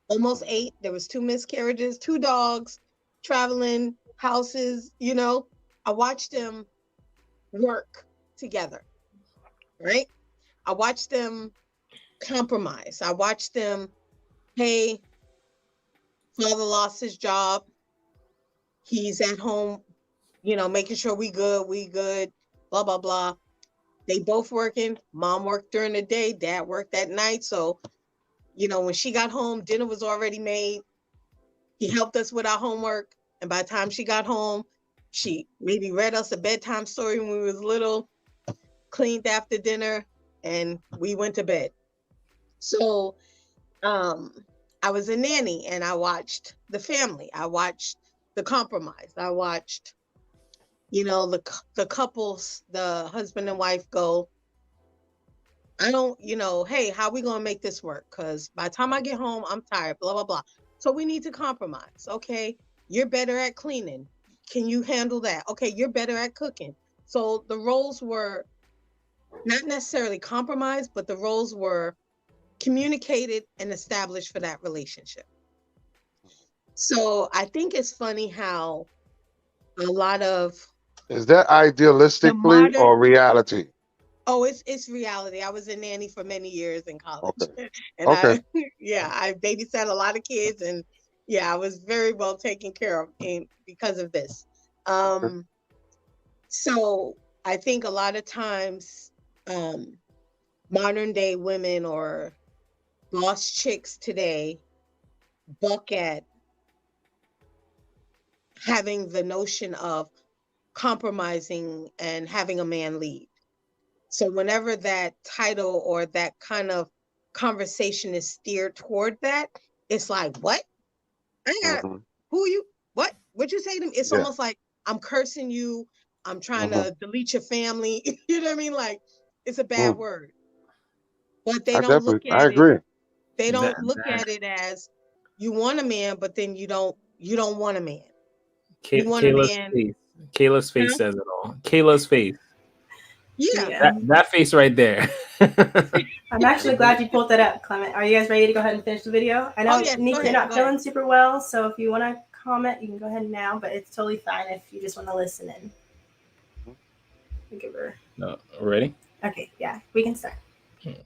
almost 8. There was 2 miscarriages, 2 dogs, traveling, houses, you know. I watched them work together, right? I watched them compromise. I watched them, hey, father lost his job. He's at home, you know, making sure we good, blah, blah, blah. They both working. Mom worked during the day, dad worked at night. So, you know, when she got home, dinner was already made. He helped us with our homework. And by the time she got home, she maybe read us a bedtime story when we was little, cleaned after dinner, and we went to bed. So I was a nanny, and I watched the family. I watched the compromise. I watched, you know, the couples, the husband and wife go, I don't, you know, hey, how are we going to make this work? Because by the time I get home, I'm tired, blah, blah, blah. So we need to compromise. Okay, you're better at cleaning. Can you handle that? Okay, you're better at cooking. So the roles were not necessarily compromised, but the roles were communicated and established for that relationship. So I think it's funny how a lot of... Is that idealistically or reality? Oh, it's reality. I was a nanny for many years in college. Okay. And Okay. I babysat a lot of kids, and I was very well taken care of because of this. So I think a lot of times modern day women or boss chicks today buck at having the notion of compromising and having a man lead. So whenever that title or that kind of conversation is steered toward that, it's like, what? I got who you? What? What you say to me? It's almost like I'm cursing you. I'm trying to delete your family. You know what I mean? Like, it's a bad word. But they don't look at it. I agree. They don't look at it as you want a man, but then you don't want a man. You want a man. Kayla's face says it all. Kayla's face. Yeah. That face right there. I'm actually glad you pulled that up, Clement. Are you guys ready to go ahead and finish the video? I know Nick, you're not feeling super well, so if you want to comment, you can go ahead now, but it's totally fine if you just want to listen in. Give her... No, ready? Okay, yeah, we can start. Bring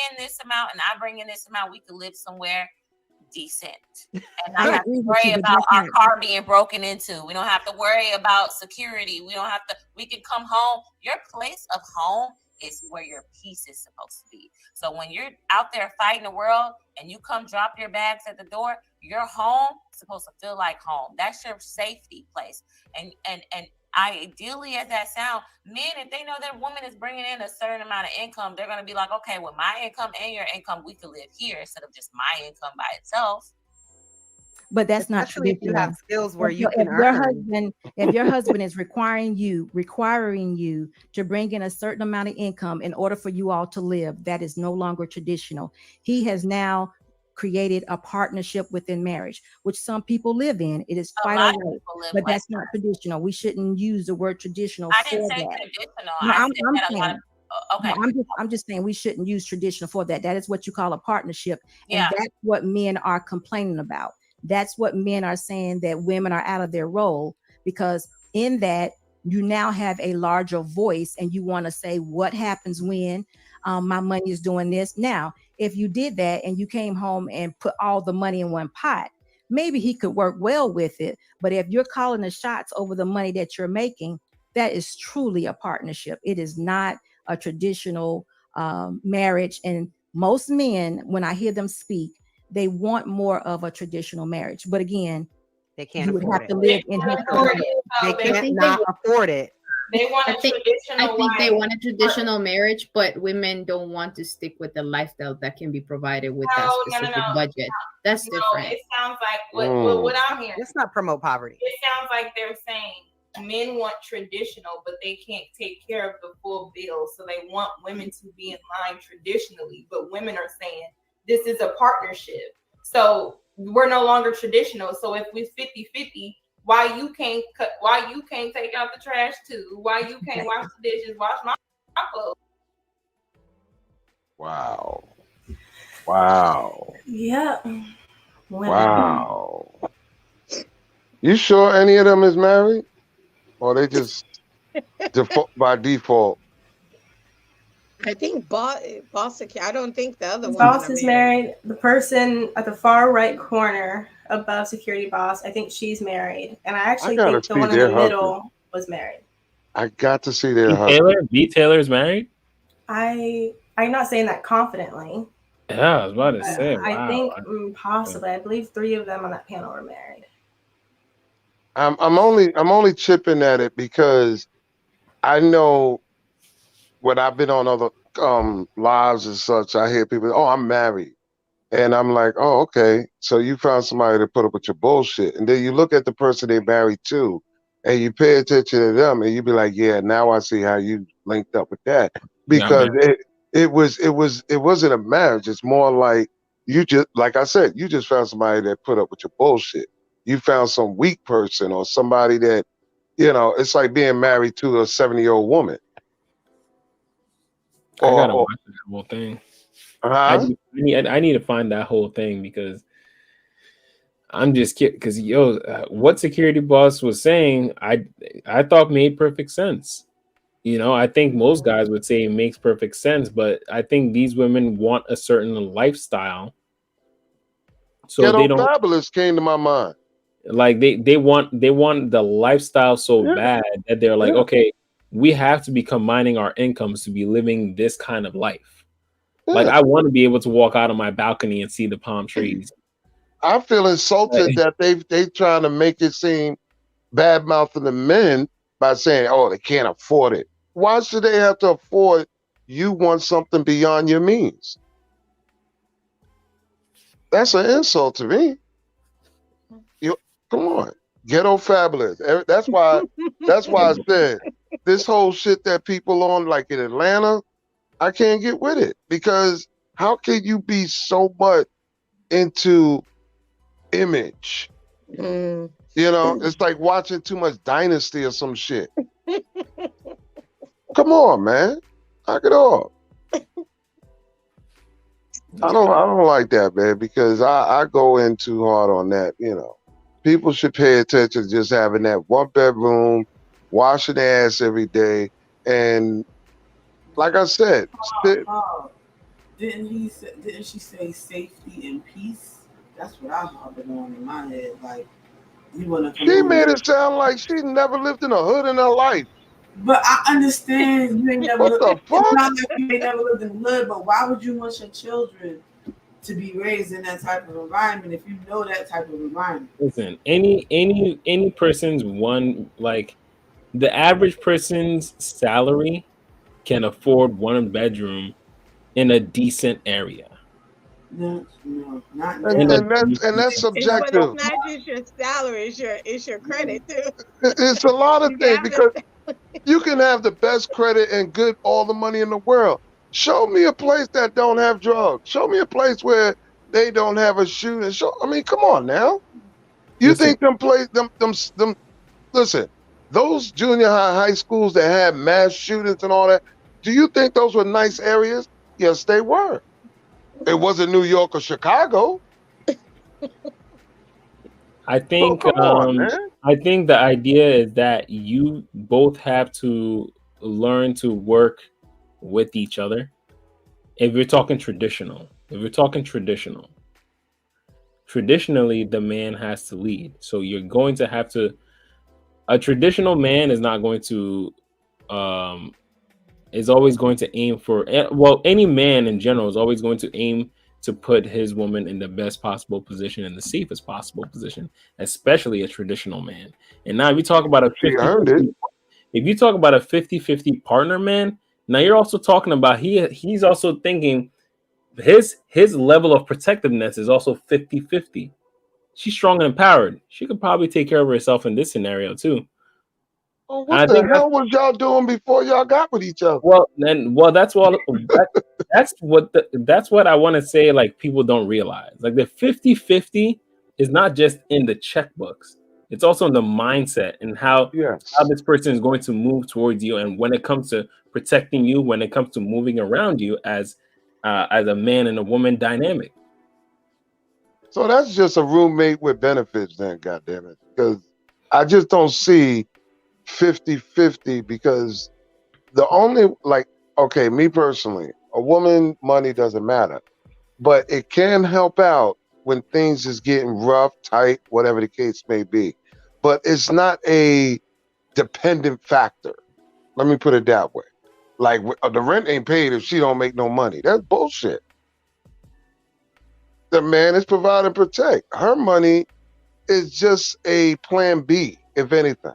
in this amount and I bring in this amount, we could live somewhere decent and not have to worry about our car being broken into. We don't have to worry about security. We can come home. Your place of home is where your peace is supposed to be. So when you're out there fighting the world and you come drop your bags at the door, your home is supposed to feel like home. That's your safety place. And ideally, as that sound, men, if they know that woman is bringing in a certain amount of income, they're going to be like, okay, with my income and your income, we could live here instead of just my income by itself. But that's not Especially if traditional. you have skills where you If can earn. If your husband is requiring you to bring in a certain amount of income in order for you all to live, that is no longer traditional. He has now created a partnership within marriage, which some people live in. It is quite all right, but that's not traditional. We shouldn't use the word traditional I for didn't say that. traditional. No, I said that a lot of... Okay. No, I'm just saying we shouldn't use traditional for that. That is what you call a partnership. Yeah. And that's what men are complaining about. That's what men are saying, that women are out of their role, because in that you now have a larger voice and you want to say what happens when my money is doing this. Now, if you did that and you came home and put all the money in one pot, maybe he could work well with it. But if you're calling the shots over the money that you're making, that is truly a partnership. It is not a traditional marriage. And most men, when I hear them speak, they want more of a traditional marriage. But again, they can't you would afford have it. to live in his community. They can't not afford it. They want I think they want a traditional marriage, but women don't want to stick with the lifestyle that can be provided with that specific budget. That's different. It sounds like what I'm hearing. Let's not promote poverty. It sounds like they're saying men want traditional, but they can't take care of the full bill. So they want women to be in line traditionally, but women are saying this is a partnership. So we're no longer traditional. So if we're 50-50, why you can't take out the trash too? Why you can't wash the dishes, wash my clothes? Wow. Wow. Yeah. Wow. You sure any of them is married? Or they just by default? I think boss. I don't think the other one. Boss is married. The person at the far right corner above security boss, I think she's married, and I actually think the one in the middle was married. I got to see their husband. Taylor's married. I'm not saying that confidently. Yeah, I was about to say. I think possibly. I believe 3 of them on that panel were married. I'm only chipping at it because I know when I've been on other lives and such, I hear people, "Oh, I'm married," and I'm like, "Oh, okay." So you found somebody to put up with your bullshit, and then you look at the person they married to, and you pay attention to them, and you be like, "Yeah, now I see how you linked up with that," because it wasn't a marriage. It's more like you just, like I said, you just found somebody that put up with your bullshit. You found some weak person or somebody that, it's like being married to a 70-year-old woman. I gotta watch that whole thing. I need to find that whole thing because I'm just kidding. Because what security boss was saying, I thought made perfect sense. I think most guys would say it makes perfect sense, but I think these women want a certain lifestyle. So they don't. Fabulous came to my mind. Like they want the lifestyle so bad that they're like, okay, we have to be combining our incomes to be living this kind of life. Like I want to be able to walk out on my balcony and see the palm trees. I feel insulted that they trying to make it seem bad mouthing the men by saying, "Oh, they can't afford it." Why should they have to afford? You want something beyond your means. That's an insult to me. Come on, ghetto fabulous. That's why I said this whole shit that people on like in Atlanta, I can't get with it because how can you be so much into image? It's like watching too much Dynasty or some shit. Come on, man, knock it off. I don't like that, man, because I go in too hard on that, People should pay attention to just having that 1-bedroom, washing their ass every day, and like I said, didn't she say safety and peace? That's what I'm hopping on in my head. Like you want to. She made it sound like she never lived in a hood in her life. But I understand you ain't never. What the fuck? It's not like you ain't never lived in the hood. But why would you want your children to be raised in that type of environment if you know that type of environment? Listen, any person's the average person's salary can afford 1 bedroom in a decent area. No, not and that's subjective. It's not just your salary; it's your credit too. It's a lot of things because you can have the best credit and all the money in the world. Show me a place that don't have drugs. Show me a place where they don't have a shooting. Come on now. You think them listen, those junior high schools that had mass shootings and all that, do you think those were nice areas? Yes, they were. It wasn't New York or Chicago. I think I think the idea is that you both have to learn to work with each other. If you're talking traditionally, the man has to lead. So you're going to have to. A traditional man is not going to is always going to aim for, well, any man in general is always going to aim to put his woman in the best possible position, in the safest possible position, especially a traditional man. And now if you talk about a 50-50, if you talk about a 50-50 partner, man, now you're also talking about he's also thinking his level of protectiveness is also 50-50. She's strong and empowered. She could probably take care of herself in this scenario too. Well, what the hell was y'all doing before y'all got with each other? Well, that's what that's what I want to say. Like, people don't realize, like, the 50-50 is not just in the checkbooks. It's also in the mindset and how this person is going to move towards you. And when it comes to protecting you, when it comes to moving around you as a man and a woman dynamic. So that's just a roommate with benefits then, goddammit. Because I just don't see 50-50, because the only, like, okay, me personally, a woman money doesn't matter, but it can help out when things is getting rough, tight, whatever the case may be. But it's not a dependent factor. Let me put it that way. Like, the rent ain't paid if she don't make no money. That's bullshit. The man is provide and protect. Her money is just a plan B, if anything.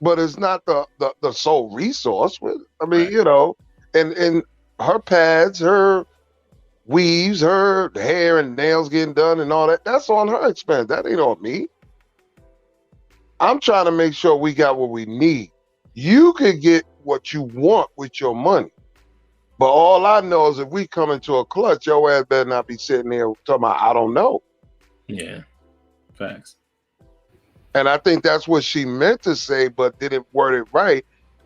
But it's not the sole resource. I mean, you know, and her pads, her weaves, her hair and nails getting done and all that, that's on her expense. That ain't on me. I'm trying to make sure we got what we need. You could get what you want with your money. But all I know is if we come into a clutch, your ass better not be sitting there talking about, I don't know. Yeah, facts. And I think that's what she meant to say, but didn't word it right.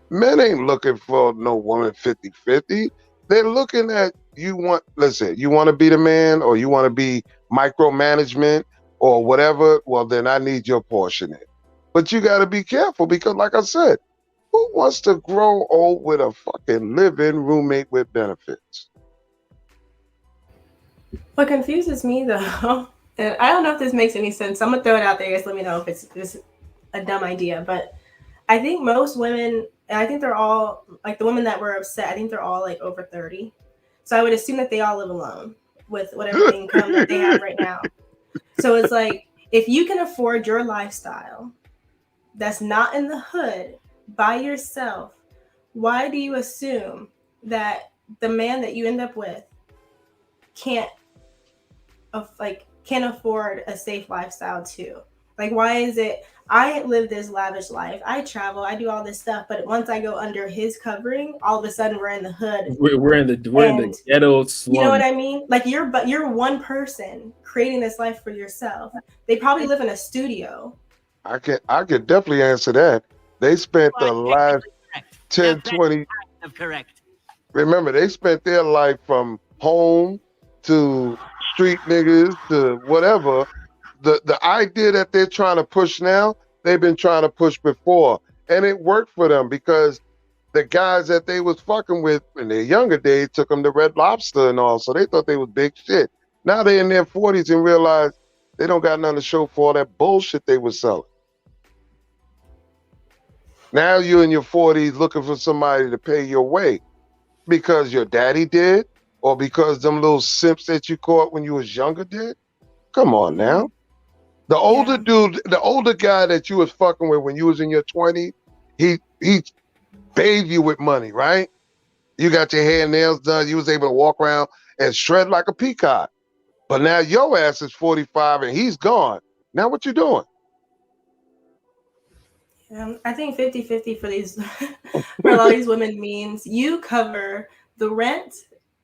Men ain't looking for no woman 50-50. They're looking at, you want to be the man, or you want to be micromanagement or whatever, well, then I need your portion in. But you got to be careful, because like I said, who wants to grow old with a fucking live-in roommate with benefits? What confuses me, though, and I don't know if this makes any sense, so I'm going to throw it out there, guys. Let me know if it's a dumb idea. But I think most women, and I think they're all, like the women that were upset, I think they're all like over 30. So I would assume that they all live alone with whatever income that they have right now. So it's like, if you can afford your lifestyle that's not in the hood by yourself, why do you assume that the man that you end up with can't afford a safe lifestyle too? Like, why is it I live this lavish life, I travel, I do all this stuff, but once I go under his covering, all of a sudden we're in the hood. We're in the ghetto slum. You know what I mean? Like, you're one person creating this life for yourself. They probably live in a studio. I could definitely answer that. They spent the last 10, 20. Correct. Remember, they spent their life from home to street niggas to whatever. The idea that they're trying to push now, they've been trying to push before. And it worked for them, because the guys that they was fucking with in their younger days took them to Red Lobster and all. So they thought they was big shit. Now they're in their 40s and realize they don't got nothing to show for all that bullshit they was selling. Now you're in your 40s looking for somebody to pay your way because your daddy did, or because them little simps that you caught when you was younger did. Come on now. The older dude, the older guy that you was fucking with when you was in your 20s, he bathed you with money, right? You got your hair and nails done. You was able to walk around and shred like a peacock. But now your ass is 45 and he's gone. Now what you doing? I think 50-50 for these for a lot of these women means you cover the rent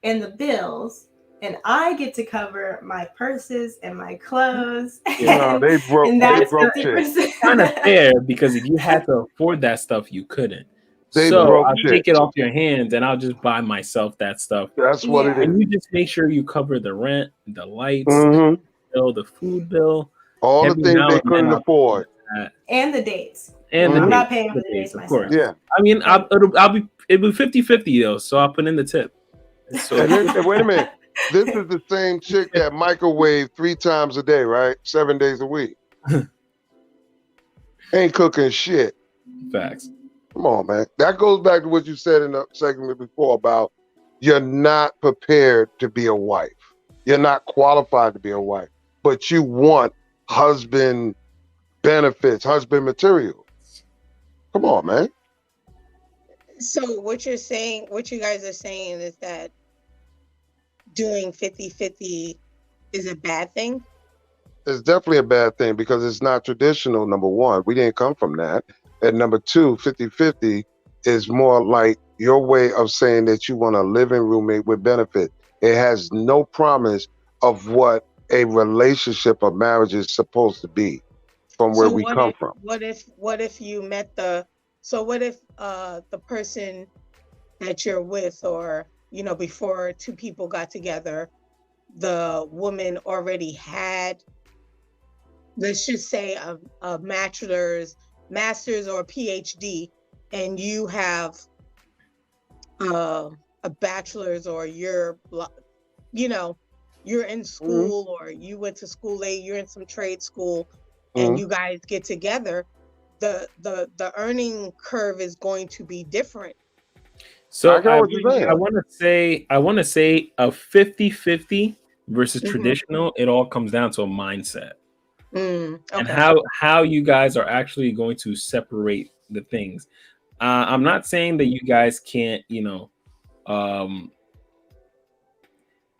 and the bills, and I get to cover my purses and my clothes. Yeah, they broke shit. It's kind of fair, because if you had to afford that stuff, you couldn't. They so broke I'll shit. take it off your hands and I'll just buy myself that stuff. That's what it is. And you just make sure you cover the rent, the lights, the bill, the food bill, all the things they couldn't afford, and the dates. And I'm not paying for the dates of myself. course. Yeah, I mean, it'll be 50-50 though, so I'll put in the tip. So and then, wait a minute, this is the same chick that microwave 3 times a day, right? 7 days a week. Ain't cooking shit. Facts. Come on, man. That goes back to what you said in the segment before about you're not prepared to be a wife. You're not qualified to be a wife, but you want husband benefits, husband material. Come on, man. So what you're saying, what you guys are saying is that doing 50-50 is a bad thing? It's definitely a bad thing because it's not traditional, number one. We didn't come from that. And number two, 50-50 is more like your way of saying that you want a living roommate with benefit. It has no promise of what a relationship or marriage is supposed to be from where we come from. What if you met the person that you're with, or before two people got together, the woman already had, let's just say, a master's or a PhD, and you have a bachelor's, or you're in school, or you went to school late, you're in some trade school, and you guys get together, the earning curve is going to be different. So I want to say a 50-50 versus traditional. It all comes down to a mindset. Okay. And how you guys are actually going to separate the things. I'm not saying that you guys can't,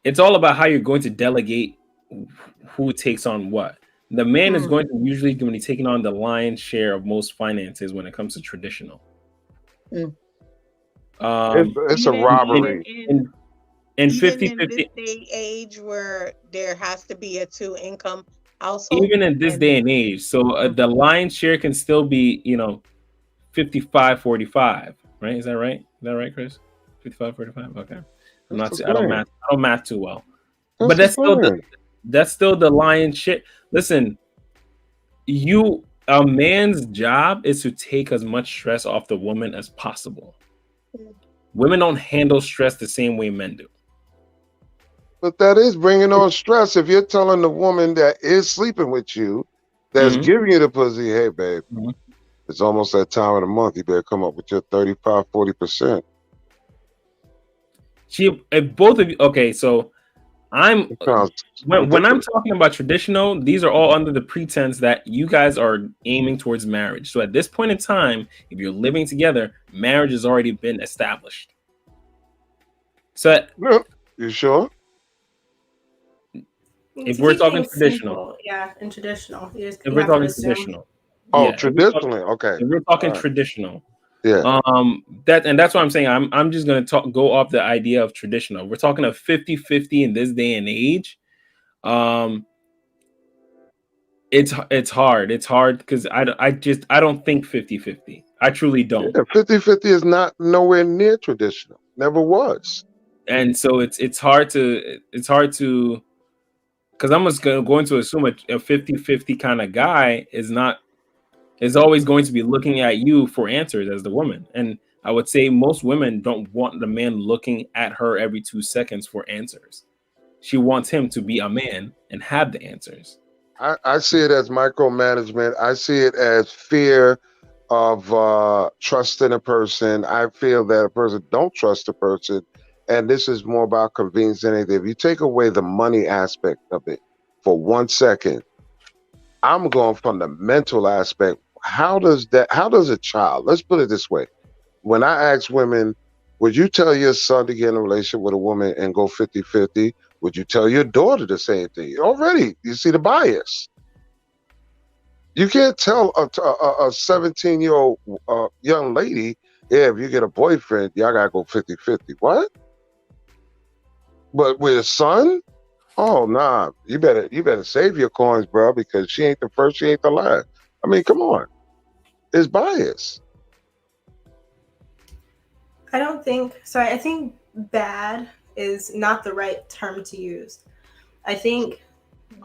it's all about how you're going to delegate who takes on what. The man is usually going to be taking on the lion's share of most finances when it comes to traditional. It's a robbery. And even 50-50. in this day age where there has to be a 2-income household. Even in this day and age. So the lion's share can still be, 55-45, right? Is that right? Is that right, Chris? 55-45? Okay. I don't math too well. But that's still the lion's share. Listen, a man's job is to take as much stress off the woman as possible. Women don't handle stress the same way men do. But that is bringing on stress. If you're telling the woman that is sleeping with you, that's giving you the pussy, hey, babe, it's almost that time of the month. You better come up with your 35-40%. Both of you, okay, so when I'm talking about traditional, these are all under the pretense that you guys are aiming towards marriage. So at this point in time, if you're living together, marriage has already been established. So you sure? If we're talking traditional, in traditional. If we're talking traditional, traditionally, okay. If we're talking traditional, yeah. That's what I'm saying. I'm just gonna go off the idea of traditional. We're talking a 50-50 in this day and age. It's hard. It's hard because I don't think 50-50. I truly don't. Yeah, 50-50 is not nowhere near traditional. Never was. And so it's hard to because I'm just going to assume a 50-50 kind of guy is always going to be looking at you for answers as the woman. And I would say most women don't want the man looking at her every 2 seconds for answers. She wants him to be a man and have the answers. I see it as micromanagement. I see it as fear of trusting a person. I feel that a person don't trust a person. And this is more about convenience than anything. If you take away the money aspect of it for 1 second, I'm going from the mental aspect. How does a child, let's put it this way. When I ask women, would you tell your son to get in a relationship with a woman and go 50-50? Would you tell your daughter the same thing? Already, you see the bias. You can't tell a 17-year-old young lady, yeah, if you get a boyfriend, y'all gotta go 50-50. What? But with a son, oh nah, you better save your coins, bro, because she ain't the first, she ain't the last. I mean, come on, it's bias. I don't think so. I think bad is not the right term to use. I think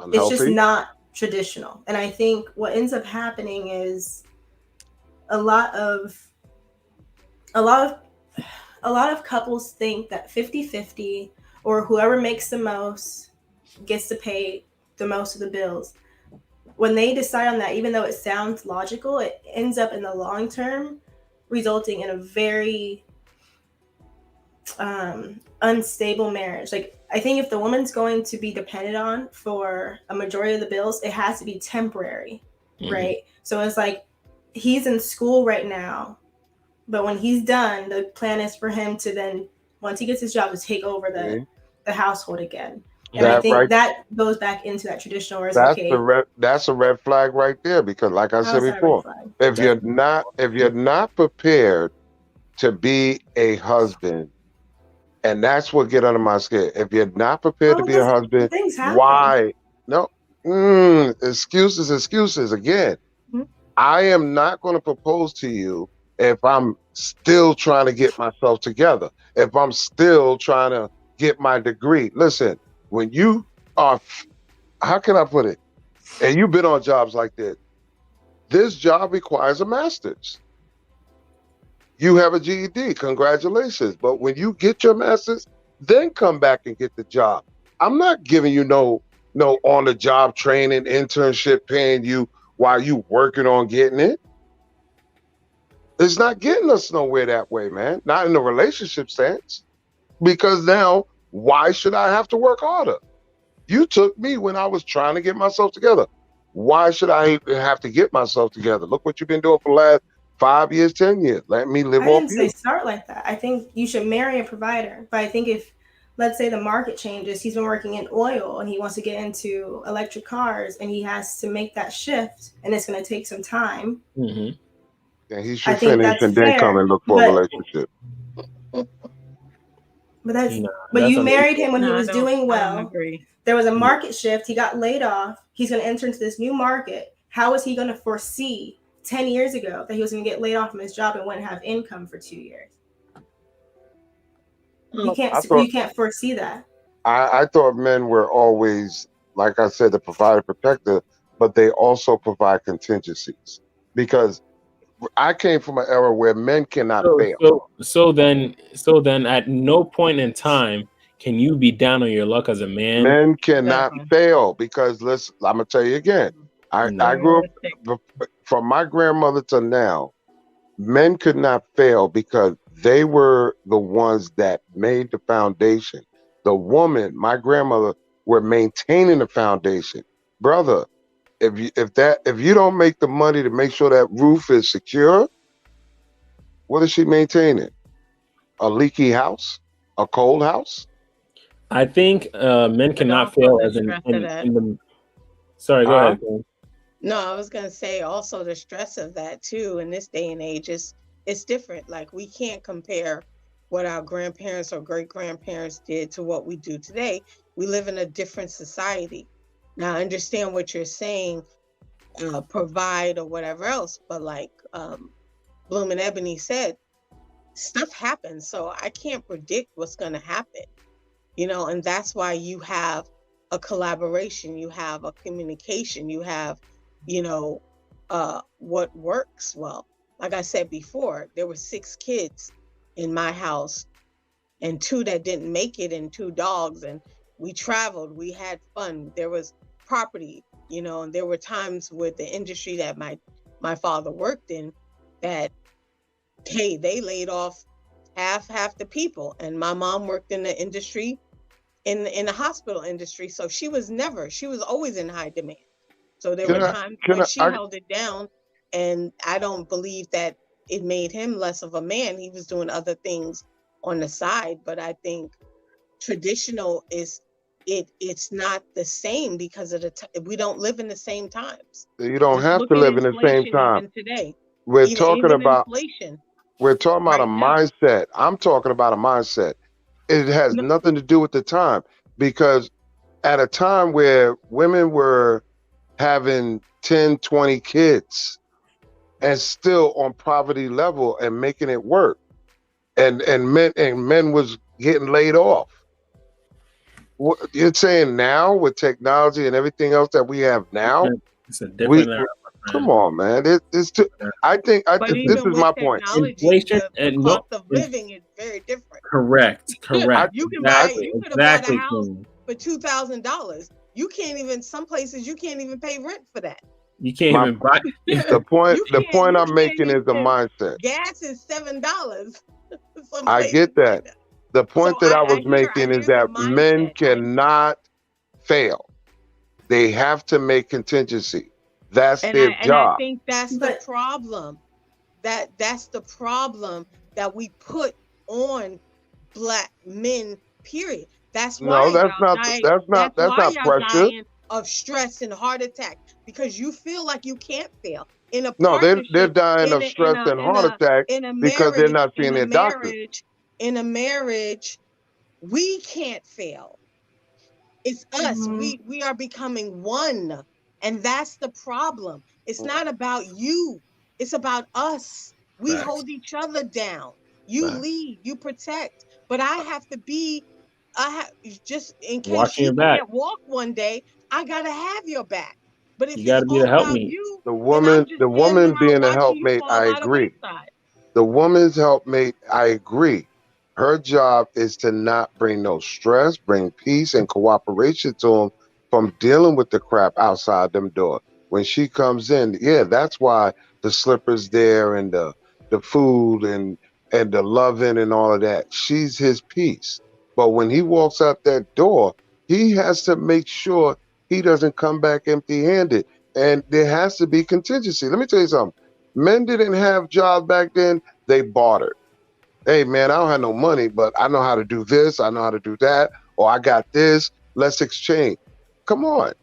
it's just not traditional, and I think what ends up happening is a lot of couples think that 50-50 or whoever makes the most gets to pay the most of the bills. When they decide on that, even though it sounds logical, it ends up in the long term resulting in a very unstable marriage. Like, I think if the woman's going to be dependent on for a majority of the bills, it has to be temporary, right? So it's like he's in school right now, but when he's done, the plan is for him to then, once he gets his job, to take over the household again. And I think that goes back into that traditional, where it's That's a red flag right there, because like I said before, if you're not prepared to be a husband, and that's what get under my skin. If you're not prepared to be a husband, why? No, excuses again. I am not going to propose to you if I'm still trying to get myself together, if I'm still trying to get my degree. Listen, when you are, how can I put it? And you've been on jobs like this job requires a master's. You have a GED, congratulations. But when you get your master's, then come back and get the job. I'm not giving you no on-the-job training, internship, paying you while you working on getting it. It's not getting us nowhere that way, man. Not in the relationship sense. Because now, why should I have to work harder? You took me when I was trying to get myself together. Why should I have to get myself together? Look what you've been doing for the last 5 years, 10 years. Let me live off you. I didn't say start like that. I think you should marry a provider. But I think if, let's say the market changes, he's been working in oil and he wants to get into electric cars and he has to make that shift and it's going to take some time. Yeah, he should finish and then come and look for a relationship. But you married him when he was doing well. There was a market shift. He got laid off. He's going to enter into this new market. How is he going to foresee 10 years ago that he was going to get laid off from his job and wouldn't have income for 2 years? You can't foresee that. I thought men were always, like I said, the provider protector, but they also provide contingencies, because I came from an era where men cannot fail. So then at no point in time can you be down on your luck as a man. Men cannot fail, because listen, I'm gonna tell you again. I grew up from my grandmother to now. Men could not fail because they were the ones that made the foundation. The woman, my grandmother, were maintaining the foundation. Brother, if you don't make the money to make sure that roof is secure, what is she maintaining? A leaky house? A cold house? I think men cannot fail as in the. Sorry, go ahead. No, I was gonna say also the stress of that too. In this day and age, it's different. Like, we can't compare what our grandparents or great grandparents did to what we do today. We live in a different society. Now, I understand what you're saying, provide or whatever else, but like Bloom and Ebony said, stuff happens. So I can't predict what's going to happen, and that's why you have a collaboration, you have a communication, you have, what works well. Like I said before, there were 6 kids in my house and 2 that didn't make it and 2 dogs. And we traveled, we had fun. There was property, and there were times with the industry that my father worked in that, hey, they laid off half the people. And my mom worked in the industry, in the hospital industry. So she was always in high demand. So there were times when she held it down, and I don't believe that it made him less of a man. He was doing other things on the side, but I think traditional it's not the same because of we don't live in the same times. You don't have to live in the same time. Today, we're talking about inflation. We're talking about a mindset. I'm talking about a mindset. It has nothing to do with the time, because at a time where women were having 10, 20 kids and still on poverty level and making it work, and men was getting laid off. What you're saying now with technology and everything else that we have now? It's a different era. Come on, man. It's too, I think this is my point. Inflation the cost of living is very different. Correct. You could have bought a house for $2,000. You can't even, some places you can't even pay rent for that. You can't even buy. The point I'm making is the mindset. Gas is $7. I get that. The point that I was making is that men cannot fail. They have to make contingency. That's their job. And I think that's the problem. That's the problem that we put on Black men. Period. That's why that's not pressure. dying of stress and heart attack, because you feel like you can't fail in a they're dying of stress and heart attack because they're not seeing their doctor. In a marriage, we can't fail. It's us. We are becoming one, and that's the problem. It's not about you. It's about us. We hold each other down. You lead, you protect, but I have to be. Just in case Watching you your back. can't walk one day, I gotta have your back. But if you gotta be the helpmate. The woman being a helpmate, I agree. The woman's helpmate, I agree. Her job is to not bring no stress, bring peace and cooperation to them from dealing with the crap outside them door. When she comes in, that's why the slippers there and the food and the loving and all of that. She's his peace. But when he walks out that door, he has to make sure he doesn't come back empty-handed. And there has to be contingency. Let me tell you something. Men didn't have jobs back then. They bartered. Hey, man, I don't have no money, but I know how to do this. I know how to do that. Or I got this. Let's exchange. Come on.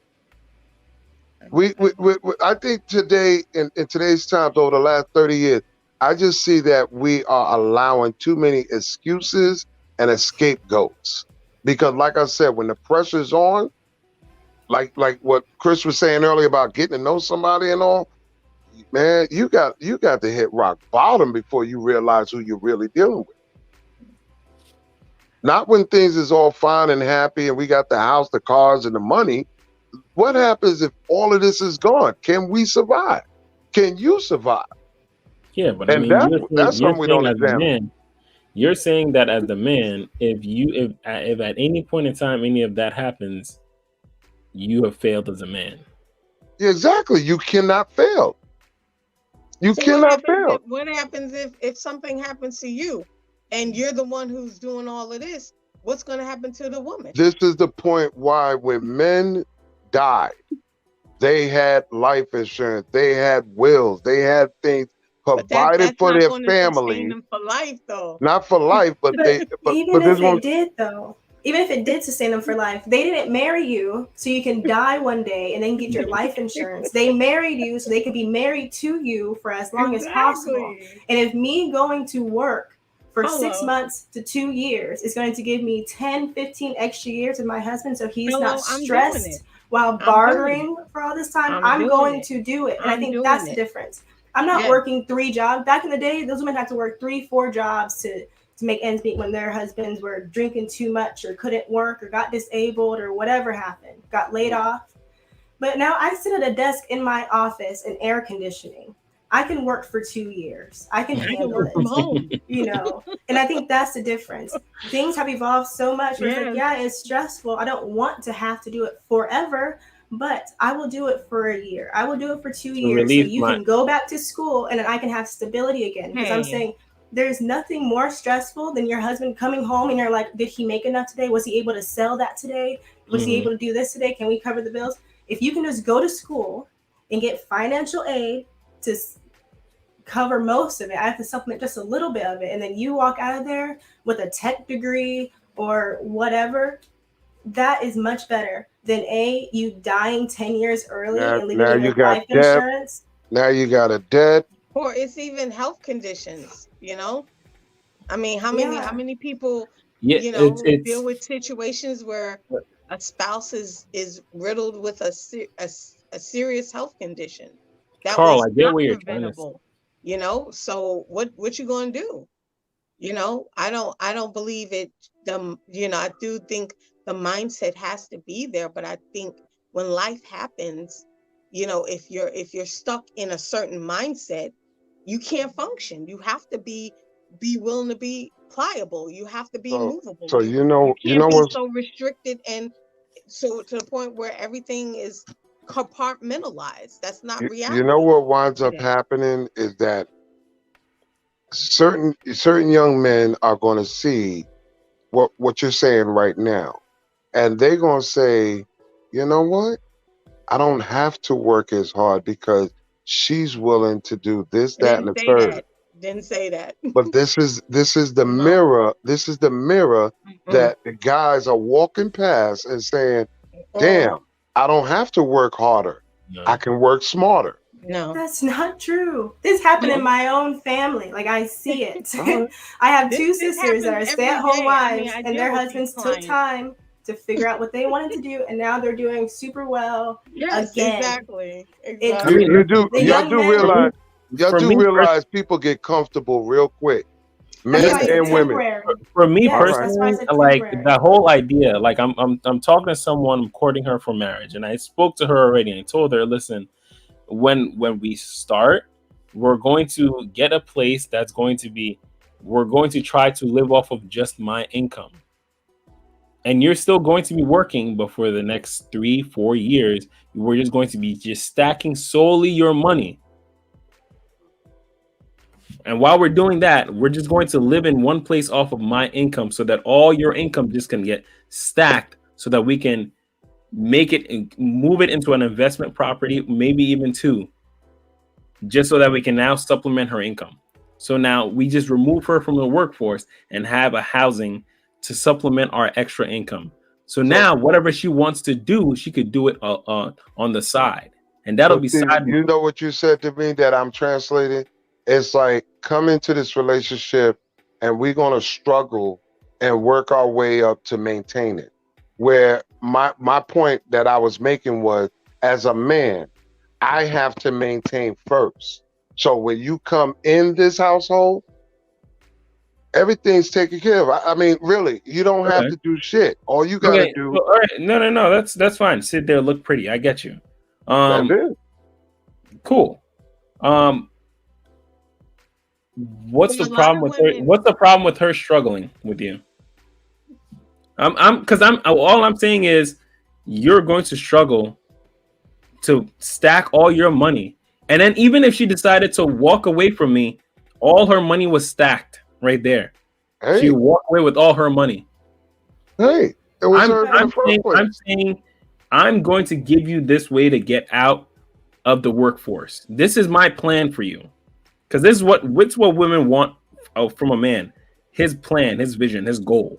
I think today, in today's times, over the last 30 years, I just see that we are allowing too many excuses and scapegoats. Because like I said, when the pressure's on, like what Chris was saying earlier about getting to know somebody and all, man, you got to hit rock bottom before you realize who you're really dealing with. Not when things is all fine and happy and we got the house, the cars, and the money. What happens if all of this is gone? Can we survive? Can you survive? Yeah, but and I mean, that's something we don't examine. You're saying that as the man, if at any point in time any of that happens, you have failed as a man. Yeah, exactly. You cannot fail. You cannot fail. What happens if something happens to you and you're the one who's doing all of this? What's going to happen to the woman? This is the point why when men died, they had life insurance, they had wills, they had things provided for their family. Them for life, though. Not for life, but they. Even if it did, though, even if it did sustain them for life, they didn't marry you so you can die one day and then get your life insurance. They married you so they could be married to you for as long as possible. And if me going to work for 6 months to 2 years is going to give me 10, 15 extra years with my husband so he's not stressed while bartering for all this time, I'm going to do it. And I think that's the difference. I'm not working 3 jobs. Back in the day, those women had to work 3, 4 jobs to make ends meet when their husbands were drinking too much or couldn't work or got disabled or whatever happened, got laid off. But now I sit at a desk in my office in air conditioning. I can work for 2 years. I can handle it from home, and I think that's the difference. Things have evolved so much. Where it's like, it's stressful. I don't want to have to do it forever, but I will do it for a year. I will do it for 2 years. So you can go back to school and then I can have stability again. Because I'm saying there's nothing more stressful than your husband coming home and you're like, did he make enough today? Was he able to sell that today? Was he able to do this today? Can we cover the bills? If you can just go to school and get financial aid to cover most of it, I have to supplement just a little bit of it. And then you walk out of there with a tech degree or whatever. That is much better than you dying 10 years early and leaving your life insurance. Now you got a debt. Or it's even health conditions, I mean, how many people, deal with situations where a spouse is riddled with a serious health condition. That Carl, I get where you're trying to. So what you gonna do? I don't believe it. I do think the mindset has to be there, but I think when life happens, if you're stuck in a certain mindset, you can't function. You have to be willing to be pliable. You have to be movable. So you can't be so restricted and so to the point where everything is compartmentalized. That's not reality. You know what winds up happening is that certain young men are going to see what you're saying right now, and they're going to say, you know what? I don't have to work as hard because she's willing to do this, that, and the third. Didn't say that. But this is the mirror. This is the mirror that the guys are walking past and saying, "Damn, I don't have to work harder. I can work smarter." No, that's not true. This happened in my own family. Like, I see it. I have two sisters that are stay-at-home wives, and their husbands took time to figure out what they wanted to do, and now they're doing super well. Yes, again. Exactly. Y'all do realize people get comfortable real quick, men and women. For me personally, like the whole idea, like I'm talking to someone, I'm courting her for marriage, and I spoke to her already and told her, listen, when we start, we're going to get a place that's going to be, we're going to try to live off of just my income. And you're still going to be working, but for the next 3-4 years, we're just going to be just stacking solely your money. And while we're doing that, we're just going to live in one place off of my income so that all your income just can get stacked so that we can make it and move it into an investment property, maybe even 2, just so that we can now supplement her income. So now we just remove her from the workforce and have a housing to supplement our extra income. So now whatever she wants to do, she could do it on the side. And that'll be side. You know what you said to me that I'm translating? It's like, come into this relationship and we're going to struggle and work our way up to maintain it. Where my point that I was making was, as a man, I have to maintain first. So when you come in this household, everything's taken care of. I mean, really, you don't have to do shit. All you gotta do. Well, all right. No. That's fine. Sit there, look pretty. I get you. That's it. Cool. What's the problem with her? What's the problem with her struggling with you? All I'm saying is you're going to struggle to stack all your money. And then even if she decided to walk away from me, all her money was stacked right there. Hey. She walked away with all her money. Hey, it was I'm saying I'm going to give you this way to get out of the workforce. This is my plan for you. Because this is what women want from a man. His plan, his vision, his goal.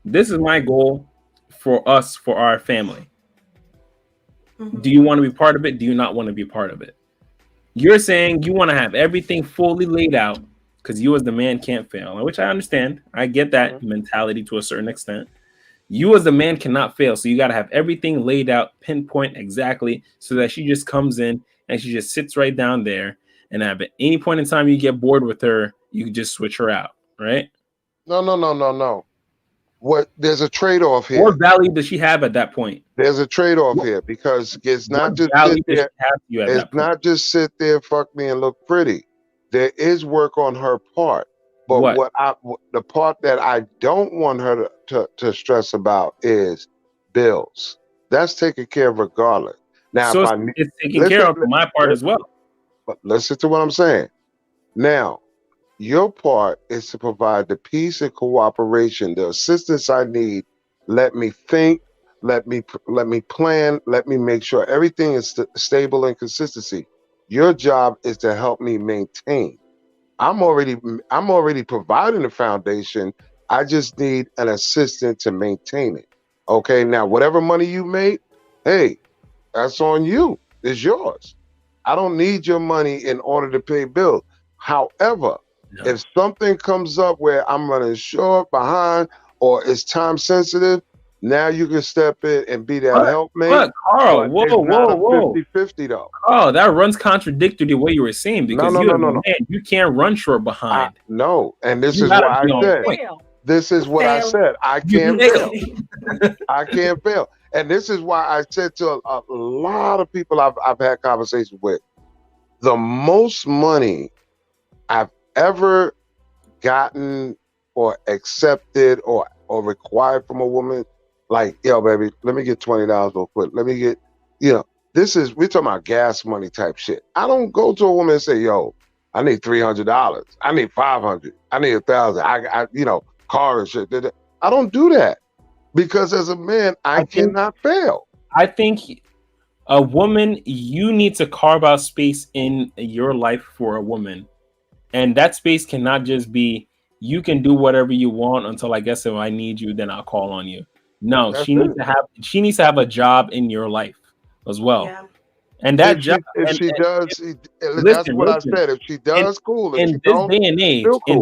This is my goal for us, for our family. Mm-hmm. Do you want to be part of it? Do you not want to be part of it? You're saying you want to have everything fully laid out because you as the man can't fail, which I understand. I get that mentality to a certain extent. You as the man cannot fail. So you got to have everything laid out, pinpoint exactly, so that she just comes in and she just sits right down there. And at any point in time you get bored with her, you can just switch her out, right? No. There's a trade-off here. What value does she have at that point? There's a trade-off here because it's not just sit there. It's not just sit there, fuck me, and look pretty. There is work on her part. But the part that I don't want her to stress about is bills. That's taken care of regardless. Now, so it's taken care of for my part as well. But listen to what I'm saying. Now, your part is to provide the peace and cooperation, the assistance I need. Let me think. Let me plan. Let me make sure everything is stable and consistency. Your job is to help me maintain. I'm already providing the foundation. I just need an assistant to maintain it. Okay. Now, whatever money you make, hey, that's on you. It's yours. I don't need your money in order to pay bills. However, if something comes up where I'm running short, behind, or it's time sensitive, now you can step in and be that helpmate. But Carl, whoa. 50-50 though. Oh, that runs contradictory to what you were saying because no. You can't run short behind. No, and this is what I said. This is what I said. I can't fail. I can't fail. And this is why I said to a lot of people I've had conversations with, the most money I've ever gotten or accepted or required from a woman, like, yo, baby, let me get $20 real quick. Let me get, we're talking about gas money type shit. I don't go to a woman and say, yo, I need $300. I need $500. I need $1,000. I car and shit. I don't do that because as a man, I cannot fail. I think a woman, you need to carve out space in your life for a woman. And that space cannot just be, you can do whatever you want until I guess if I need you, then I'll call on you. No, she needs to have a job in your life as well. Yeah. And that If she does, that's what I said. If she does, cool. If In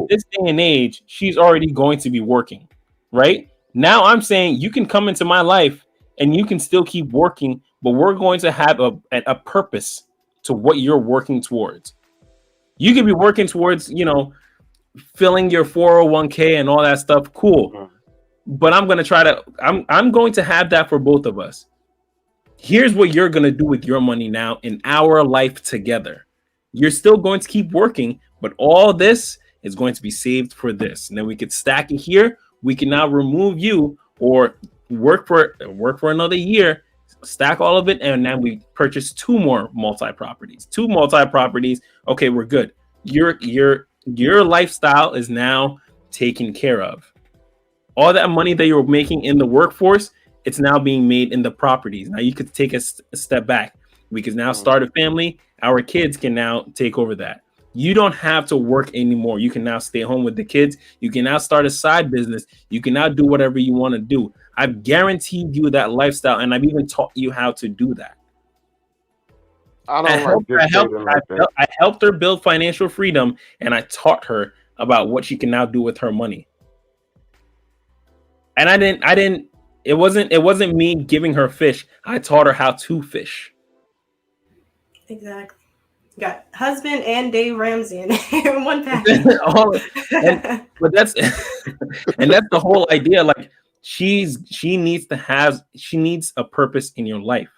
this day and age, she's already going to be working, right? Now I'm saying you can come into my life and you can still keep working, but we're going to have a purpose to what you're working towards. You could be working towards, filling your 401k and all that stuff. Cool. But I'm going to have that for both of us. Here's what you're going to do with your money now in our life together. You're still going to keep working, but all this is going to be saved for this. And then we could stack it here. We can now remove you or work for another year, stack all of it, and then we purchase 2 more multi-properties. Okay, we're good. Your lifestyle is now taken care of. All that money that you're making in the workforce, it's now being made in the properties. Now you could take a step back. We can now start a family. Our kids can now take over that. You don't have to work anymore. You can now stay home with the kids. You can now start a side business. You can now do whatever you want to do. I've guaranteed you that lifestyle, and I've even taught you how to do that. I helped her build financial freedom, and I taught her about what she can now do with her money. And I didn't. It wasn't me giving her fish. I taught her how to fish. Exactly. Got husband and Dave Ramsey in one package. But that's the whole idea. Like she needs a purpose in your life.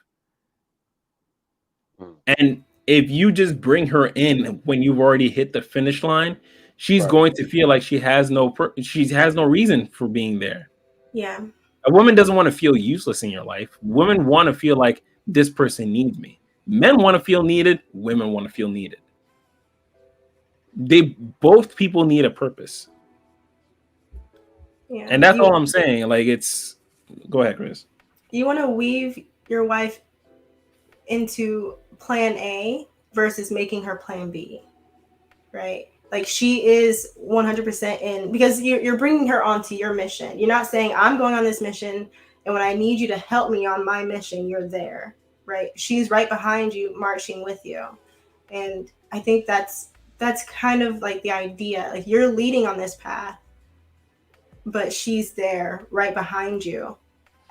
And if you just bring her in when you've already hit the finish line, she's going to feel like she has no reason for being there. Yeah. A woman doesn't want to feel useless in your life. Women want to feel like this person needs me. Men want to feel needed. Women want to feel needed. Both people need a purpose. Yeah. And that's all I'm saying. Like go ahead, Chris. You want to weave your wife into plan A versus making her plan B, right? Like she is 100% in because you're bringing her onto your mission. You're not saying I'm going on this mission and when I need you to help me on my mission, you're there, right? She's right behind you, marching with you. And I think that's kind of like the idea. Like you're leading on this path, but she's there right behind you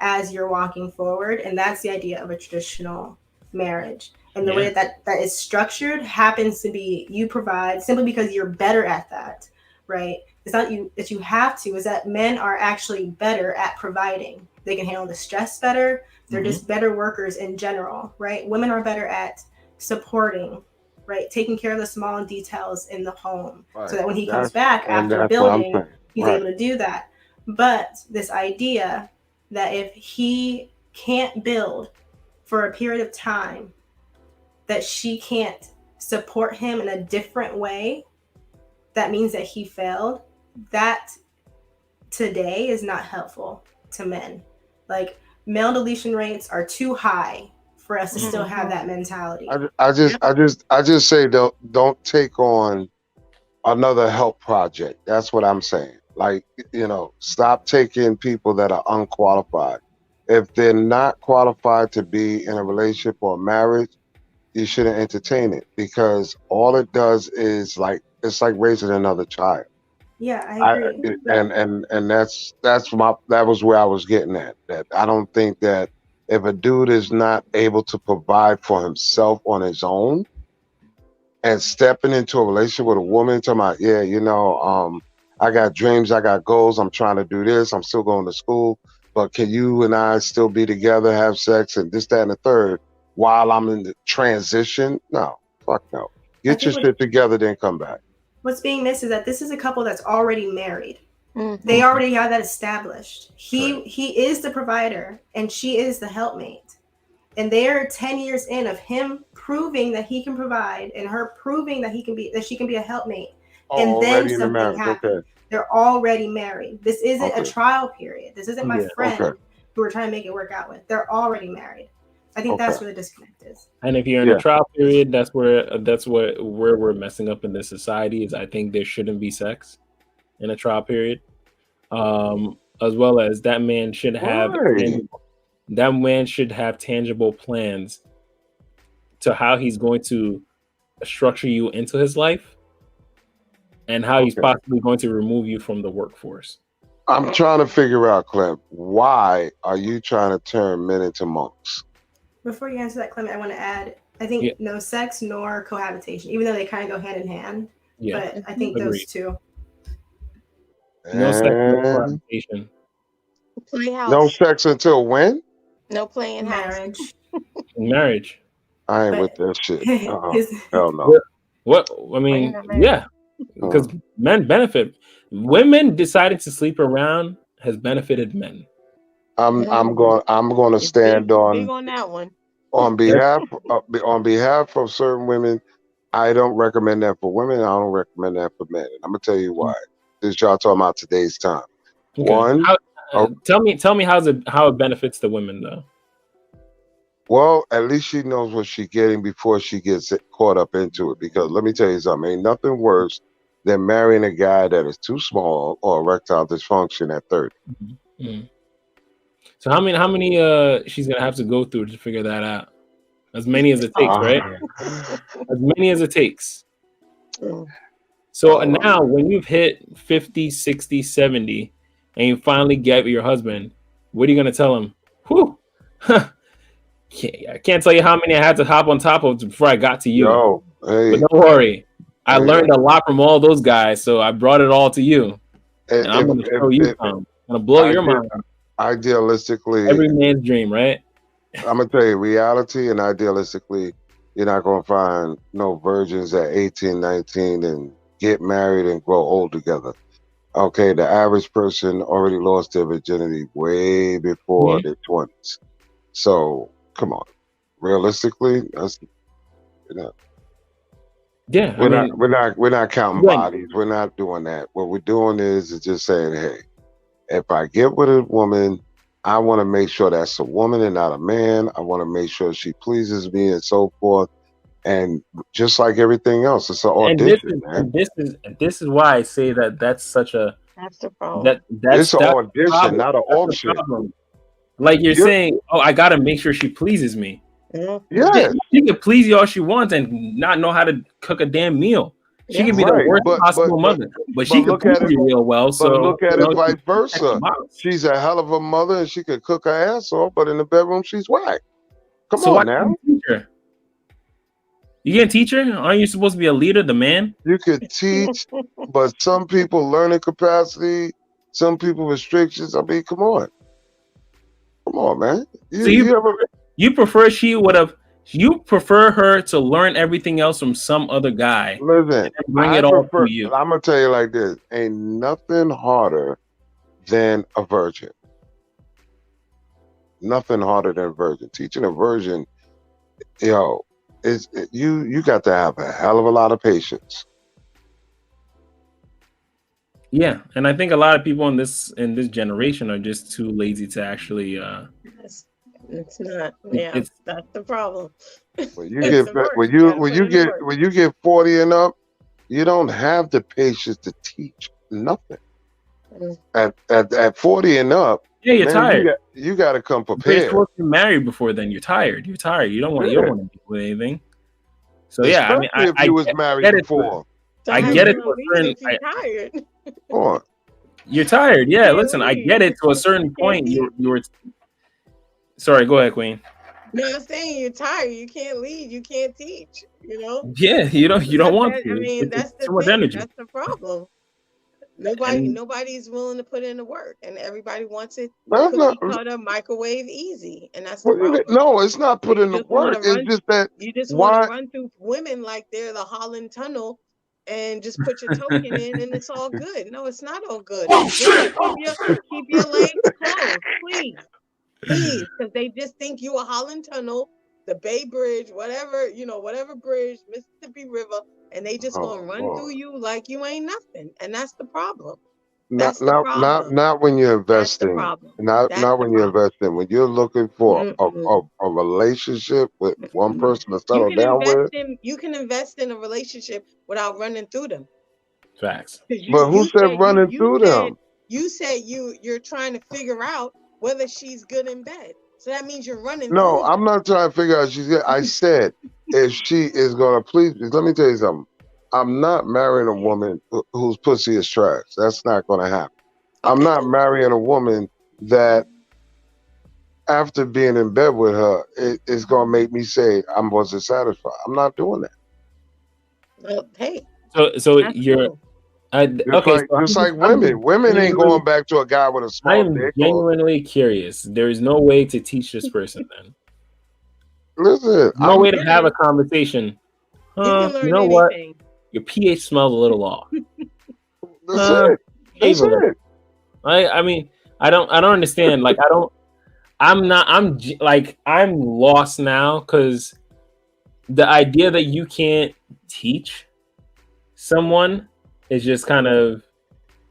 as you're walking forward. And that's the idea of a traditional marriage. And the way that is structured happens to be you provide simply because you're better at that, right? It's not that you have to, is that men are actually better at providing. They can handle the stress better. They're just better workers in general, right? Women are better at supporting, right? Taking care of the small details in the home so that when he comes back after building, he's able to do that. But this idea that if he can't build for a period of time, that she can't support him in a different way, that means that he failed. That today is not helpful to men. Like male deletion rates are too high for us to still have that mentality. I just say don't take on another help project. That's what I'm saying. Like, stop taking people that are unqualified. If they're not qualified to be in a relationship or a marriage, you shouldn't entertain it because all it does is it's like raising another child. Yeah, I agree. And that was where I was getting at. That I don't think that if a dude is not able to provide for himself on his own and stepping into a relationship with a woman, talking about, I got dreams, I got goals, I'm trying to do this, I'm still going to school, but can you and I still be together, have sex, and this, that, and the third? While I'm in the transition, no, fuck no. Get your shit together, then come back. What's being missed is that this is a couple that's already married. They already have that established. He is the provider and she is the helpmate. and they're 10 years in of him proving that he can provide and her proving that she can be a helpmate, and then Already in the something marriage. happens. Okay. They're already married. This isn't a Okay. trial period. This isn't my Yeah. friend Okay. who we're trying to make it work out with. They're already married. I think that's where the disconnect is. And if you're in a trial period, that's where we're messing up in this society. Is I think there shouldn't be sex in a trial period, as well as that man should have tangible plans to how he's going to structure you into his life and how he's possibly going to remove you from the workforce. I'm trying to figure out, Clem, why are you trying to turn men into monks? Before you answer that, Clement, I want to add, I think no sex nor cohabitation, even though they kind of go hand in hand. Yeah. But I think those two. No sex, no cohabitation. Playhouse. No sex until when? No playing marriage. Marriage. I ain't with that shit. Hell no. What? I mean, yeah, because men benefit. Women deciding to sleep around has benefited men. I'm going to stand big on that one. on behalf of certain women. I don't recommend that for women. I don't recommend that for men. I'm gonna tell you why. This y'all talking about today's time. Okay. One, tell me how it benefits the women though. well, at least she knows what she's getting before she gets caught up into it. Because let me tell you something, ain't nothing worse than marrying a guy that is too small or erectile dysfunction at 30. Mm-hmm. So how many she's gonna have to go through to figure that out? As many as it takes, right? As many as it takes. So now when you've hit 50, 60, 70, and you finally get your husband, what are you gonna tell him? Whew. I can't tell you how many I had to hop on top of before I got to you. But don't worry. I learned a lot from all those guys, so I brought it all to you. And I'm gonna show you some. I'm gonna blow your mind. Idealistically, every man's dream, right? I'm gonna tell you, reality and idealistically, you're not gonna find no virgins at 18, 19 and get married and grow old together. Okay, the average person already lost their virginity way before their 20s. So come on, realistically, that's we're not counting bodies. We're not doing that. What we're doing is just saying, hey, if I get with a woman, I want to make sure that's a woman and not a man. I want to make sure she pleases me and so forth. And just like everything else, it's an audition, man. This is why I say that's such a that's the problem. It's an audition, not an auction. Like you're saying, oh, I gotta make sure she pleases me. Yeah, she can please you all she wants and not know how to cook a damn meal. She can be the worst possible mother, but she can please you real well. So look at it vice versa. She's a hell of a mother and she could cook her ass off, but in the bedroom she's whack. Come on now. You can't teach her? Aren't you supposed to be a leader, the man? You could teach, but some people learning capacity, some people restrictions. I mean, come on, man. You prefer her to learn everything else from some other guy. Listen, bring it all to you. I'm gonna tell you like this: ain't nothing harder than a virgin. Nothing harder than a virgin. Teaching a virgin, you got to have a hell of a lot of patience. Yeah, and I think a lot of people in this generation are just too lazy to actually. It's not. Yeah, that's the problem. When you get 40 and up, you don't have the patience to teach nothing. At 40 and up, you're tired. You got to come prepared. You're supposed to be married before then. You're tired. You don't want to deal with anything. So especially I mean, if you was married before. I get it to a certain. You're tired. Yeah, listen, I get it to a certain point. You were. Sorry, go ahead, Queen. No, I'm saying you're tired. You can't lead. You can't teach. You know. Yeah, you don't want to. I mean, that's the too much thing. energy. That's the problem. Nobody's willing to put in the work, and everybody wants it cookie cutter, microwave easy, and that's the problem. No, it's not put in the work. It's just that you just want to run through women like they're the Holland Tunnel. And just put your token in, and it's all good. No, it's not all good. Keep your legs closed, please. Please, because they just think you a Holland Tunnel, the Bay Bridge, whatever, whatever bridge, Mississippi River, and they just gonna run through you like you ain't nothing. And that's the problem. That's the problem. Not when you're investing. problem. Not when you're investing. When you're looking for Mm-mm. a relationship with one person to settle down with. You can invest in a relationship without running through them. Facts. But who said running through them? You said you're trying to figure out whether she's good in bed. So that means you're running No, through I'm not trying to figure out she's good. I said if she is gonna please me. Let me tell you something. I'm not marrying a woman whose pussy is trash. That's not gonna happen. I'm not marrying a woman that after being in bed with her, it's gonna make me say I wasn't satisfied. I'm not doing that. Well, hey. So you're cool. Just like women. Women ain't going back to a guy with a small I am dick. genuinely curious. There is no way to teach this person then. Listen, No way to have a conversation. You know what? Your pH smells a little off. That's it. I mean, I don't understand. Like, I'm lost now because the idea that you can't teach someone is just kind of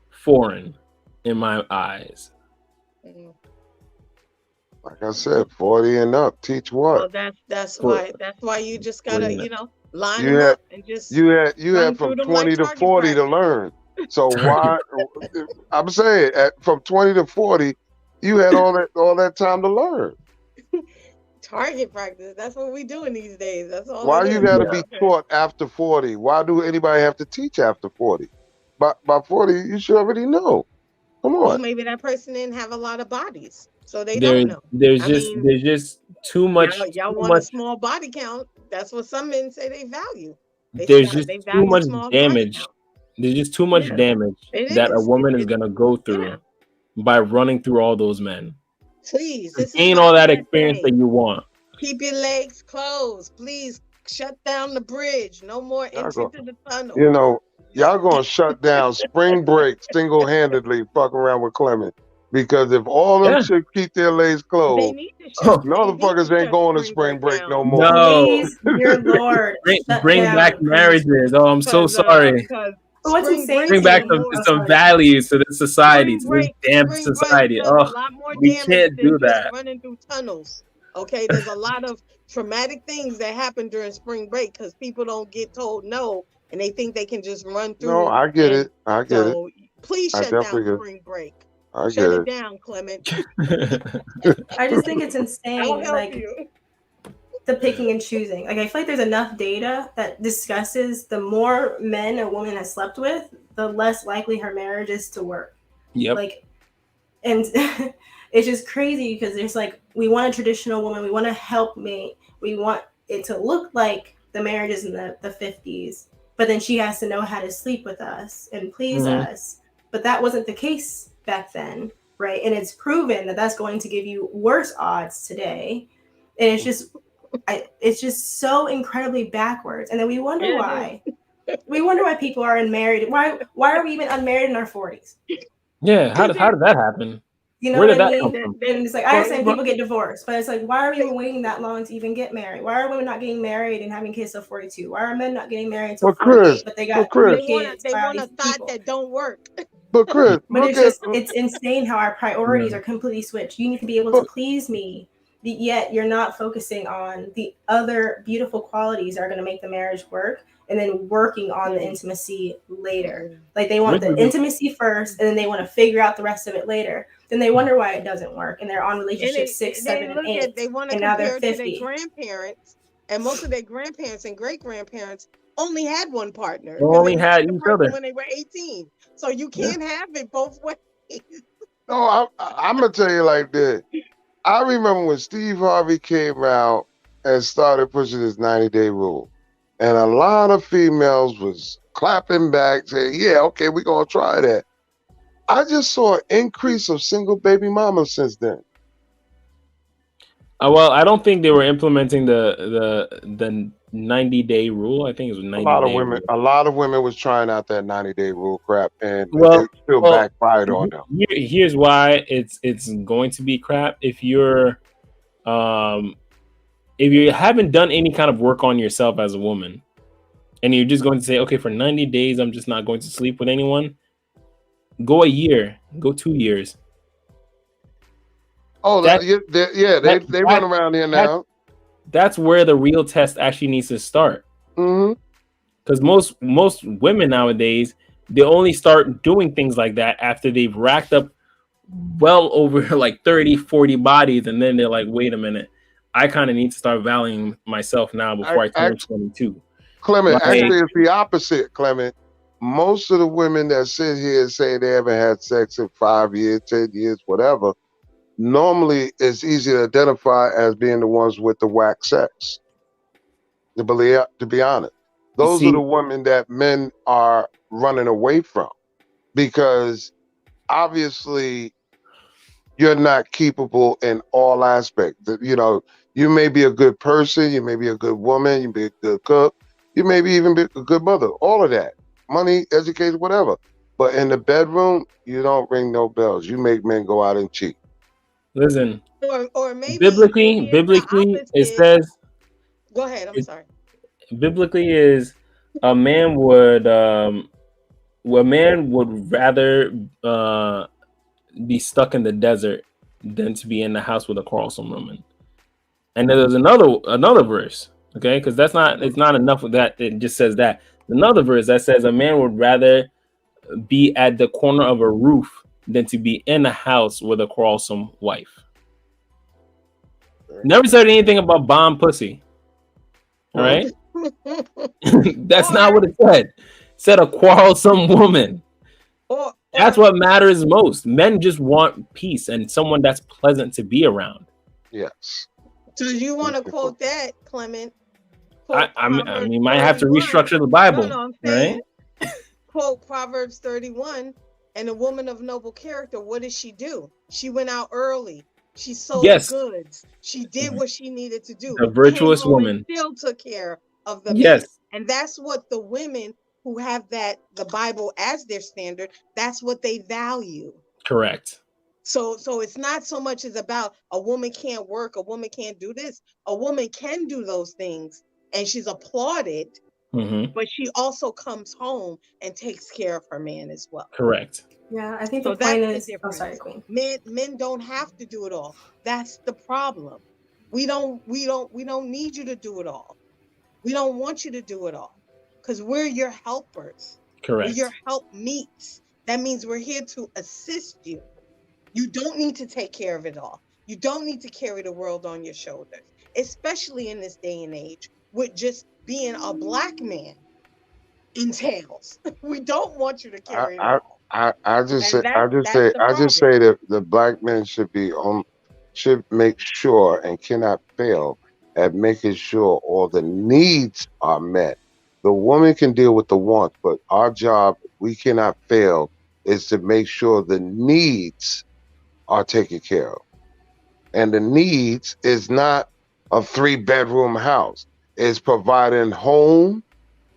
foreign in my eyes. Like I said, 40 and up. Teach what? Well, that's why you just gotta, line You them had up and just you had run from through them 20 like to target 40 to practice. learn. So why? I'm saying from 20 to 40, you had all that time to learn. Target practice. That's what we doing these days. That's all. Why it you is. got to be taught after 40? Why do anybody have to teach after 40? By 40, you should already know. Come on. Well, maybe that person didn't have a lot of bodies, so they don't know. There's just too much. Y'all too want much, a small body count. That's what some men say they value. There's just they too value much small body damage. count. There's just too much Yeah, damage it that a is. woman is gonna go through by running through all those men. Please, To this is gain my all that last experience thing. that you want. Keep your legs closed. Please shut down the bridge. No more entry to the tunnel. You know, y'all gonna shut down spring break single-handedly fucking around with Clement. Because if all them chicks keep their legs closed, motherfuckers ain't going to spring break no more. Please, dear Lord, Bring back marriages. Oh, I'm so sorry. But what's insane Bring to back me- some values to this society, to this damn society. Does Oh, a lot more we damage can't than do just that. running through tunnels. Okay, there's a lot of traumatic things that happen during spring break because people don't get told no, and they think they can just run through. No, I get it. I get it. Please I shut down definitely get it. spring break. I Shut get it it. down, Clement. I just think it's I'll insane, help like you. the picking and choosing. Like I feel like there's enough data that discusses the more men a woman has slept with, the less likely her marriage is to work. Yep. Like, and it's just crazy because there's like we want a traditional woman, we want a helpmate, we want it to look like the marriage is in the 50s, but then she has to know how to sleep with us and please Mhm. us. But that wasn't the case back then, right? And it's proven that that's going to give you worse odds today. And it's just so incredibly backwards. And then we wonder why. We wonder why people are unmarried. Why are we even unmarried in our 40s? Yeah, how did that happen? You know Where what did I that mean? come from? And it's like I understand people get divorced, but it's like why are we waiting that long to even get married? Why are women not getting married and having kids till 42? Why are men not getting married until 48? But they got three kids. They by all want a these thought people. that don't work. But Chris, But it's insane how our priorities are completely switched. You need to be able to please me, yet you're not focusing on the other beautiful qualities that are going to make the marriage work, and then working on the intimacy later. Like they want the intimacy first, and then they want to figure out the rest of it later. Then they wonder why it doesn't work, and they're on relationships 6, 7, and 8, They want to and now compare they're it to 50. their grandparents, and most of their grandparents and great grandparents only had one partner. They 'cause only they had met the each person other. when they were 18. So you can't have it both ways. No, I'm gonna tell you like this. I remember when Steve Harvey came out and started pushing his 90-day rule, and a lot of females was clapping back, saying, "Yeah, okay, we're gonna try that." I just saw an increase of single baby mamas since then. Well, I don't think they were implementing the 90-day rule. I think it was 90-day rule. A lot of women was trying out that 90-day rule crap, and Well, it still backfired on them. Here's why it's going to be crap. If you haven't done any kind of work on yourself as a woman, and you're just going to say, okay, for 90 days, I'm just not going to sleep with anyone. Go a year, go 2 years. Oh, they run around here now. That's where the real test actually needs to start. Because most women nowadays, they only start doing things like that after they've racked up well over like 30, 40 bodies, and then they're like, wait a minute, I kind of need to start valuing myself now before I turn 22. Clement, actually, it's the opposite, Clement. Most of the women that sit here and say they haven't had sex in 5 years, 10 years, whatever, normally it's easy to identify as being the ones with the whack sex. To be honest, those are the women that men are running away from, because obviously you're not capable in all aspects. You know, you may be a good person, you may be a good woman, you may be a good cook, you may be even be a good mother, all of that. Money, education, whatever. But in the bedroom, you don't ring no bells. You make men go out and cheat. Listen, or maybe biblically, it says. Go ahead. I'm sorry. Biblically, is a man would rather be stuck in the desert than to be in the house with a quarrelsome woman. And then there's another verse, okay? Because it's not enough of that. It just says that. Another verse that says a man would rather be at the corner of a roof than to be in a house with a quarrelsome wife. Never said anything about bomb pussy. All right? That's not what it said. It said a quarrelsome woman. That's what matters most. Men just want peace and someone that's pleasant to be around. Yes. So you want to quote that, Clement? I mean, you might have to restructure the Bible. No, I'm saying, right? Quote Proverbs 31, and a woman of noble character, what did she do? She went out early. She sold goods. She did what she needed to do. A virtuous woman. Still took care of the Yes. man. And that's what the women who have the Bible as their standard, that's what they value. Correct. So it's not so much as about a woman can't work, a woman can't do this. A woman can do those things, and she's applauded, but she also comes home and takes care of her man as well. Correct. Yeah, I think the point is, sorry, Queen. Men don't have to do it all. That's the problem. We don't need you to do it all. We don't want you to do it all, because we're your helpers. Correct. We're your helpmeets. That means we're here to assist you. You don't need to take care of it all. You don't need to carry the world on your shoulders, especially in this day and age, with just being a black man entails. We don't want you to carry it all. I just say that the black men should make sure and cannot fail at making sure all the needs are met. The woman can deal with the wants, but our job, we cannot fail, is to make sure the needs are taken care of. And the needs is not a 3-bedroom house. It's providing home,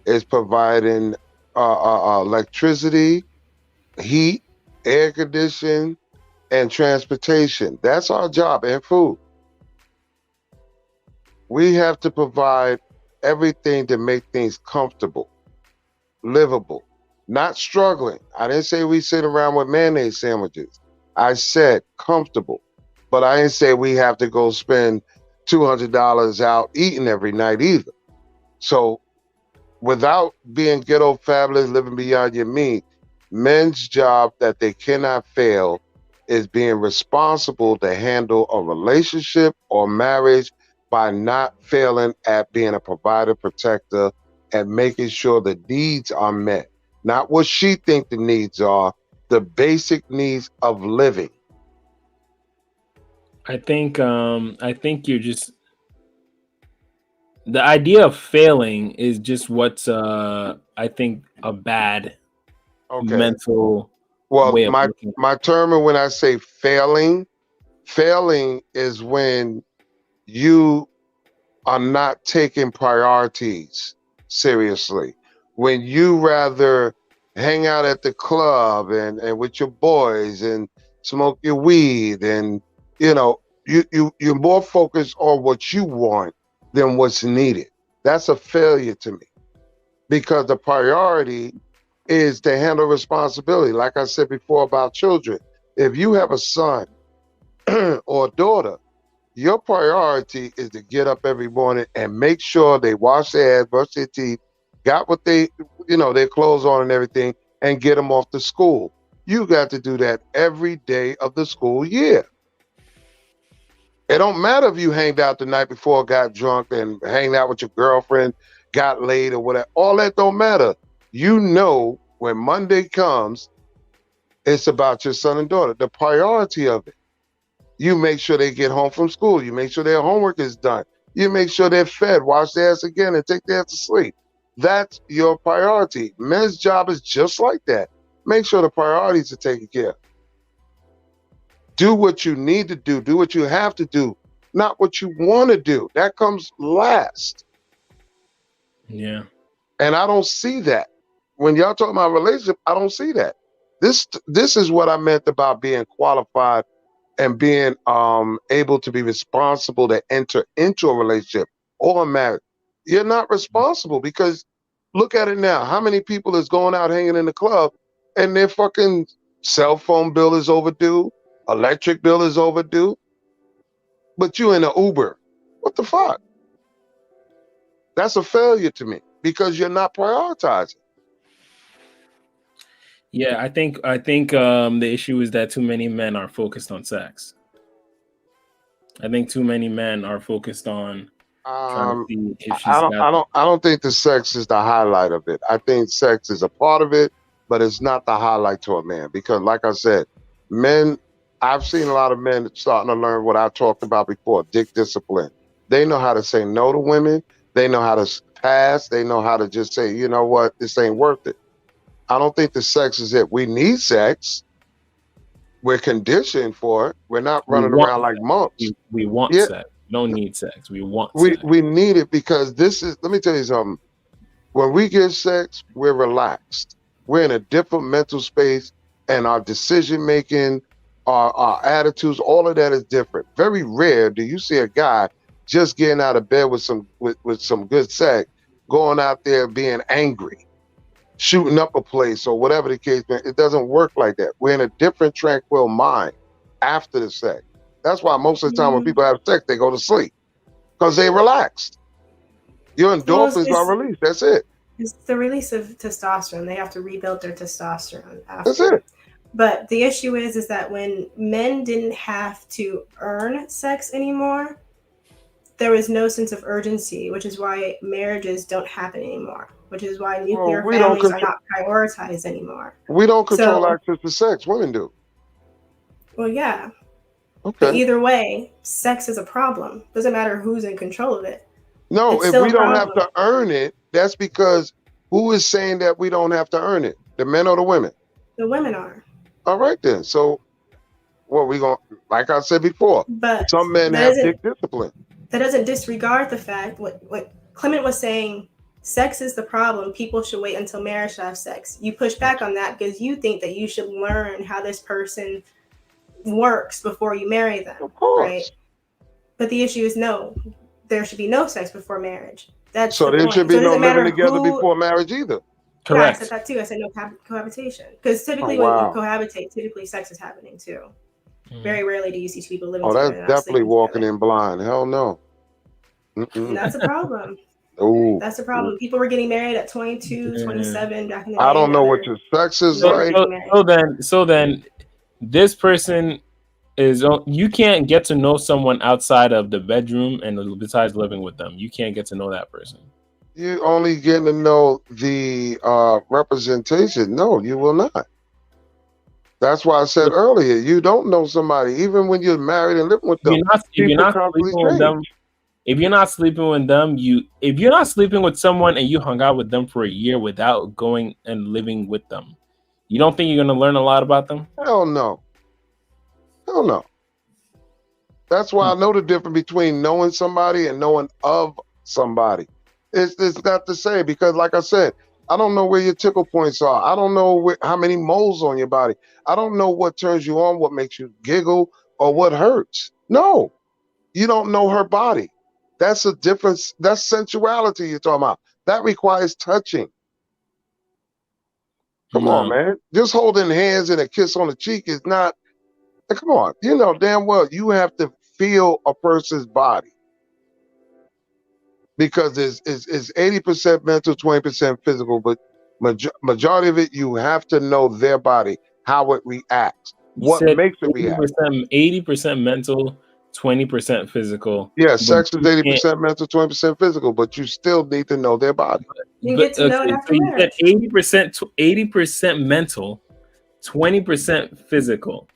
it's providing electricity, heat, air conditioning, and transportation. That's our job, and food. We have to provide everything to make things comfortable, livable, not struggling. I didn't say we sit around with mayonnaise sandwiches. I said comfortable, but I didn't say we have to go spend $200 out eating every night either. So without being ghetto fabulous, living beyond your means, men's job that they cannot fail is being responsible to handle a relationship or marriage by not failing at being a provider, protector, and making sure the needs are met. Not what she thinks the needs are, the basic needs of living. I think you're just, the idea of failing is just what's I think a bad mental way of my term when I say failing is when you are not taking priorities seriously. When you rather hang out at the club and with your boys and smoke your weed and you're more focused on what you want than what's needed. That's a failure to me, because the priority is to handle responsibility. Like I said before about children, if you have a son or a daughter, your priority is to get up every morning and make sure they wash their hands, brush their teeth, got what they, their clothes on and everything, and get them off to school. You got to do that every day of the school year. It don't matter if you hanged out the night before, got drunk, and hanged out with your girlfriend, got laid or whatever. All that don't matter. You know, when Monday comes, it's about your son and daughter. The priority of it. You make sure they get home from school. You make sure their homework is done. You make sure they're fed, wash their ass again, and take their ass to sleep. That's your priority. Men's job is just like that. Make sure the priorities are taken care of. Do what you need to do. Do what you have to do, not what you want to do. That comes last. Yeah. And I don't see that. When y'all talk about relationship, I don't see that. This is what I meant about being qualified and being able to be responsible to enter into a relationship or a marriage. You're not responsible, because look at it now. How many people is going out hanging in the club and their fucking cell phone bill is overdue, electric bill is overdue, but you in an Uber? What the fuck? That's a failure to me, because you're not prioritizing. Yeah, I think the issue is that too many men are focused on sex. I think too many men are focused on trying to see if she's I don't think the sex is the highlight of it. I think sex is a part of it, but it's not the highlight to a man, because like I said, I've seen a lot of men starting to learn what I talked about before, dick discipline. They know how to say no to women. They know how to pass. They know how to just say, you know what, this ain't worth it. I don't think the sex is it. We need sex. We're conditioned for it. We're not running around like monks. We want sex. We don't need sex. We want sex. We need it, because let me tell you something. When we get sex, we're relaxed. We're in a different mental space, and our decision making, our attitudes, all of that is different. Very rare do you see a guy just getting out of bed with some good sex, going out there being angry, shooting up a place or whatever the case may be. It doesn't work like that. We're in a different tranquil mind after the sex. That's why most of the time when people have sex, they go to sleep, because they relaxed. Your endorphins are released. That's it. It's the release of testosterone. They have to rebuild their testosterone after. That's it. But the issue is that when men didn't have to earn sex anymore, there was no sense of urgency, which is why marriages don't happen anymore, which is why nuclear families are not prioritized anymore. We don't control access to sex. Women do. Well, yeah. Okay. But either way, sex is a problem. Doesn't matter who's in control of it. No, if we don't have to earn it, that's because who is saying that we don't have to earn it? The men or the women? The women are. All right then. So, we going, like I said before, but some men have dick discipline. That doesn't disregard the fact what Clement was saying. Sex is the problem. People should wait until marriage to have sex. You push back on that because you think that you should learn how this person works before you marry them. Of course. Right? But the issue is no. There should be no sex before marriage. That's so there should be no living together before marriage either. Correct. Yeah, I said that too. I said no cohabitation, because typically when you cohabitate, typically sex is happening too. Very rarely do you see two people living together. That's definitely walking in blind. Hell no. And that's a problem. Ooh. That's a problem. People were getting married at 22, 27 back in the day. I don't know what your sex is like. So then, this person is, you can't get to know someone outside of the bedroom and besides living with them. You can't get to know that person. You're only getting to know the representation. No, you will not. That's why I said earlier, you don't know somebody, even when you're married and living with them. If you're not sleeping with them, if you're not sleeping with someone and you hung out with them for a year without going and living with them, you don't think you're going to learn a lot about them? Hell no. Hell no. That's why I know the difference between knowing somebody and knowing of somebody. It's not the same because, like I said, I don't know where your tickle points are. I don't know how many moles on your body. I don't know what turns you on, what makes you giggle, or what hurts. No, you don't know her body. That's a difference. That's sensuality you're talking about. That requires touching. Come on, man. Just holding hands and a kiss on the cheek is not. Come on. You know damn well you have to feel a person's body because it's 80% mental, 20% physical, but majority of it you have to know their body, how it reacts, what makes it react. 80% mental, 20% physical. Yeah, sex is 80% mental, 20% physical, but you still need to know their body. You get to know it after you marriage. said 80% mental, 20% physical.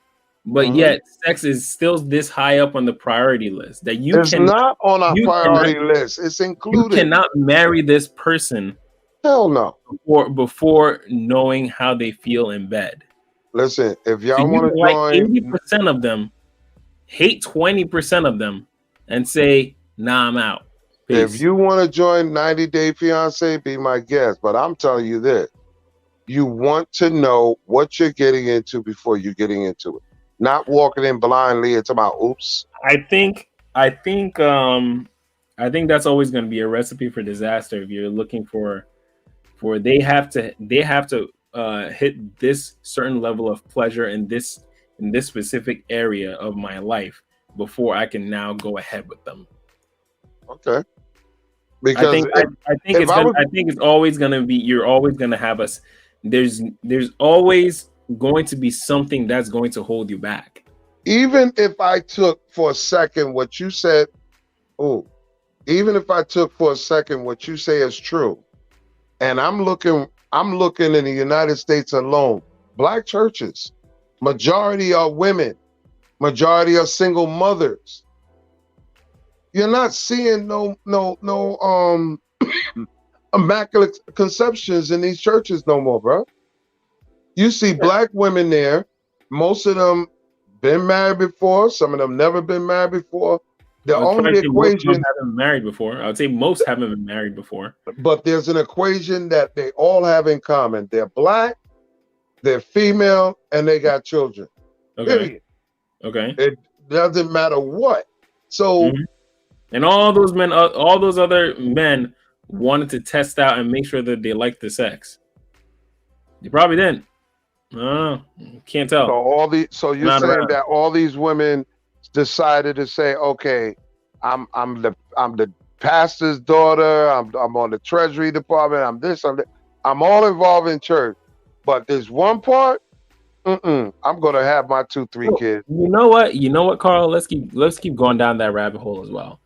But yet sex is still this high up on the priority list that you It's not on our priority list. It's included. You cannot marry this person. Hell no. Before knowing how they feel in bed. Listen, if y'all so want to join, 80% of them, hate 20% of them, and say, "Nah, I'm out." Peace. If you want to join 90 Day Fiance, be my guest. But I'm telling you this: you want to know what you're getting into before you're getting into it. Not walking in blindly. It's about oops. I think that's always going to be a recipe for disaster if you're looking for they have to hit this certain level of pleasure in this specific area of my life before I can now go ahead with them. Okay. Because I think it's always going to be, you're always going to have us. There's always going to be something that's going to hold you back. Even if I took for a second what you said, even if I took for a second what you say is true, and I'm looking in the United States alone, black churches, majority are women, majority are single mothers. You're not seeing no immaculate conceptions in these churches no more, bro. You see black women there. Most of them been married before. Some of them never been married before. The only equation haven't been married before. I would say most haven't been married before. But there's an equation that they all have in common. They're black, they're female, and they got children. Okay. Period. Okay. It doesn't matter what. So and all those men, all those other men wanted to test out and make sure that they liked the sex. They probably didn't. Can't tell. So you're saying that all these women decided to say, okay, I'm the pastor's daughter, I'm on the treasury department, I'm this, I'm that. I'm all involved in church. But there's one part, I'm gonna have my 2-3 kids. You know what, Carl? Let's keep going down that rabbit hole as well.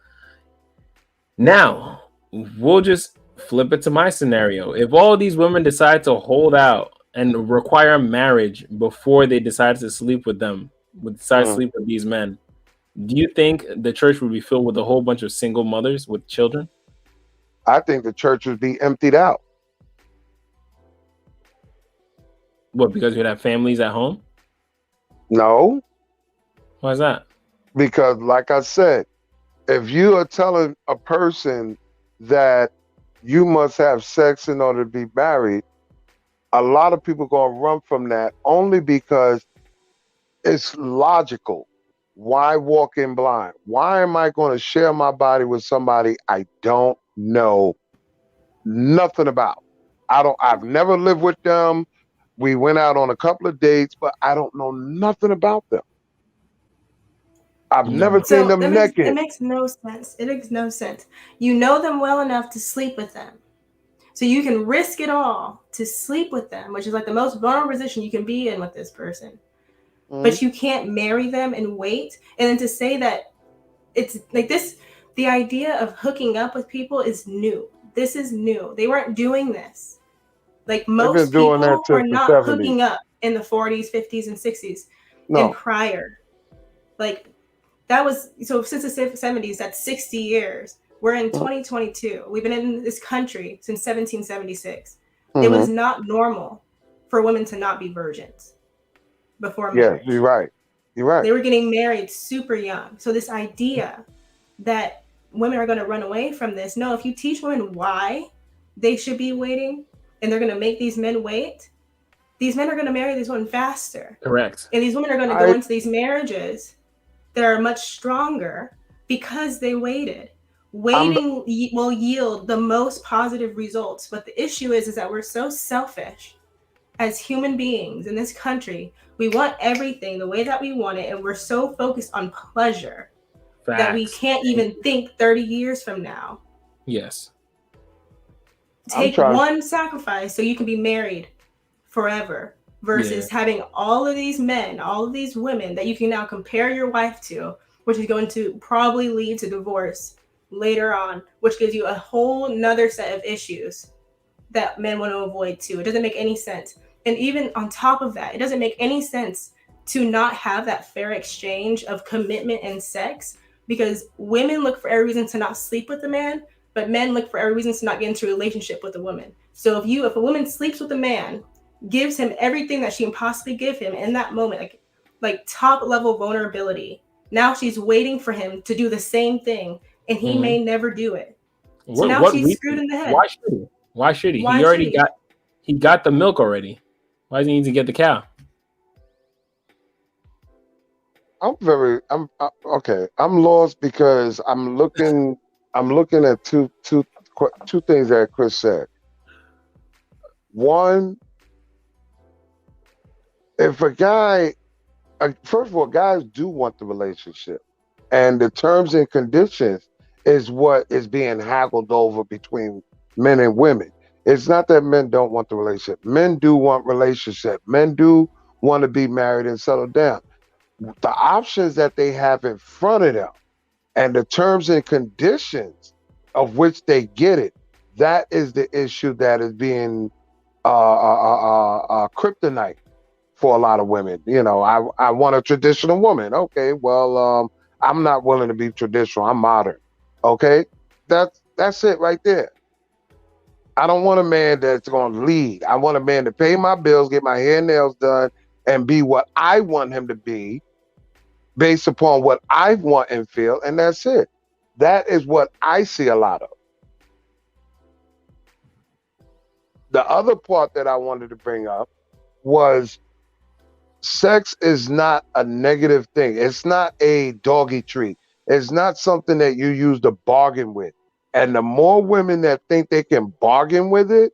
Now, we'll just flip it to my scenario. If all these women decide to hold out and require marriage before they decide to sleep with them, to sleep with these men, do you think the church would be filled with a whole bunch of single mothers with children? I think the church would be emptied out. What, because you'd have families at home? No. Why is that? Because, like I said, if you are telling a person that you must have sex in order to be married, a lot of people are going to run from that only because it's logical. Why walk in blind? Why am I going to share my body with somebody I don't know nothing about? I've never lived with them. We went out on a couple of dates, but I don't know nothing about them. I've never seen them naked. It makes no sense. It makes no sense. You know them well enough to sleep with them. So you can risk it all to sleep with them, which is like the most vulnerable position you can be in with this person. But you can't marry them and wait. And then to say that it's like this, the idea of hooking up with people is new. This is new. They weren't doing this. Like most people were not hooking up in the 40s, 50s, and 60s and prior. Like that was, so since the 70s, that's 60 years. We're in 2022. We've been in this country since 1776. It was not normal for women to not be virgins before marriage. Yes, you're right. You're right. They were getting married super young. So this idea that women are going to run away from this. No, if you teach women why they should be waiting and they're going to make these men wait, these men are going to marry these women faster. Correct. And these women are going to go into these marriages that are much stronger because they waited. Waiting will yield the most positive results. But the issue is that we're so selfish as human beings in this country. We want everything the way that we want it. And we're so focused on pleasure that we can't even think 30 years from now. Yes. Take one sacrifice so you can be married forever versus having all of these men, all of these women that you can now compare your wife to, which is going to probably lead to divorce later on, which gives you a whole nother set of issues that men want to avoid too. It doesn't make any sense. And even on top of that, it doesn't make any sense to not have that fair exchange of commitment and sex, because women look for every reason to not sleep with a man, but men look for every reason to not get into a relationship with a woman. So if a woman sleeps with a man, gives him everything that she can possibly give him in that moment, like top level vulnerability, now she's waiting for him to do the same thing, and he may never do it. So now she's screwed in the head. Why should he? Why should he? He got the milk already. Why does he need to get the cow? I'm lost because I'm looking at two things that Chris said. One, if a guy, first of all, guys do want the relationship, and the terms and conditions is what is being haggled over between men and women. It's not that men don't want the relationship. Men do want relationship. Men do want to be married and settle down. The options that they have in front of them and the terms and conditions of which they get it, that is the issue that is being kryptonite for a lot of women. You know, I want a traditional woman. Okay, well, I'm not willing to be traditional. I'm modern. Okay, that's it right there. I don't want a man that's going to lead. I want a man to pay my bills, get my hair and nails done, and be what I want him to be based upon what I want and feel, and that's it. That is what I see a lot of. The other part that I wanted to bring up was sex is not a negative thing. It's not a doggy treat. It's not something that you use to bargain with. And the more women that think they can bargain with it,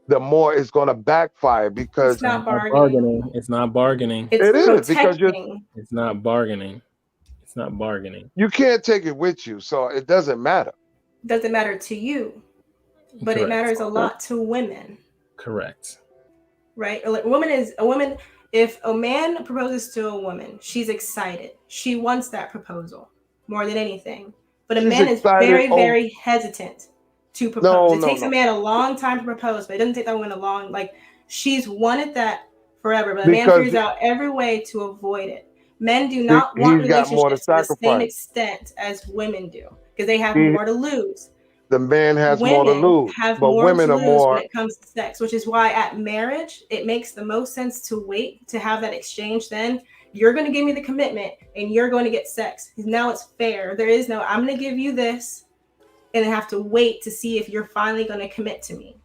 the more it's going to backfire, because it's not bargaining. It's not bargaining. It's it is because it's not bargaining. It's not bargaining. You can't take it with you, so it doesn't matter. Doesn't matter to you, but Correct. It matters a lot to women. Correct. Right? A woman. If a man proposes to a woman, she's excited. She wants that proposal more than anything. But a man is very, very hesitant to propose. It takes a man a long time to propose, but it doesn't take that woman a long, she's wanted that forever, but a man figures out every way to avoid it. Men do not want relationships to the same extent as women do, because they have more to lose. The man has more to lose, but women are more when it comes to sex, which is why at marriage, it makes the most sense to wait to have that exchange. Then you're going to give me the commitment and you're going to get sex. Now it's fair. There is no, I'm going to give you this and then have to wait to see if you're finally going to commit to me.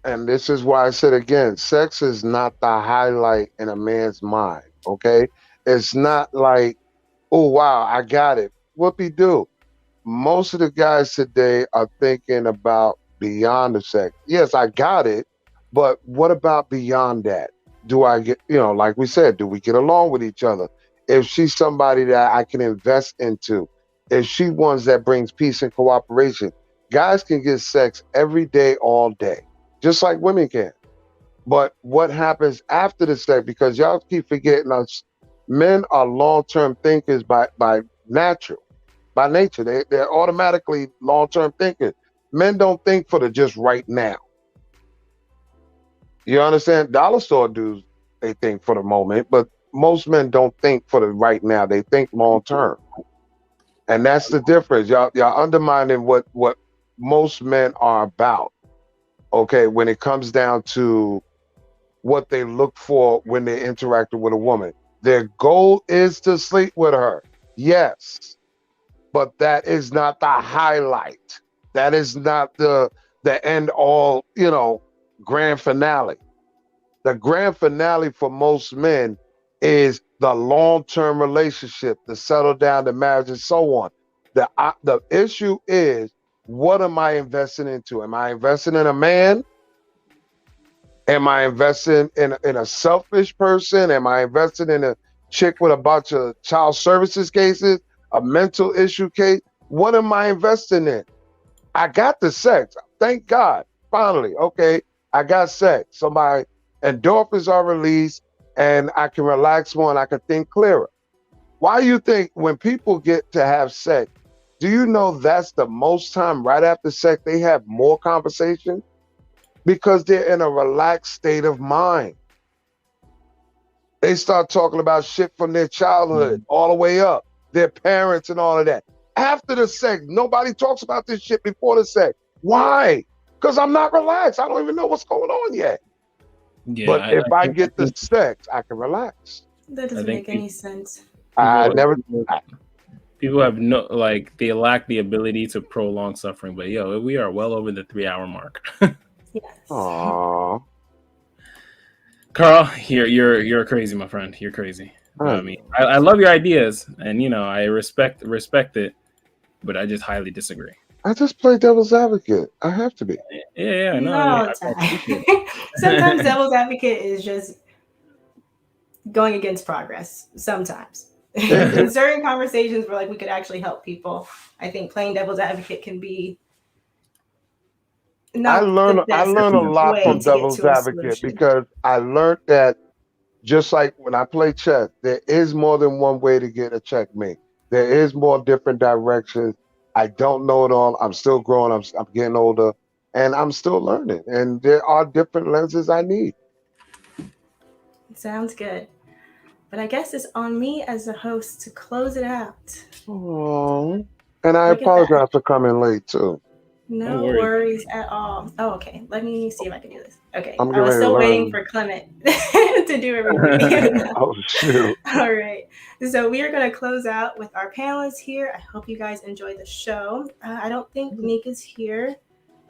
And this is why I said again, sex is not the highlight in a man's mind. Okay. It's not like, oh, wow, I got it. Whoopie-doo. Most of the guys today are thinking about beyond the sex. Yes, I got it, but what about beyond that? Do I get, like we said, do we get along with each other? If she's somebody that I can invest into, if she ones that brings peace and cooperation, guys can get sex every day, all day, just like women can. But what happens after the sex, because y'all keep forgetting us, men are long-term thinkers by nature. They're automatically long-term thinkers. Men don't think for the just right now. You understand? Dollar store dudes, they think for the moment, but most men don't think for the right now. They think long-term. And that's the difference. Y'all undermining what most men are about. Okay, when it comes down to what they look for when they're interacting with a woman. Their goal is to sleep with her. Yes. But that is not the highlight. That is not the end all, grand finale. The grand finale for most men is the long-term relationship, the settle down, the marriage, and so on. The issue is, what am I investing into? Am I investing in a man? Am I investing in a selfish person? Am I investing in a chick with a bunch of child services cases, a mental issue case? What am I investing in? I got the sex. Thank God. Finally, okay, I got sex. So my endorphins are released and I can relax more and I can think clearer. Why do you think when people get to have sex, do you know that's the most time right after sex they have more conversation? Because they're in a relaxed state of mind. They start talking about shit from their childhood all the way up, their parents and all of that. After the sex, nobody talks about this shit before the sex. Why? Because I'm not relaxed. I don't even know what's going on yet. Yeah, but if I get the sex, I can relax. That doesn't make any sense. People have they lack the ability to prolong suffering. But we are well over the 3-hour mark. Yes. Aww. Carl, you're crazy, my friend. You're crazy. I mean, I love your ideas, and I respect it, but I just highly disagree. I just play devil's advocate. I have to be. Yeah, No, sometimes devil's advocate is just going against progress. Sometimes. In certain conversations where we could actually help people, I think playing devil's advocate can be I learn a lot from devil's advocate because I learned that just like when I play chess, there is more than one way to get a checkmate. There is more different directions. I don't know it all. I'm still growing. I'm getting older, and I'm still learning. And there are different lenses I need. Sounds good. But I guess it's on me as a host to close it out. Aww. And I apologize for coming late too. No worries at all. Oh, okay. Let me see if I can do this. Okay. I'm I was still waiting learn. for Clement to do everything. Oh, shoot. All right. So we are going to close out with our panelists here. I hope you guys enjoyed the show. I don't think Neek is here.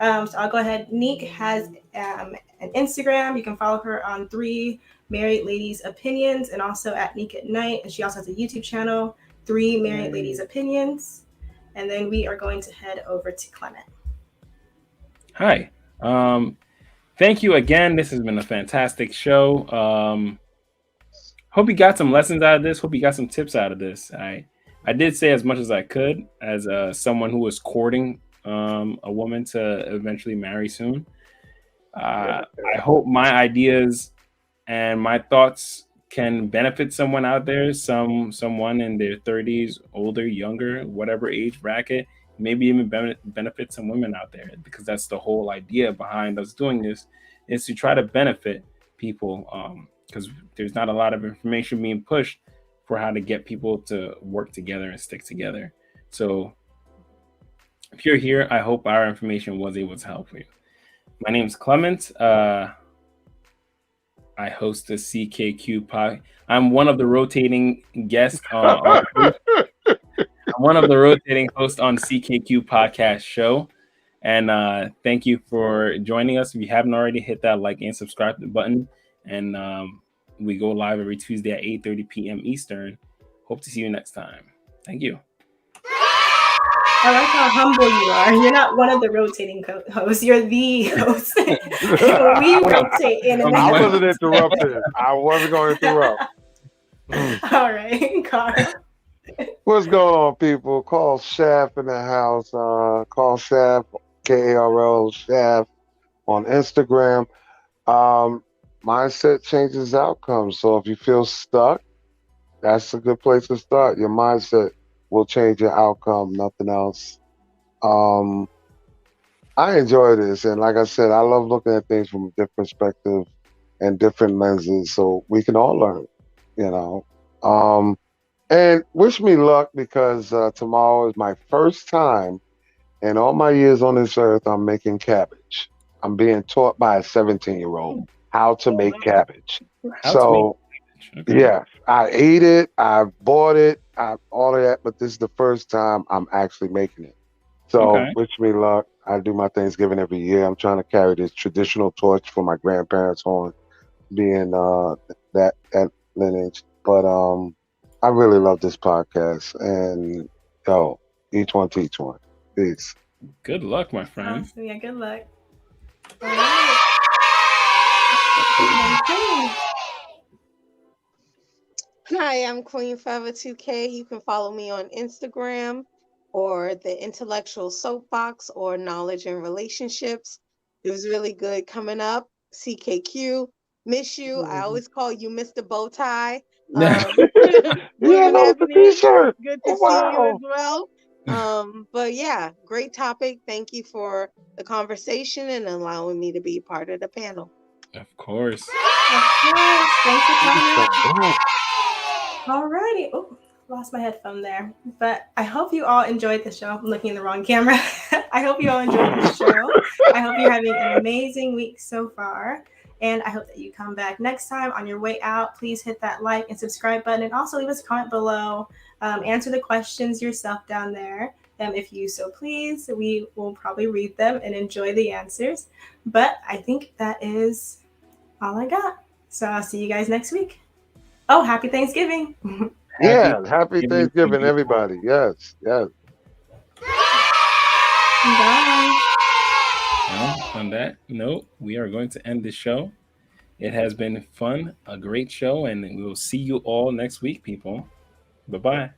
So I'll go ahead. Neek has an Instagram. You can follow her on 3 Married Ladies Opinions and also at Neek at Night. And she also has a YouTube channel, 3 Married Ladies Opinions. And then we are going to head over to Clement. Hi. Thank you again. This has been a fantastic show. Hope you got some lessons out of this. Hope you got some tips out of this. I did say as much as I could as someone who was courting a woman to eventually marry soon. I hope my ideas and my thoughts can benefit someone out there, someone in their 30s, older, younger, whatever age bracket. Maybe even benefit some women out there, because that's the whole idea behind us doing this, is to try to benefit people, because there's not a lot of information being pushed for how to get people to work together and stick together. So if you're here, I hope our information was able to help you. My name is Clement. I host the CKQ pod. I'm one of the rotating guests on I'm one of the rotating hosts on CKQ podcast show. And thank you for joining us. If you haven't already, hit that like and subscribe button. And we go live every Tuesday at 8:30 p.m. Eastern. Hope to see you next time. Thank you. I like how humble you are. You're not one of the rotating hosts. You're the host. We rotate in and out. I wasn't interrupted. I wasn't going to interrupt. All right, Carl. What's going on, people? Call Shaft in the house. Call Shaft, Karl Shaft on Instagram. Mindset changes outcomes. So if you feel stuck, that's a good place to start. Your mindset will change your outcome, nothing else. I enjoy this. And like I said, I love looking at things from a different perspective and different lenses so we can all learn, And wish me luck, because tomorrow is my first time in all my years on this earth I'm making cabbage. I'm being taught by a 17-year-old how to make cabbage. Okay. Yes, I ate it. I bought it. All of that, but this is the first time I'm actually making it. So Okay. wish me luck. I do my Thanksgiving every year. I'm trying to carry this traditional torch for my grandparents on, being that lineage. But I really love this podcast, and yo, each one teach one. Peace. Good luck, my friend. Awesome. Yeah, good luck. All right. Hi, I'm Queen Forever 2K. You can follow me on Instagram or the Intellectual Soapbox or Knowledge and Relationships. It was really good coming up. CKQ, miss you. I always call you Mr. Bowtie. Yeah, Women that was the Ebony, t-shirt. good Oh, to see you as wow. well. But yeah, great topic. Thank you for the conversation and allowing me to be part of the panel. Of course. Of course. Thanks for coming out. Alrighty. Oh, lost my headphone there. But I hope you all enjoyed the show. I'm looking in the wrong camera. I hope you all enjoyed the show. I hope you're having an amazing week so far. And I hope that you come back next time. On your way out, please hit that like and subscribe button. And also leave us a comment below. Answer the questions yourself down there. If you so please, we will probably read them and enjoy the answers. But I think that is all I got. So I'll see you guys next week. Oh, happy Thanksgiving. Yeah, happy Thanksgiving, everybody. Yes, yes. Bye. Well, on that note, we are going to end the show. It has been fun, a great show, and we will see you all next week, people. Bye-bye.